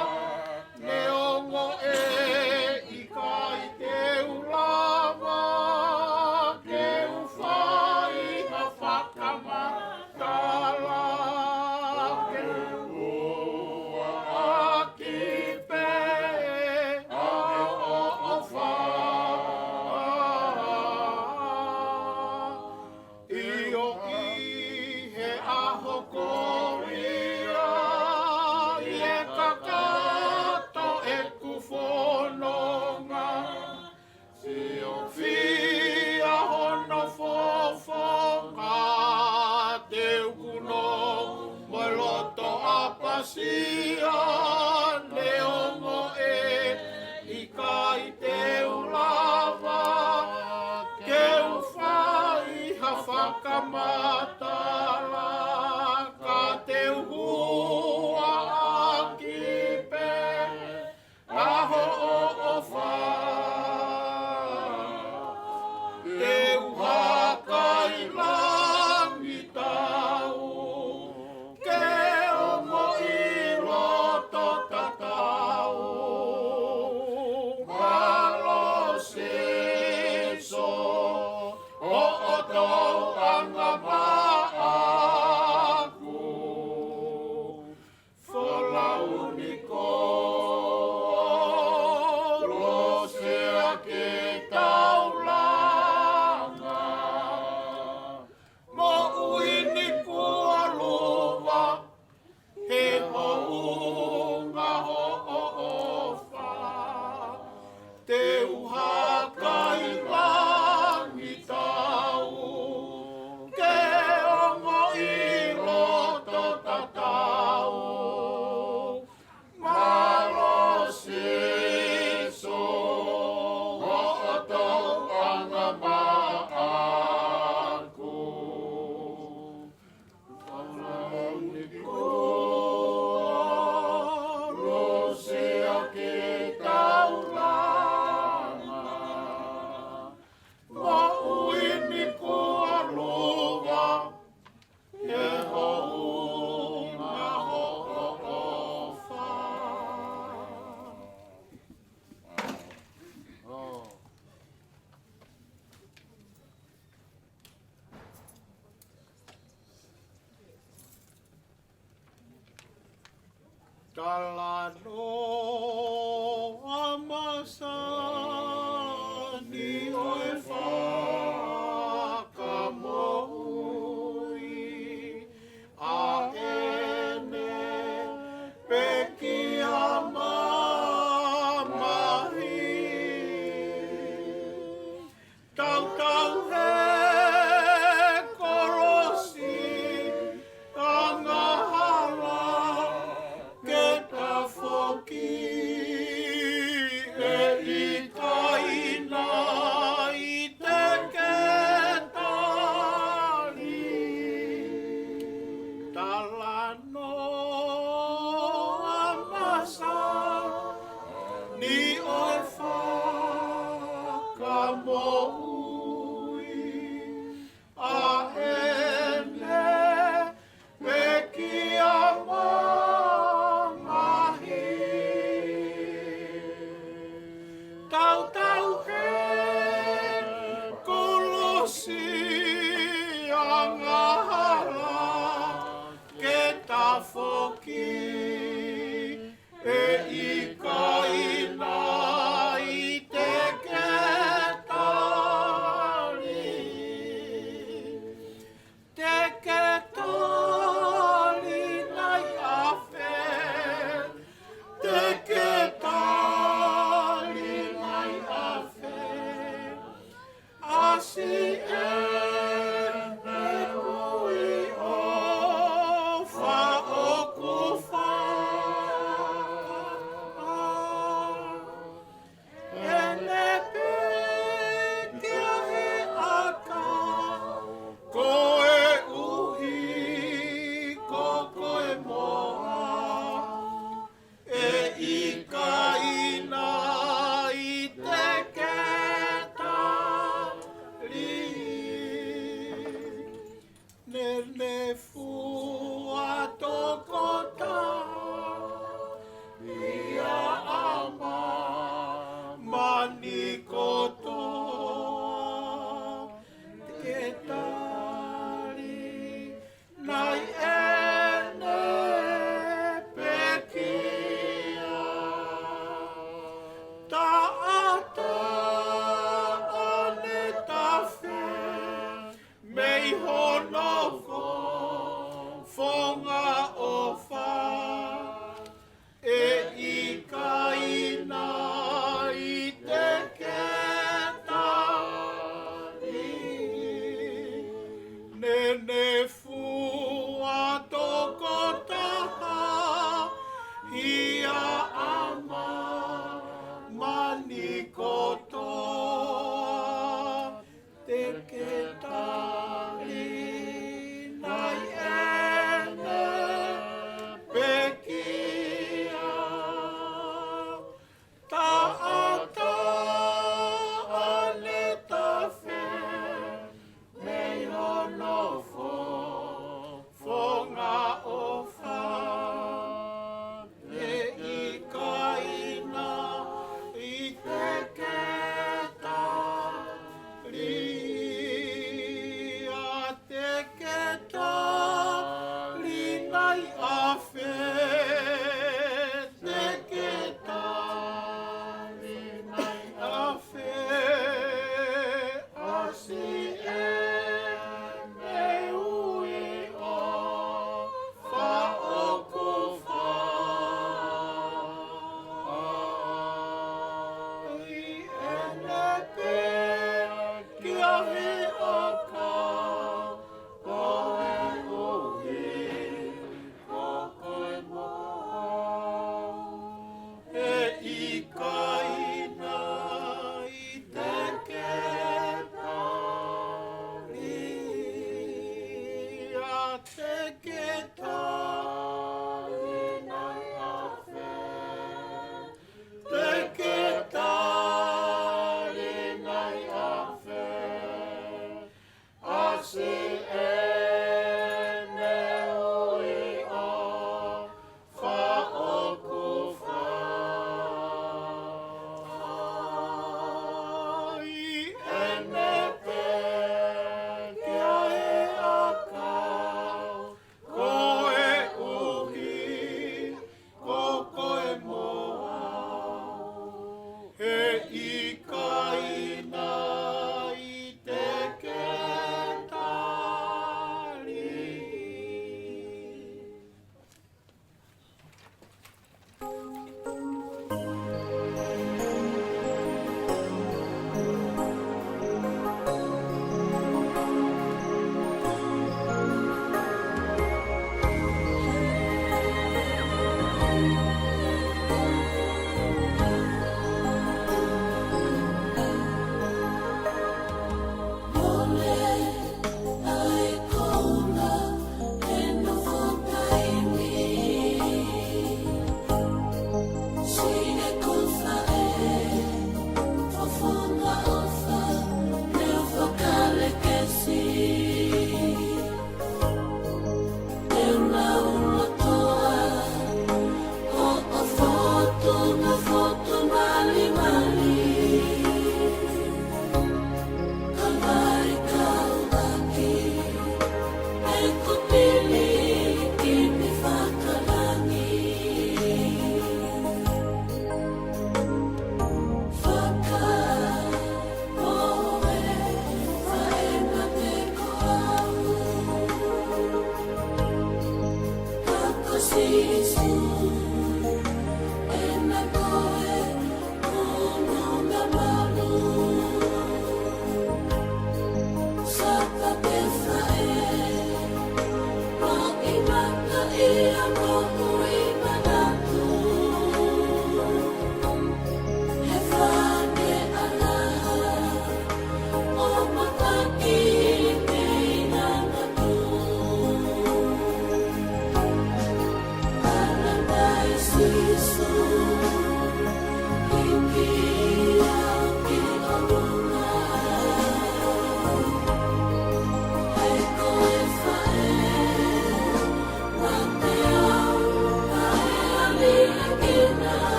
ne ongo e I kai te ulava ke ufai ha whakamatala ke ua aki pe a o wha Io I he aho koria I e kakato e kufononga Fia hono fofonga te ukuno mo loto apasia ne ongo e I kai te ulava ke ufai ha whakamatala ka te uhua aki pe aho o wha te uhaka I langi tau ke ongo I roto tatau malo seso o tau anga aku folauniko lo sea ke taulanga mo uini kualuva he hounga ho ofa te uhaka I langi tau ke ongo I roto tatau malo siso o tau anga aku lo sea ke taulanga Talano amasani oe whakamohui a ene peki amamahi tau he korosi angahala ke ta foki e i kaina i te ketari talano amasa ni oe whakamohui a ene peki amamahi tau he kolosi angahala ke ta foki e i kaina i te ketari aina i te ketari.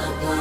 Apa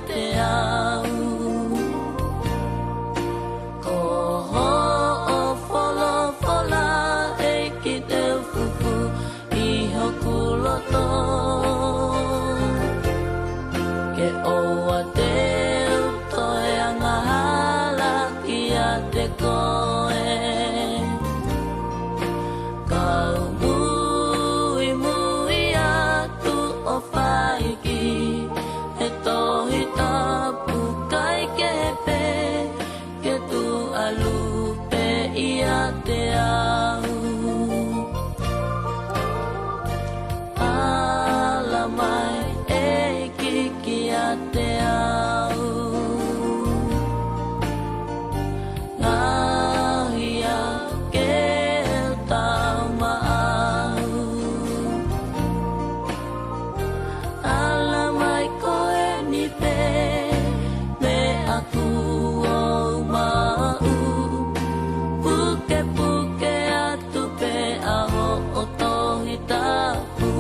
te au. Ko ho'o folo fola e ki te fufu I hoku loto. Ke oa te utoe anga hala ki a te koe. Kau mui mui atu o whaiki he tohi tapu kai ke pe ke tu alu pe ia te au. Ala mai e kiki a te au. Ngahia ke tau maau. Ala mai koe ni pe me aku o mau. Puke puke atu pe aho o tohi tapu.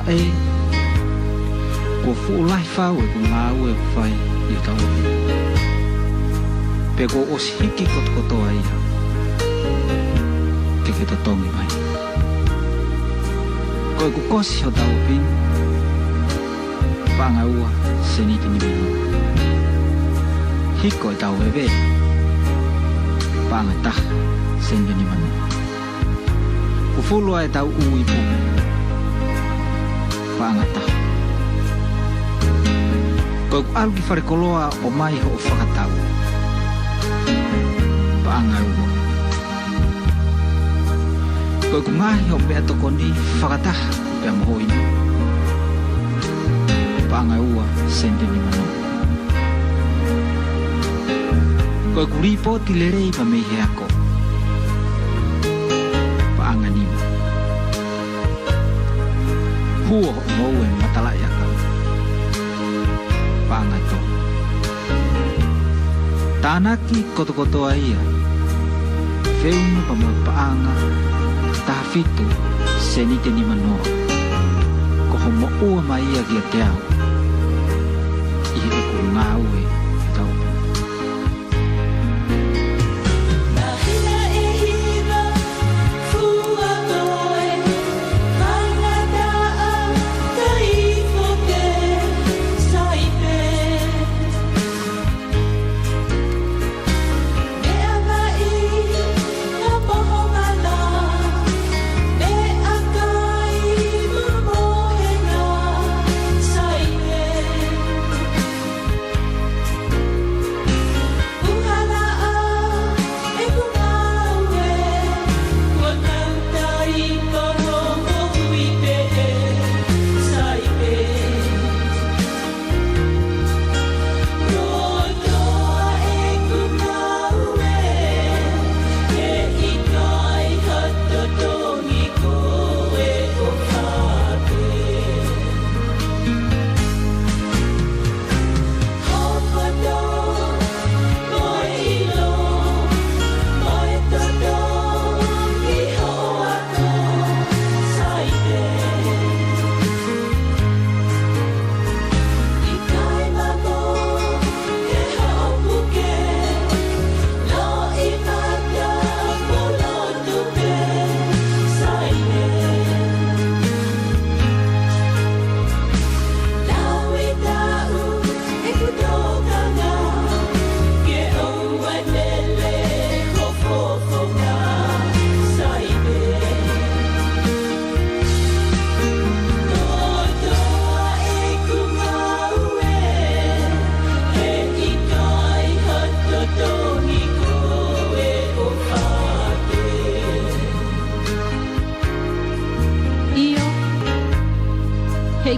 e ko fu lai fau e ko ngā ue whai i tau pe ko o hiki koto ai ke to tongi mai ko ku kosi ho tau pin panga ua seni tini mino hiko e tau ebe panga ta seni tini mano ku fulu ai tau ui pu panga ta ko ku algi fare koloa o mai ho whakatau panga ua ko ku ngahi ho mea toko ni whakataha pea mohoi panga ua sende ni mano ko ku ripo tilerei pa mei he ako panga ni huo mou e matala yaka panga to tanaki koto aia feunu pa mo paanga tafitu senite ni mano ko homo ua mai ia kia te au i e ku ngaue tau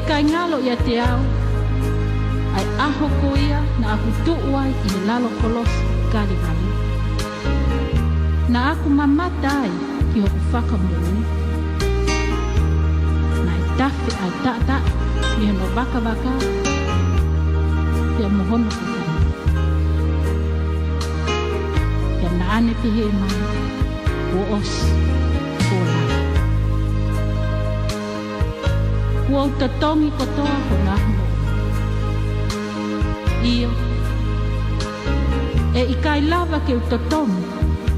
kai ngalo ia te au ai aho ko ia na aku tuuai i le lalo kolosi Kalivali na aku mamatai ki hoku whakamui na i tafe ai ta i hano baka ia mohono kukani ia na ane pihe mai o osi o lai ua utatongi kotoa ko ngahmo iyo e ikai lava ke utatongi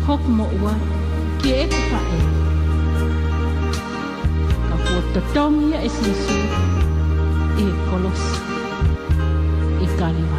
hoku mo ua ki e kupa e ka ku utatongi ia e sisu e kolosi i Kalivali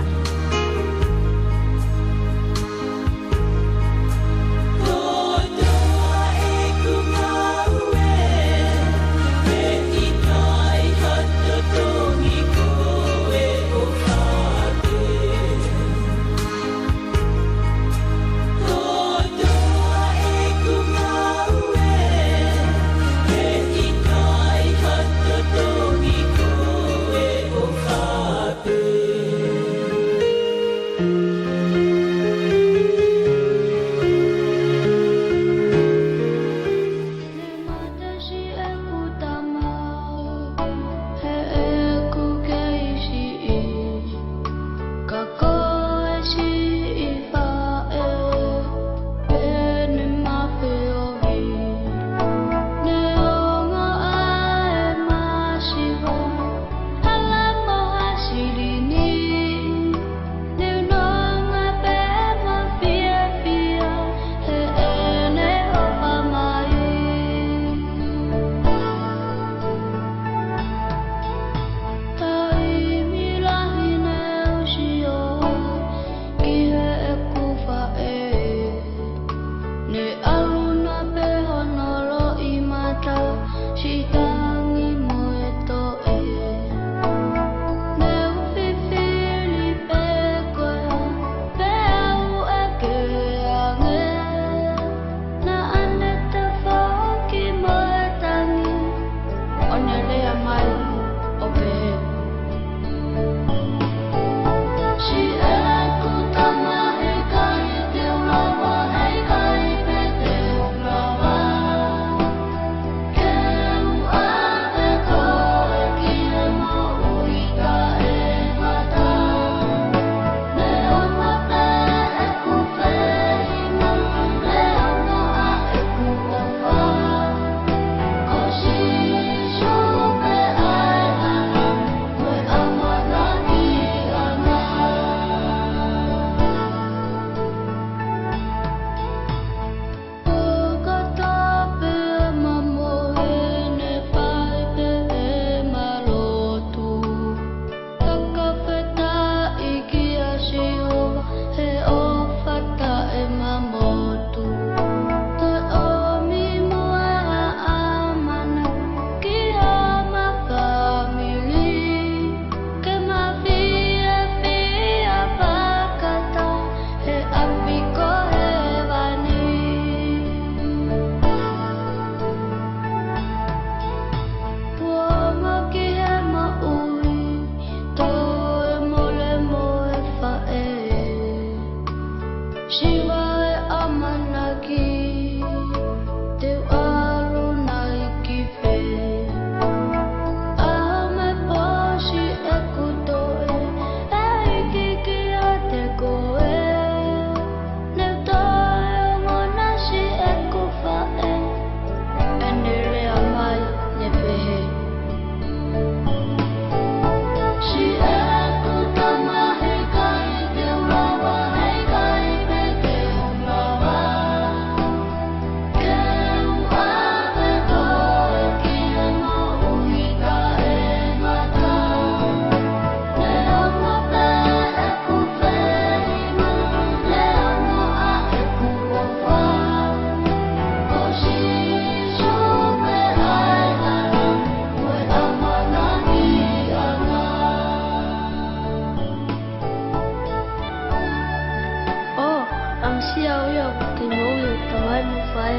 vai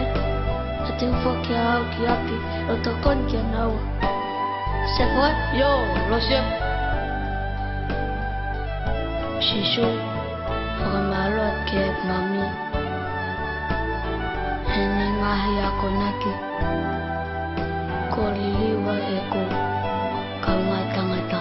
a te foki au ki api o to kon ki nau se foi yo lo se shishu famalo ke mami hene ngahi ako naki ko liliwa eko kaungatangata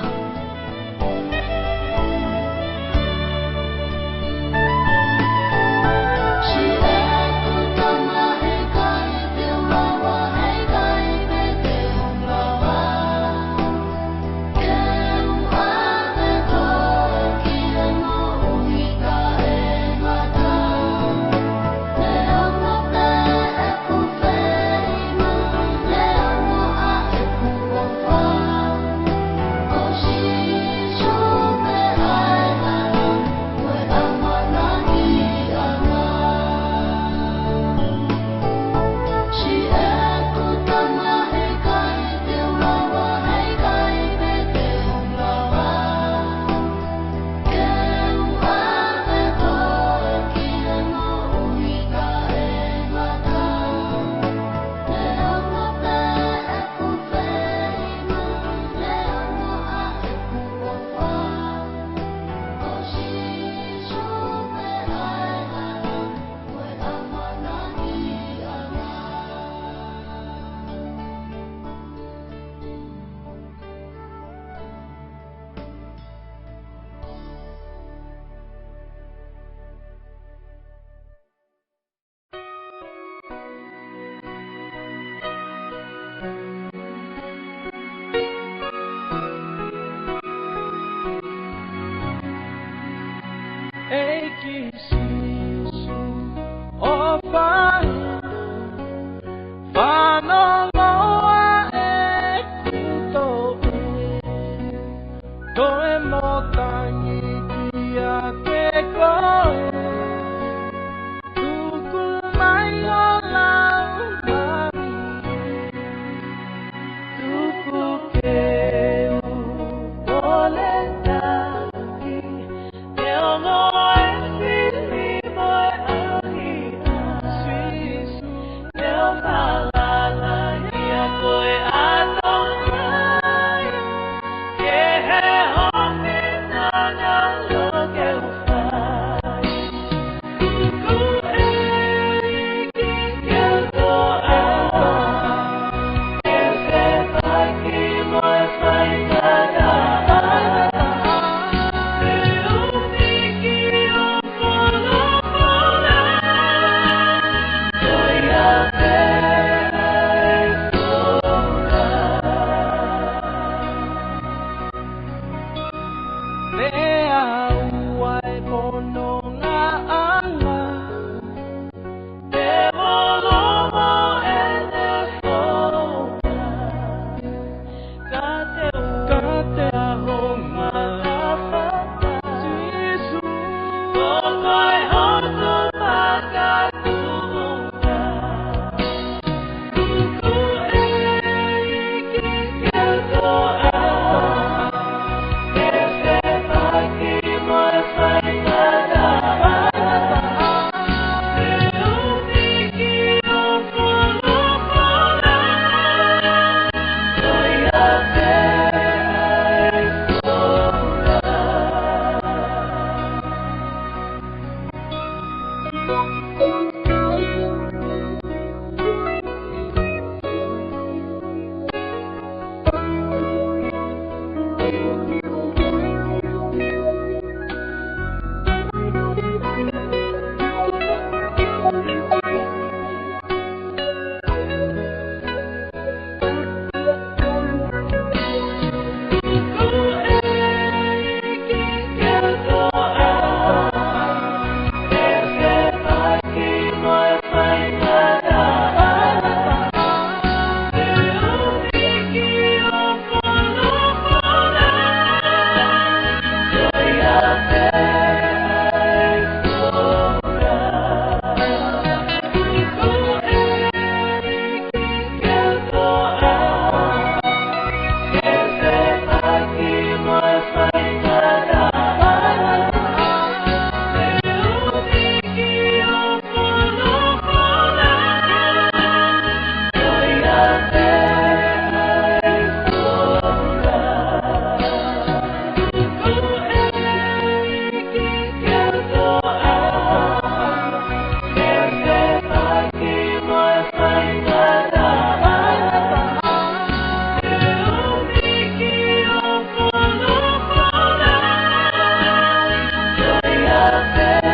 Amen.